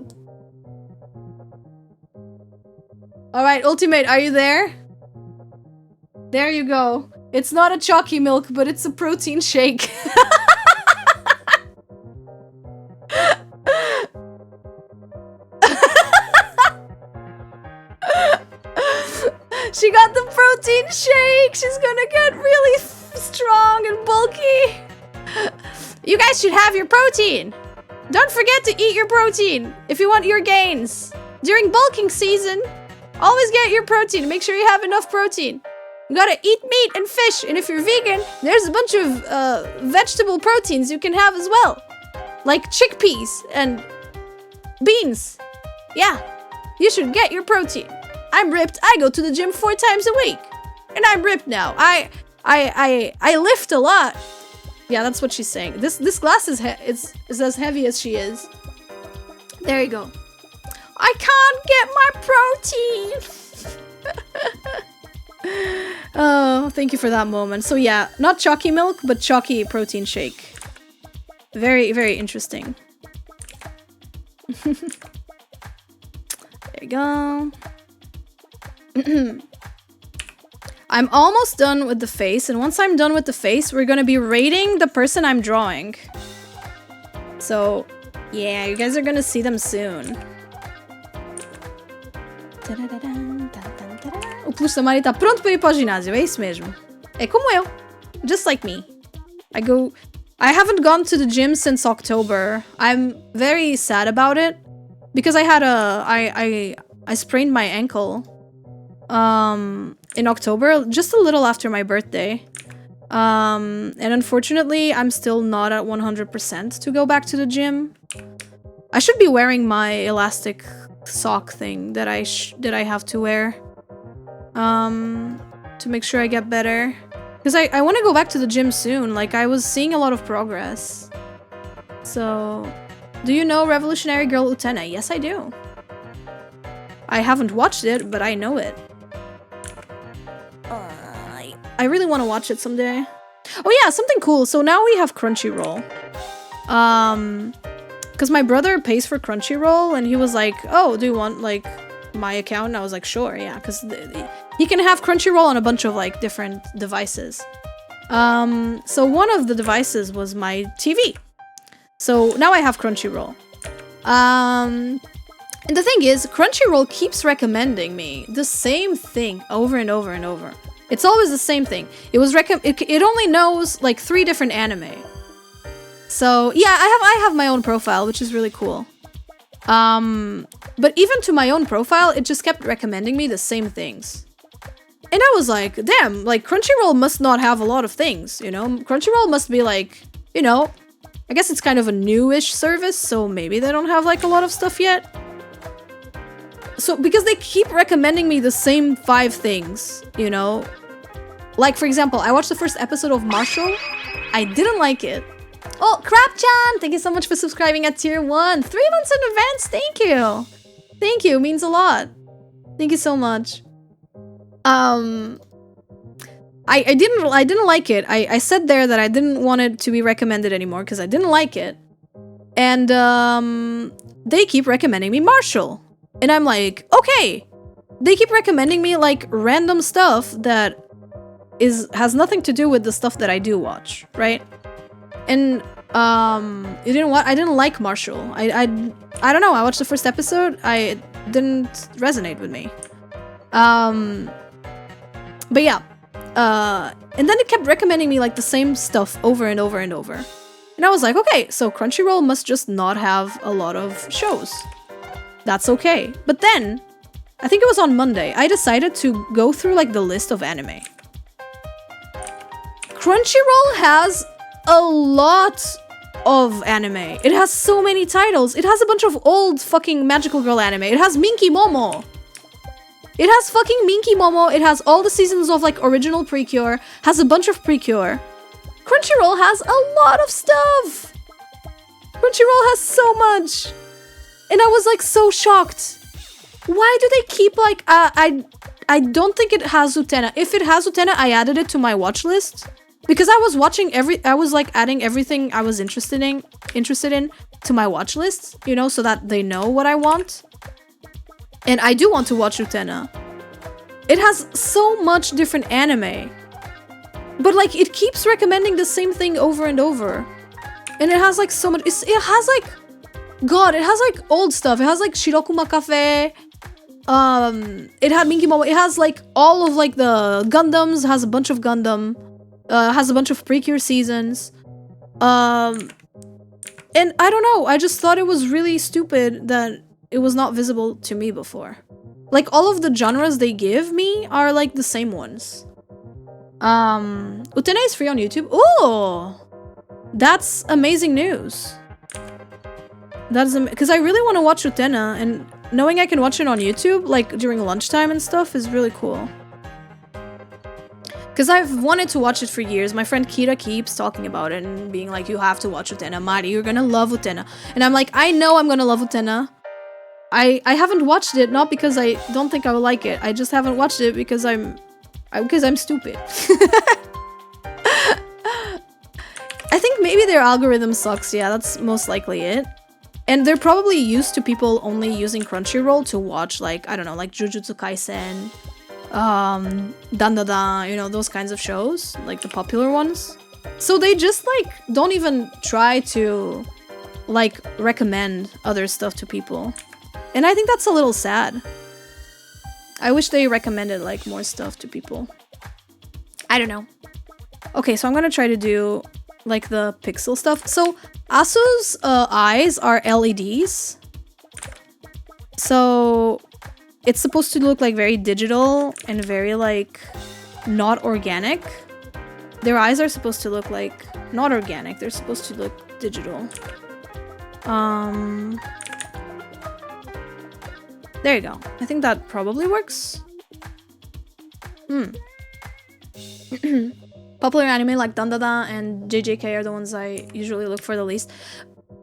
Alright, Ultimate, are you there? There you go. It's not a chalky milk, but it's a protein shake. She got the protein shake! She's gonna get really strong and bulky! You guys should have your protein! Don't forget to eat your protein if you want your gains! During bulking season, always get your protein. Make sure you have enough protein. You gotta eat meat and fish, and if you're vegan, there's a bunch of vegetable proteins you can have as well. Like chickpeas and beans. Yeah, you should get your protein. I'm ripped. I go to the gym 4 times a week. And I'm ripped now. I lift a lot. Yeah, that's what she's saying. This glass is as heavy as she is. There you go. I can't get my protein. Oh, thank you for that moment. So yeah, not chalky milk, but chalky protein shake. Very, very interesting. There you go. I'm almost done with the face, and once I'm done with the face, we're gonna be rating the person I'm drawing. So, yeah, you guys are gonna see them soon. O Plush Samari tá pronto para ir para o ginásio, é isso mesmo. É como eu. Just like me. I haven't gone to the gym since October. I'm very sad about it because I sprained my ankle in October, just a little after my birthday. And unfortunately, I'm still not at 100% to go back to the gym. I should be wearing my elastic sock thing that I have to wear to make sure I get better. Because I want to go back to the gym soon. Like, I was seeing a lot of progress. So, do you know Revolutionary Girl Utena? Yes, I do. I haven't watched it, but I know it. I really want to watch it someday. Oh yeah, something cool. So now we have Crunchyroll. Because my brother pays for Crunchyroll, and he was like, oh, do you want, like, my account? And I was like, sure, yeah. Because he can have Crunchyroll on a bunch of, like, different devices. So one of the devices was my TV. So now I have Crunchyroll. And the thing is, Crunchyroll keeps recommending me the same thing over and over and over. It's always the same thing. It only knows like 3 different anime. So yeah, I have my own profile, which is really cool. But even to my own profile, it just kept recommending me the same things. And I was like, damn, like Crunchyroll must not have a lot of things, you know? Crunchyroll must be like, you know, I guess it's kind of a newish service, so maybe they don't have like a lot of stuff yet. So, because they keep recommending me the same 5 things, you know? Like, for example, I watched the first episode of Marshall. I didn't like it. Oh, Crapchan! Thank you so much for subscribing at tier 1. 3 months in advance, thank you! Thank you, means a lot. Thank you so much. I didn't like it. I said there that I didn't want it to be recommended anymore because I didn't like it. And, they keep recommending me Marshall. And I'm like, okay. They keep recommending me like random stuff that has nothing to do with the stuff that I do watch, right? And you didn't what? I didn't like Marshall. I don't know. I watched the first episode. I didn't resonate with me. But yeah. And then it kept recommending me like the same stuff over and over and over. And I was like, okay, so Crunchyroll must just not have a lot of shows. That's okay. But then, I think it was on Monday, I decided to go through like the list of anime. Crunchyroll has a lot of anime. It has so many titles. It has a bunch of old fucking magical girl anime. It has Minky Momo. It has fucking Minky Momo. It has all the seasons of like original Precure. Has a bunch of Precure. Crunchyroll has a lot of stuff. Crunchyroll has so much. And I was like so shocked. Why do they keep like I don't think it has Utena. If it has Utena, I added it to my watch list because I was watching I was like adding everything I was interested in to my watch list, you know, so that they know what I want. And I do want to watch Utena. It has so much different anime. But like it keeps recommending the same thing over and over. And it has like so much it has like God, it has like old stuff. It has like Shirokuma Cafe. It had Minky Momo. It has like all of like the Gundams. Has a bunch of Gundam. Has a bunch of Precure seasons. And I don't know. I just thought it was really stupid that it was not visible to me before. Like all of the genres they give me are like the same ones. Utena is free on YouTube. Oh, that's amazing news. That's because I really want to watch Utena, and knowing I can watch it on YouTube, like during lunchtime and stuff, is really cool. Because I've wanted to watch it for years. My friend Kira keeps talking about it and being like, you have to watch Utena. Mari, you're gonna love Utena. And I'm like, I know I'm gonna love Utena. I haven't watched it, not because I don't think I will like it. I just haven't watched it because I'm stupid. I think maybe their algorithm sucks. Yeah, that's most likely it. And they're probably used to people only using Crunchyroll to watch, like, I don't know, like Jujutsu Kaisen, Dandadan, you know, those kinds of shows, like the popular ones. So they just, like, don't even try to, like, recommend other stuff to people. And I think that's a little sad. I wish they recommended, like, more stuff to people. I don't know. Okay, so I'm gonna try to do, like, the pixel stuff. So Asu's eyes are LEDs. So it's supposed to look like very digital and very like not organic. Their eyes are supposed to look like not organic. They're supposed to look digital. There you go. I think that probably works. Popular anime like Dandadan and JJK are the ones I usually look for the least.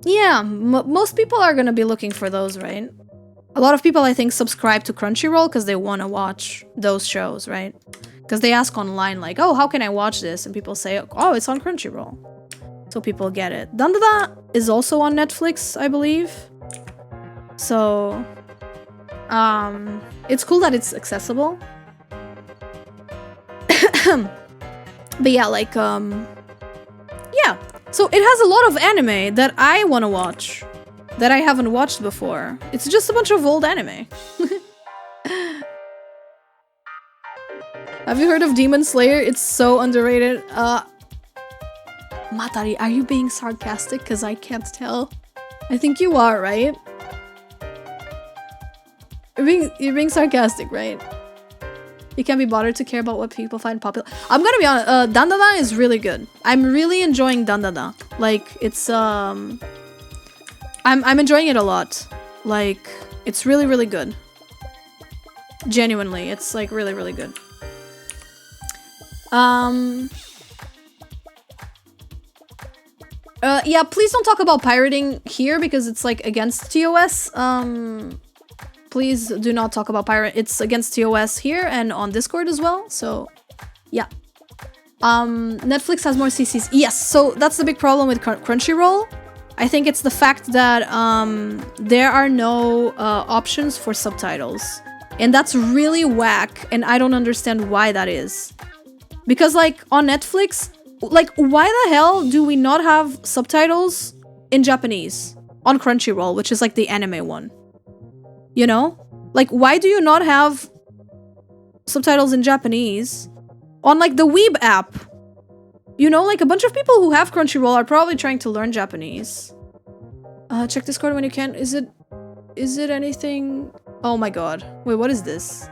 Yeah, most people are gonna be looking for those, right? A lot of people, I think, subscribe to Crunchyroll because they want to watch those shows, right? Because they ask online, like, oh, how can I watch this? And people say, oh, it's on Crunchyroll. So people get it. Dandadan is also on Netflix, I believe. So, it's cool that it's accessible. But yeah, like, yeah. So it has a lot of anime that I want to watch that I haven't watched before. It's just a bunch of old anime. Have you heard of Demon Slayer? It's so underrated. Matari, are you being sarcastic? Because I can't tell. I think you are, right? You're being sarcastic, right? You can't be bothered to care about what people find popular. I'm gonna be honest, Dandadan is really good. I'm really enjoying Dandadan. Like, it's, I'm enjoying it a lot. Like, it's really, really good. Genuinely, it's, like, really, really good. Yeah, please don't talk about pirating here because it's, like, against TOS. Please do not talk about pirate. It's against TOS here and on Discord as well. So, yeah. Netflix has more CCs. Yes, so that's the big problem with Crunchyroll. I think it's the fact that there are no options for subtitles. And that's really whack, and I don't understand why that is. Because, like, on Netflix, like, why the hell do we not have subtitles in Japanese on Crunchyroll, which is, like, the anime one? You know? Like, why do you not have subtitles in Japanese on, like, the Weeb app? You know, like, a bunch of people who have Crunchyroll are probably trying to learn Japanese. Check Discord when you can. Is it anything? Oh my god. Wait, what is this?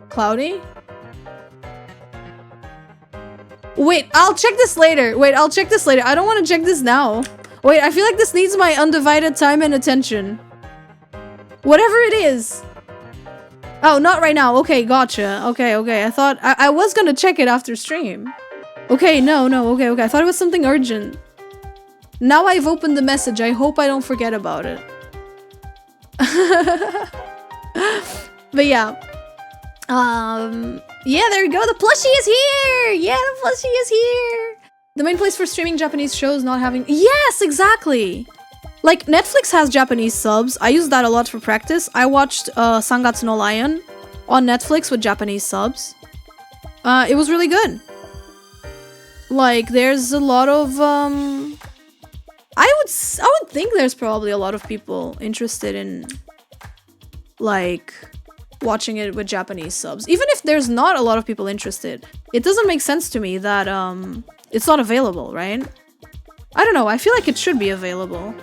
Cloudy? Wait, I'll check this later. Wait, I'll check this later. I don't want to check this now. Wait, I feel like this needs my undivided time and attention. Whatever it is. Oh, not right now. Okay, gotcha. Okay, okay. I thought I was gonna check it after stream. Okay, no, okay, okay. I thought it was something urgent. Now I've opened the message. I hope I don't forget about it. But yeah. Yeah, there we go. The plushie is here! Yeah, the plushie is here! The main place for streaming Japanese shows not having... Yes, exactly! Like, Netflix has Japanese subs. I use that a lot for practice. I watched Sangatsu no Lion on Netflix with Japanese subs. It was really good. Like, there's a lot of... I would think there's probably a lot of people interested in... like... watching it with Japanese subs. Even if there's not a lot of people interested, it doesn't make sense to me that it's not available, right? I don't know, I feel like it should be available.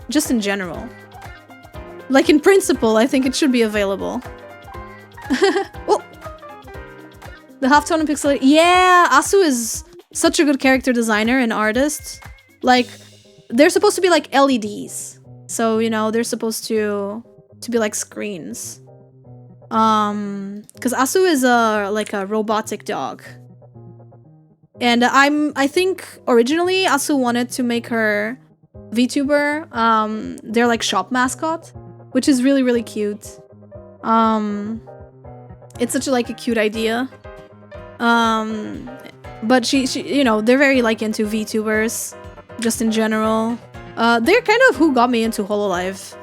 Just in general. Like in principle, I think it should be available. Oh! The halftone and pixelated. Yeah! Asu is such a good character designer and artist. Like, they're supposed to be like LEDs. So, you know, they're supposed to be like screens. Because Asu is like a robotic dog. And I think originally Asu wanted to make her VTuber, their like shop mascot, which is really, really cute. It's such a cute idea. But she, you know, they're very like into VTubers, just in general. They're kind of who got me into Hololive,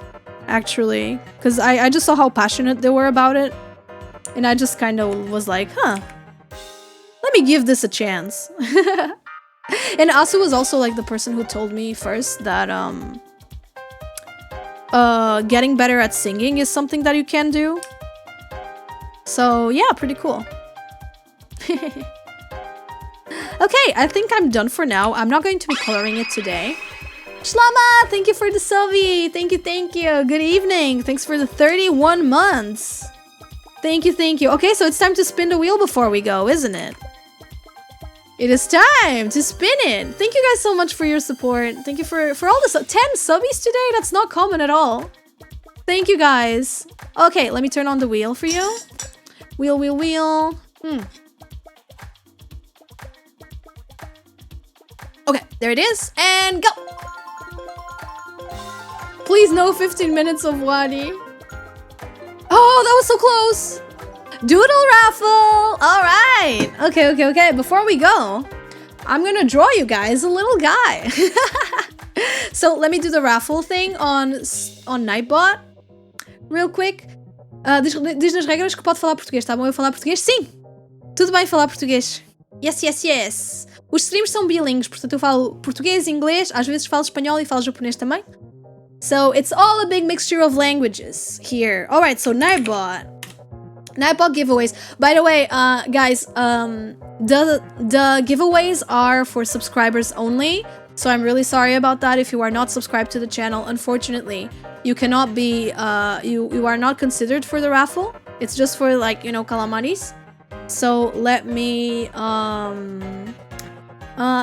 actually, because I just saw how passionate they were about it, and I just kind of was like, huh, let me give this a chance. And Asu was also like the person who told me first that getting better at singing is something that you can do. So yeah, pretty cool. Okay, I think I'm done for now. I'm not going to be coloring it today. Shlama, thank you for the subby. Thank you, thank you. Good evening. Thanks for the 31 months. Thank you, thank you. Okay, so it's time to spin the wheel before we go, isn't it? It is time to spin it. Thank you guys so much for your support. Thank you for all the 10 subbies today. That's not common at all. Thank you guys. Okay, let me turn on the wheel for you. Wheel, wheel, wheel. Okay, there it is. And go. Please no 15 minutes of Wadi. Oh, that was so close. Doodle raffle. All right. Okay. Before we go, I'm going to draw you guys a little guy. So let me do the raffle thing on Nightbot. Real quick. Diz nas regras que pode falar português. Tá bom eu falar português? Sim. Tudo bem falar português. Yes, yes, yes. Os streams são bilíngues, portanto eu falo português e inglês, às vezes falo espanhol e falo japonês também. So it's all a big mixture of languages here. Alright, so Nightbot giveaways. By the way, guys, the giveaways are for subscribers only. So I'm really sorry about that. If you are not subscribed to the channel, unfortunately, you cannot be, you are not considered for the raffle. It's just for, like, you know, calamaris. So let me,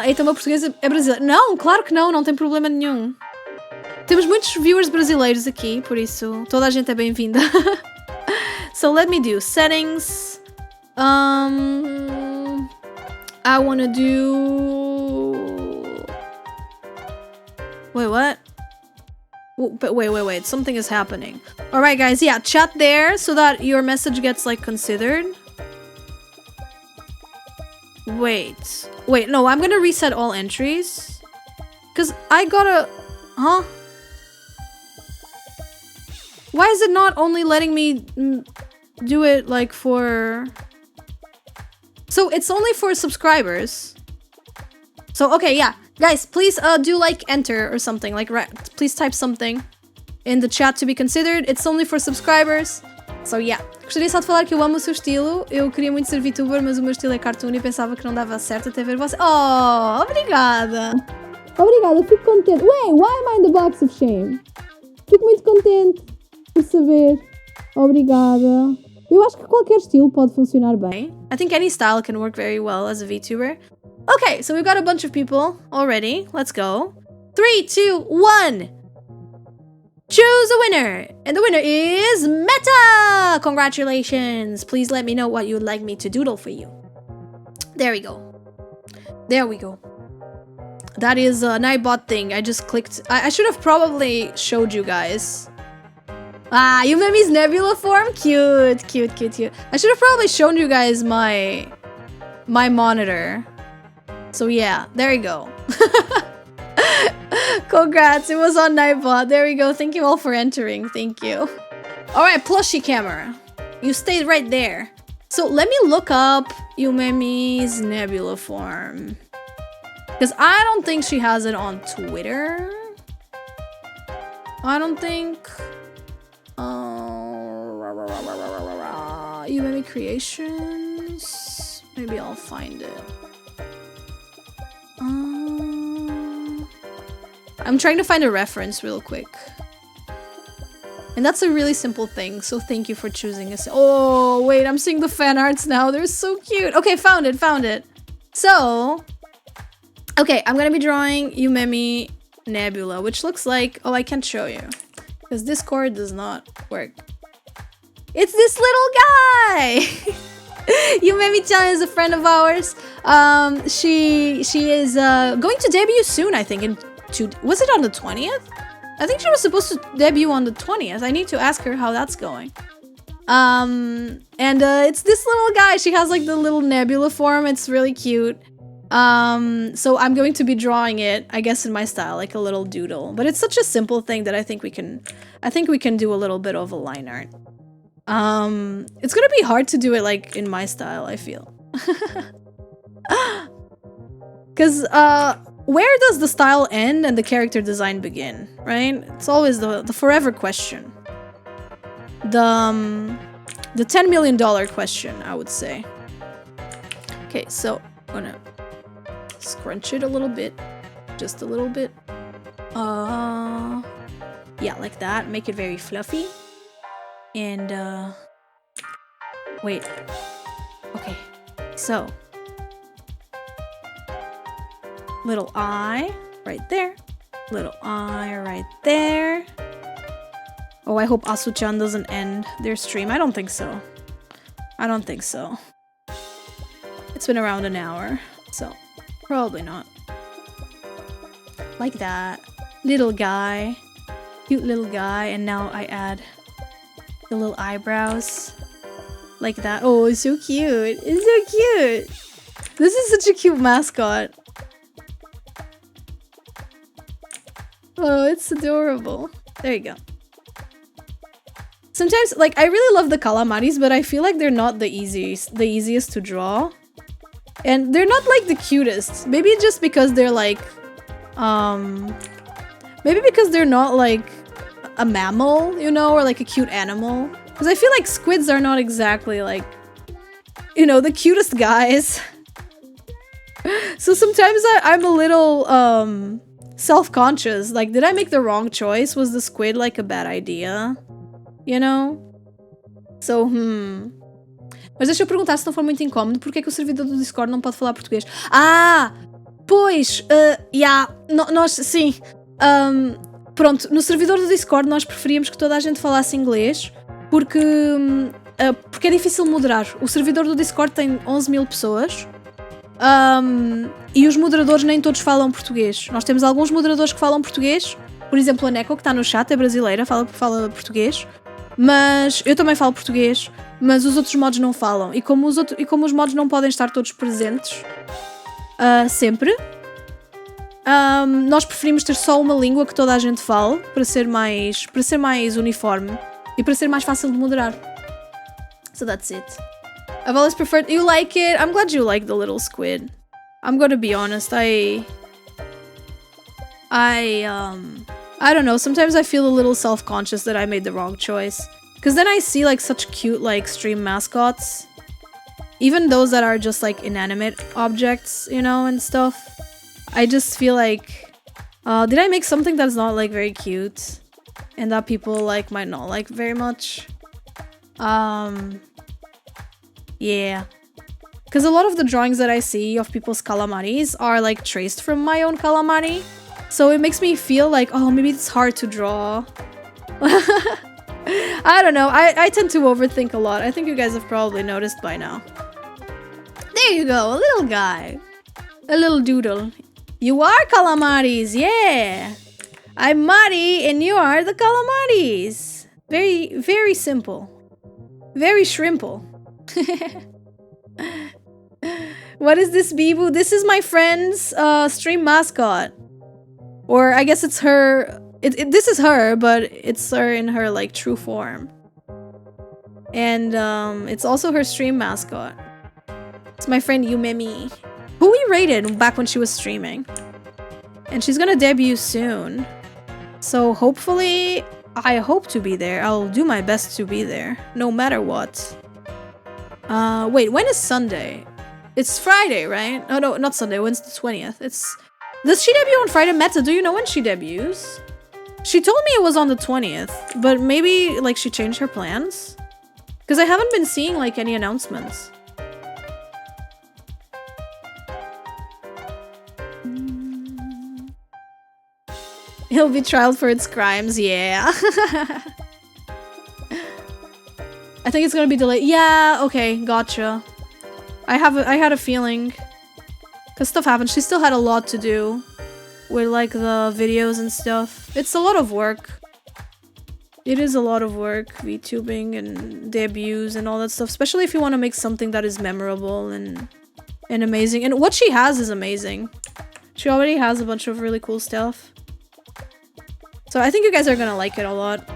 eita, o meu português é brasileiro. Não, claro que não tem problema nenhum. Temos muitos viewers brasileiros aqui, por isso toda a gente é bem-vinda. So let me do settings. I wanna do... Wait, what? But wait. Something is happening. Alright, guys, yeah, chat there so that your message gets, like, considered. Wait, no, I'm gonna reset all entries. Because I gotta... Huh? Why is it not only letting me do it, like, for... So, it's only for subscribers. So, okay, yeah. Guys, please do, like, enter or something. Like, please type something in the chat to be considered. It's only for subscribers. So, yeah. Gostaria só de falar que eu amo o seu estilo. Eu queria muito ser VTuber, mas o meu estilo é cartoon e pensava que não dava certo até ver você. Oh, obrigada! Obrigada, fico contente. Wait, why am I in the box of shame? Fico muito contente por saber. Obrigada. Eu acho que qualquer estilo pode funcionar bem. I think any style can work very well as a VTuber. Okay, so we've got a bunch of people already. Let's go. 3, 2, 1. Choose a winner. And the winner is Meta! Congratulations. Please let me know what you'd like me to doodle for you. There we go. There we go. That is an iBot thing. I just clicked. I should have probably showed you guys. Ah, Yumemi's Nebula form? Cute, cute, cute, cute. I should have probably shown you guys my monitor. So yeah, there you go. Congrats, it was on Nightbot. There we go. Thank you all for entering. Thank you. Alright, plushie camera. You stayed right there. So let me look up Yumemi's Nebula form. Because I don't think she has it on Twitter. I don't think... Yumemi Creations. Maybe I'll find it. I'm trying to find a reference real quick. And that's a really simple thing, so thank you for choosing us. Oh, wait, I'm seeing the fan arts now. They're so cute. Okay, found it, found it. So, okay, I'm gonna be drawing Yumemi Nebula, which looks like... Oh, I can't show you. Because Discord does not work. It's this little guy! Yumemi-chan is a friend of ours. She is going to debut soon, I think. Was it on the 20th? I think she was supposed to debut on the 20th. I need to ask her how that's going. It's this little guy. She has like the little nebula form. It's really cute. So I'm going to be drawing it, I guess, in my style, like a little doodle. But it's such a simple thing that I think we can do a little bit of a line art. It's gonna be hard to do it like in my style, I feel. Because where does the style end and the character design begin, right? It's always the forever question. The $10 million question, I would say. Okay, so I'm gonna scrunch it a little bit, just a little bit. Yeah, like that. Make it very fluffy. And wait. Okay, so little eye right there, little eye right there. Oh, I hope Asu-chan doesn't end their stream. I don't think so. I don't think so. It's been around an hour, so probably not. Like that. Little guy. Cute little guy. And now I add the little eyebrows. Like that. Oh, it's so cute. It's so cute. This is such a cute mascot. Oh, it's adorable. There you go. Sometimes, like, I really love the calamaris, but I feel like they're not the easiest to draw. And they're not, like, the cutest. Maybe just because they're, like, maybe because they're not, like, a mammal, you know, or, like, a cute animal. Because I feel like squids are not exactly, like, you know, the cutest guys. So sometimes I'm a little, self-conscious. Like, did I make the wrong choice? Was the squid, like, a bad idea? You know? So, Mas deixa eu perguntar, se não for muito incómodo, porque é que o servidor do Discord não pode falar português? Ah! Pois! Nós, sim. Pronto, no servidor do Discord nós preferíamos que toda a gente falasse inglês, porque é difícil moderar. O servidor do Discord tem 11 mil pessoas. E os moderadores nem todos falam português. Nós temos alguns moderadores que falam português. Por exemplo, a Neko, que está no chat, é brasileira, fala português. Mas eu também falo português, mas os outros mods não falam. E como os mods não podem estar todos presentes sempre, nós preferimos ter só uma língua que toda a gente fale para ser mais uniforme e para ser mais fácil de moderar. So that's it. I've always preferred... You like it? I'm glad you like the little squid. I'm gonna be honest, I don't know, sometimes I feel a little self-conscious that I made the wrong choice. Because then I see, like, such cute, like, stream mascots. Even those that are just, like, inanimate objects, you know, and stuff. I just feel like... did I make something that's not, like, very cute? And that people, like, might not like very much? Yeah. Because a lot of the drawings that I see of people's calamaris are like traced from my own calamari. So it makes me feel like, oh, maybe it's hard to draw. I don't know. I tend to overthink a lot. I think you guys have probably noticed by now. There you go, a little guy. A little doodle. You are calamaris, yeah! I'm Mari and you are the calamaris. Very, very simple. Very shrimple. What is this, Bibu? This is my friend's stream mascot. Or I guess it's her... This is her, but it's her in her, like, true form. And, it's also her stream mascot. It's my friend Yumemi, who we rated back when she was streaming. And she's gonna debut soon. So hopefully, I hope to be there. I'll do my best to be there, no matter what. Wait, when is Sunday? It's Friday, right? Oh, no, not Sunday. When's the 20th? Does she debut on Friday? Meta, do you know when she debuts? She told me it was on the 20th, but maybe, like, she changed her plans? Because I haven't been seeing, like, any announcements. He'll be trialed for its crimes, yeah. I think it's gonna be delayed. Yeah, okay, gotcha. I had a feeling. Because stuff happened. She still had a lot to do. With, like, the videos and stuff. It's a lot of work. It is a lot of work, VTubing and debuts and all that stuff. Especially if you want to make something that is memorable and amazing. And what she has is amazing. She already has a bunch of really cool stuff. So I think you guys are gonna like it a lot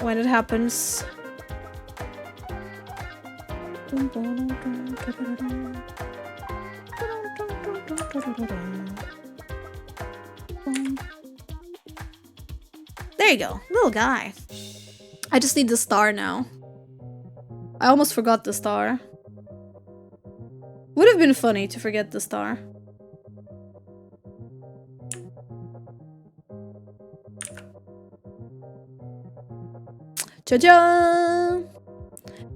when it happens. There you go, little guy. I just need the star now. I almost forgot the star. Would have been funny to forget the star. Cha-cha!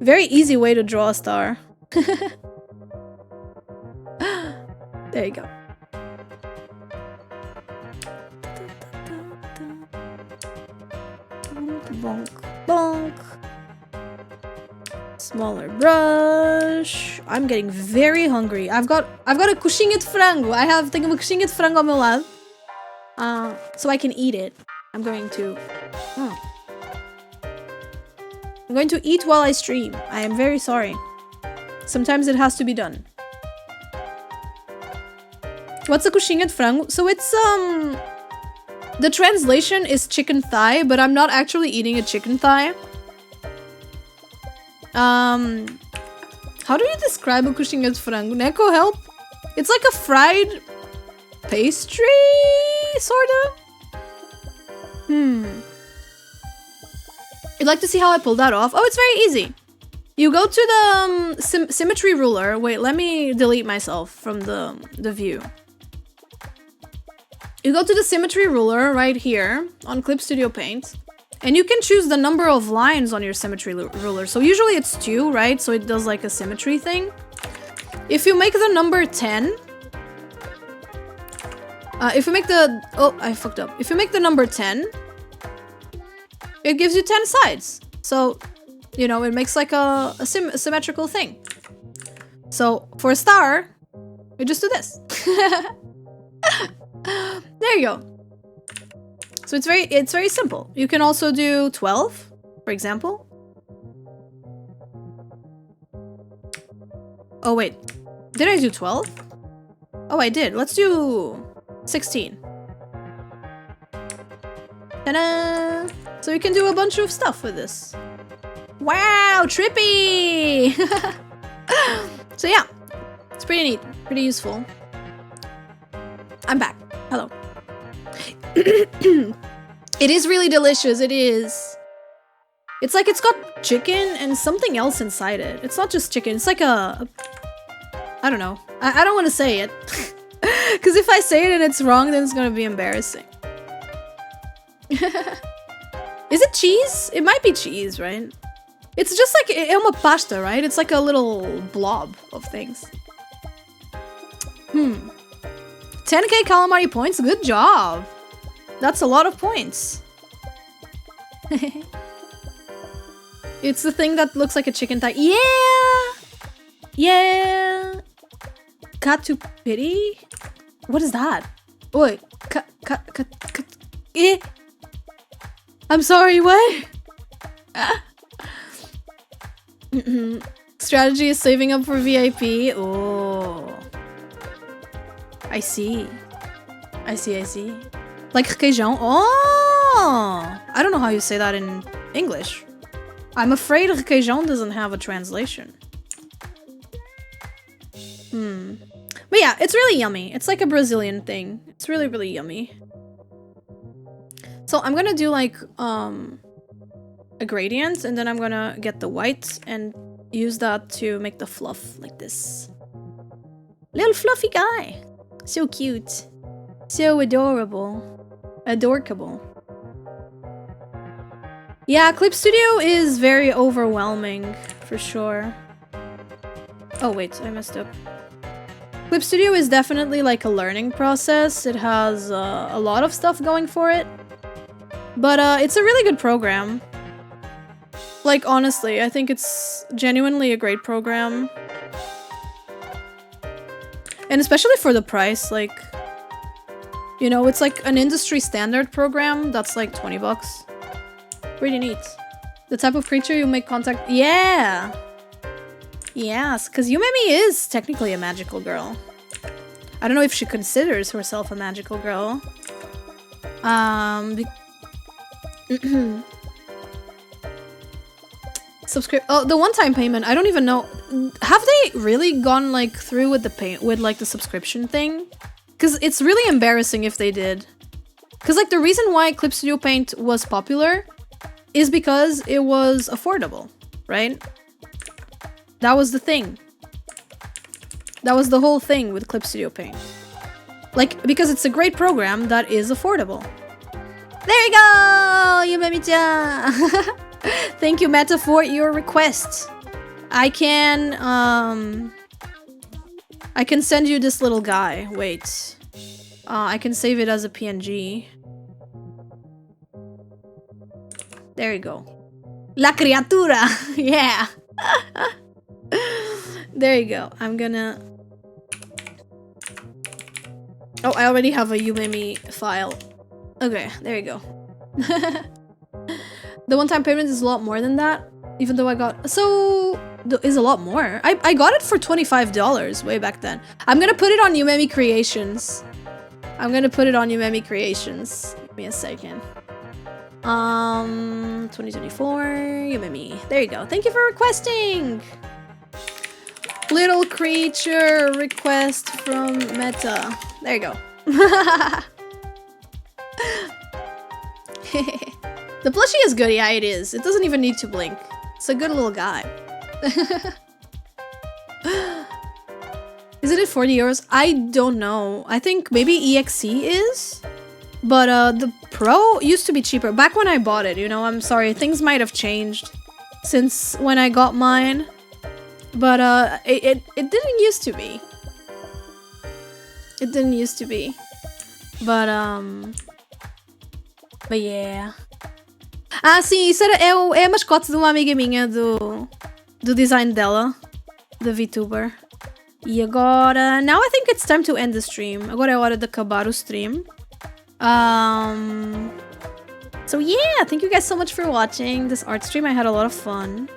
Very easy way to draw a star. There you go. Bonk, bonk. Smaller brush. I'm getting very hungry. I've got a coxinha de frango. Tenho uma coxinha de frango ao meu lado. So I can eat it. I'm going to eat while I stream. I am very sorry. Sometimes it has to be done. What's a coxinha de frango? So it's the translation is chicken thigh, but I'm not actually eating a chicken thigh. How do you describe a coxinha de frango? Neko, help? It's like a fried pastry, sorta? You'd like to see how I pulled that off? Oh, it's very easy. You go to the symmetry ruler. Wait, let me delete myself from the view. You go to the symmetry ruler right here on Clip Studio Paint. And you can choose the number of lines on your symmetry ruler. So usually it's 2, right? So it does like a symmetry thing. If you make the number 10... if you make the... Oh, I fucked up. If you make the number 10... It gives you 10 sides. So, you know, it makes like a symmetrical thing. So, for a star, you just do this. There you go. So it's very simple. You can also do 12, for example. Oh wait, did I do 12? Oh, I did. Let's do 16. Ta-da! So you can do a bunch of stuff with this. Wow, trippy! So yeah, it's pretty neat, pretty useful. I'm back. Hello. It is really delicious, it is. It's like it's got chicken and something else inside it. It's not just chicken, it's like I don't know. I don't want to say it. Because if I say it and it's wrong, then it's gonna be embarrassing. Is it cheese? It might be cheese, right? It's just like é uma pasta, right? It's like a little blob of things. 10k calamari points? Good job! That's a lot of points. It's the thing that looks like a chicken thigh. Yeah! Yeah! Katupiri? What is that? Wait. Eh? I'm sorry, what? Strategy is saving up for VIP. Oh. I see. I see. Like requeijão. Oh! I don't know how you say that in English. I'm afraid requeijão doesn't have a translation. But yeah, it's really yummy. It's like a Brazilian thing. It's really, really yummy. So I'm gonna do like a gradient, and then I'm gonna get the white and use that to make the fluff like this. Little fluffy guy. So cute. So adorable. Adorkable. Yeah, Clip Studio is very overwhelming, for sure. Oh wait, I messed up. Clip Studio is definitely like a learning process. It has a lot of stuff going for it. But it's a really good program. Like, honestly, I think it's genuinely a great program. And especially for the price, like... You know, it's like an industry standard program that's like 20 bucks. Pretty neat. The type of creature you make contact... Yeah! Yes, because Yumemi is technically a magical girl. I don't know if she considers herself a magical girl. Oh, the one-time payment. I don't even know. Have they really gone like through with the subscription thing? Because it's really embarrassing if they did. Because like the reason why Clip Studio Paint was popular is because it was affordable, right? That was the thing. That was the whole thing with Clip Studio Paint. Like, because it's a great program that is affordable. There you go! Yumemi-chan! Thank you, Meta, for your request. I can send you this little guy. Wait. I can save it as a PNG. There you go. La criatura! Yeah! There you go. I'm gonna... Oh, I already have a Yumemi file. Okay, there you go. The one-time payment is a lot more than that, even though I got... So... is a lot more. I got it for $25 way back then. I'm gonna put it on Yumemi Creations. I'm gonna put it on Yumemi Creations. Give me a second. 2024 Yumemi. There you go. Thank you for requesting. Little creature request from Meta. There you go. The plushie is good. Yeah, it is. It doesn't even need to blink. It's a good little guy. Isn't it 40 euros? I don't know. I think maybe EXE is. But the Pro used to be cheaper. Back when I bought it, you know, I'm sorry. Things might have changed since when I got mine. But it didn't used to be. It didn't used to be. But yeah. Ah, sim, isso é a mascote de uma amiga minha do design dela, da VTuber. E agora... Now I think it's time to end the stream. Agora é hora de acabar o stream. So yeah, thank you guys so much for watching this art stream. I had a lot of fun.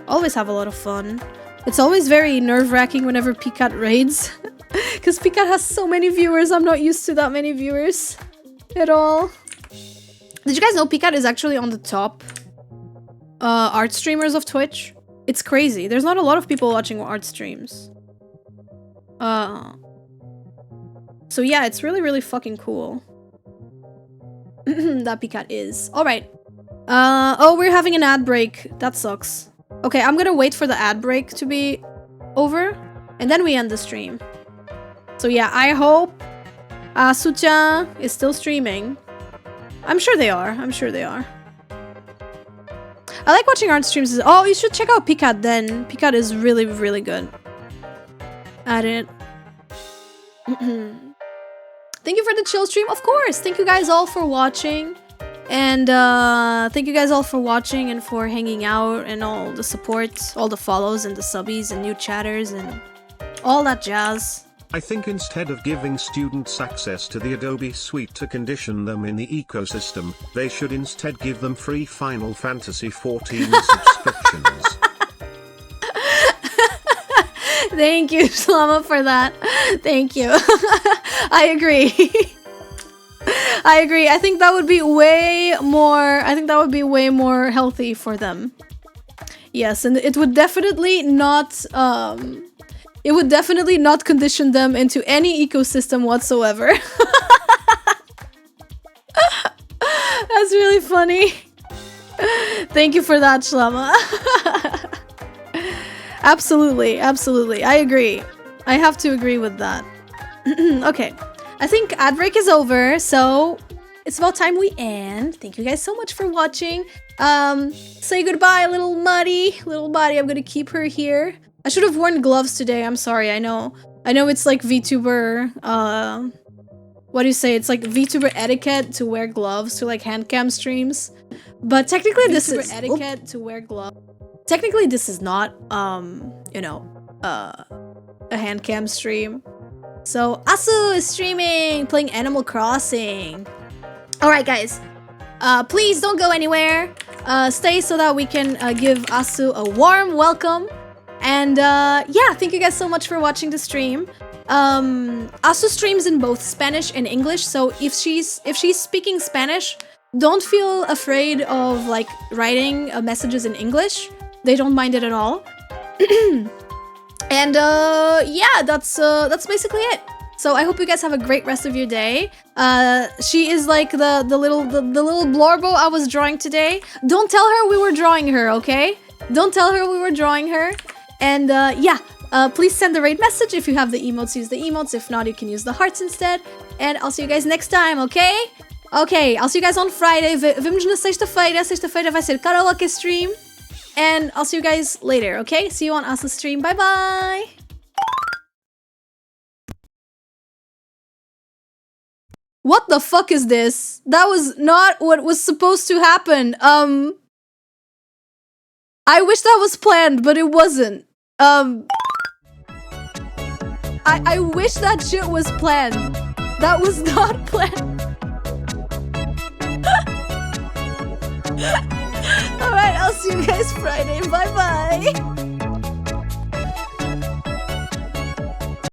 Always have a lot of fun. It's always very nerve-wracking whenever Picat raids. Because Picat has so many viewers. I'm not used to that many viewers at all. Did you guys know Picat is actually on the top art streamers of Twitch? It's crazy. There's not a lot of people watching art streams. So yeah, it's really, really fucking cool. That Picat is. Alright. Oh, we're having an ad break. That sucks. Okay, I'm gonna wait for the ad break to be over. And then we end the stream. So yeah, I hope Sucha is still streaming. I'm sure they are. I'm sure they are. I like watching art streams. Oh, you should check out Picat then. Picat is really, really good at it. Thank you for the chill stream, of course. Thank you guys all for watching. And thank you guys all for watching and for hanging out and all the support, all the follows and the subbies and new chatters and all that jazz. I think instead of giving students access to the Adobe Suite to condition them in the ecosystem, they should instead give them free Final Fantasy XIV subscriptions. Thank you, Shlama, for that. Thank you. I agree. I agree. I think that would be way more healthy for them. Yes, and it would definitely not condition them into any ecosystem whatsoever. That's really funny. Thank you for that, Shlama. Absolutely, absolutely. I agree. I have to agree with that. Okay. I think ad break is over, so it's about time we end. Thank you guys so much for watching. Say goodbye, little Muddy. Little Muddy, I'm gonna keep her here. I should have worn gloves today. I'm sorry. I know it's like VTuber, what do you say? It's like VTuber etiquette to wear gloves to like hand cam streams. But technically this is etiquette to wear gloves. Technically this is not, you know, a hand cam stream. So Asu is streaming, playing Animal Crossing. Alright guys, please don't go anywhere. Stay so that we can give Asu a warm welcome. And yeah, thank you guys so much for watching the stream. Asu streams in both Spanish and English, so if she's speaking Spanish, don't feel afraid of like writing messages in English. They don't mind it at all. And yeah, that's basically it. So I hope you guys have a great rest of your day. She is like the little blorbo I was drawing today. Don't tell her we were drawing her, okay? Don't tell her we were drawing her. And yeah, please send the raid message. If you have the emotes, use the emotes. If not, you can use the hearts instead. And I'll see you guys next time, okay? Okay, I'll see you guys on Friday. Vemos na sexta-feira. Sexta-feira vai ser karaoke stream. And I'll see you guys later, okay? See you on Asu's stream. Bye-bye! What the fuck is this? That was not what was supposed to happen. I wish that was planned, but it wasn't. I wish that shit was planned. That was not planned. Alright, I'll see you guys Friday. Bye-bye.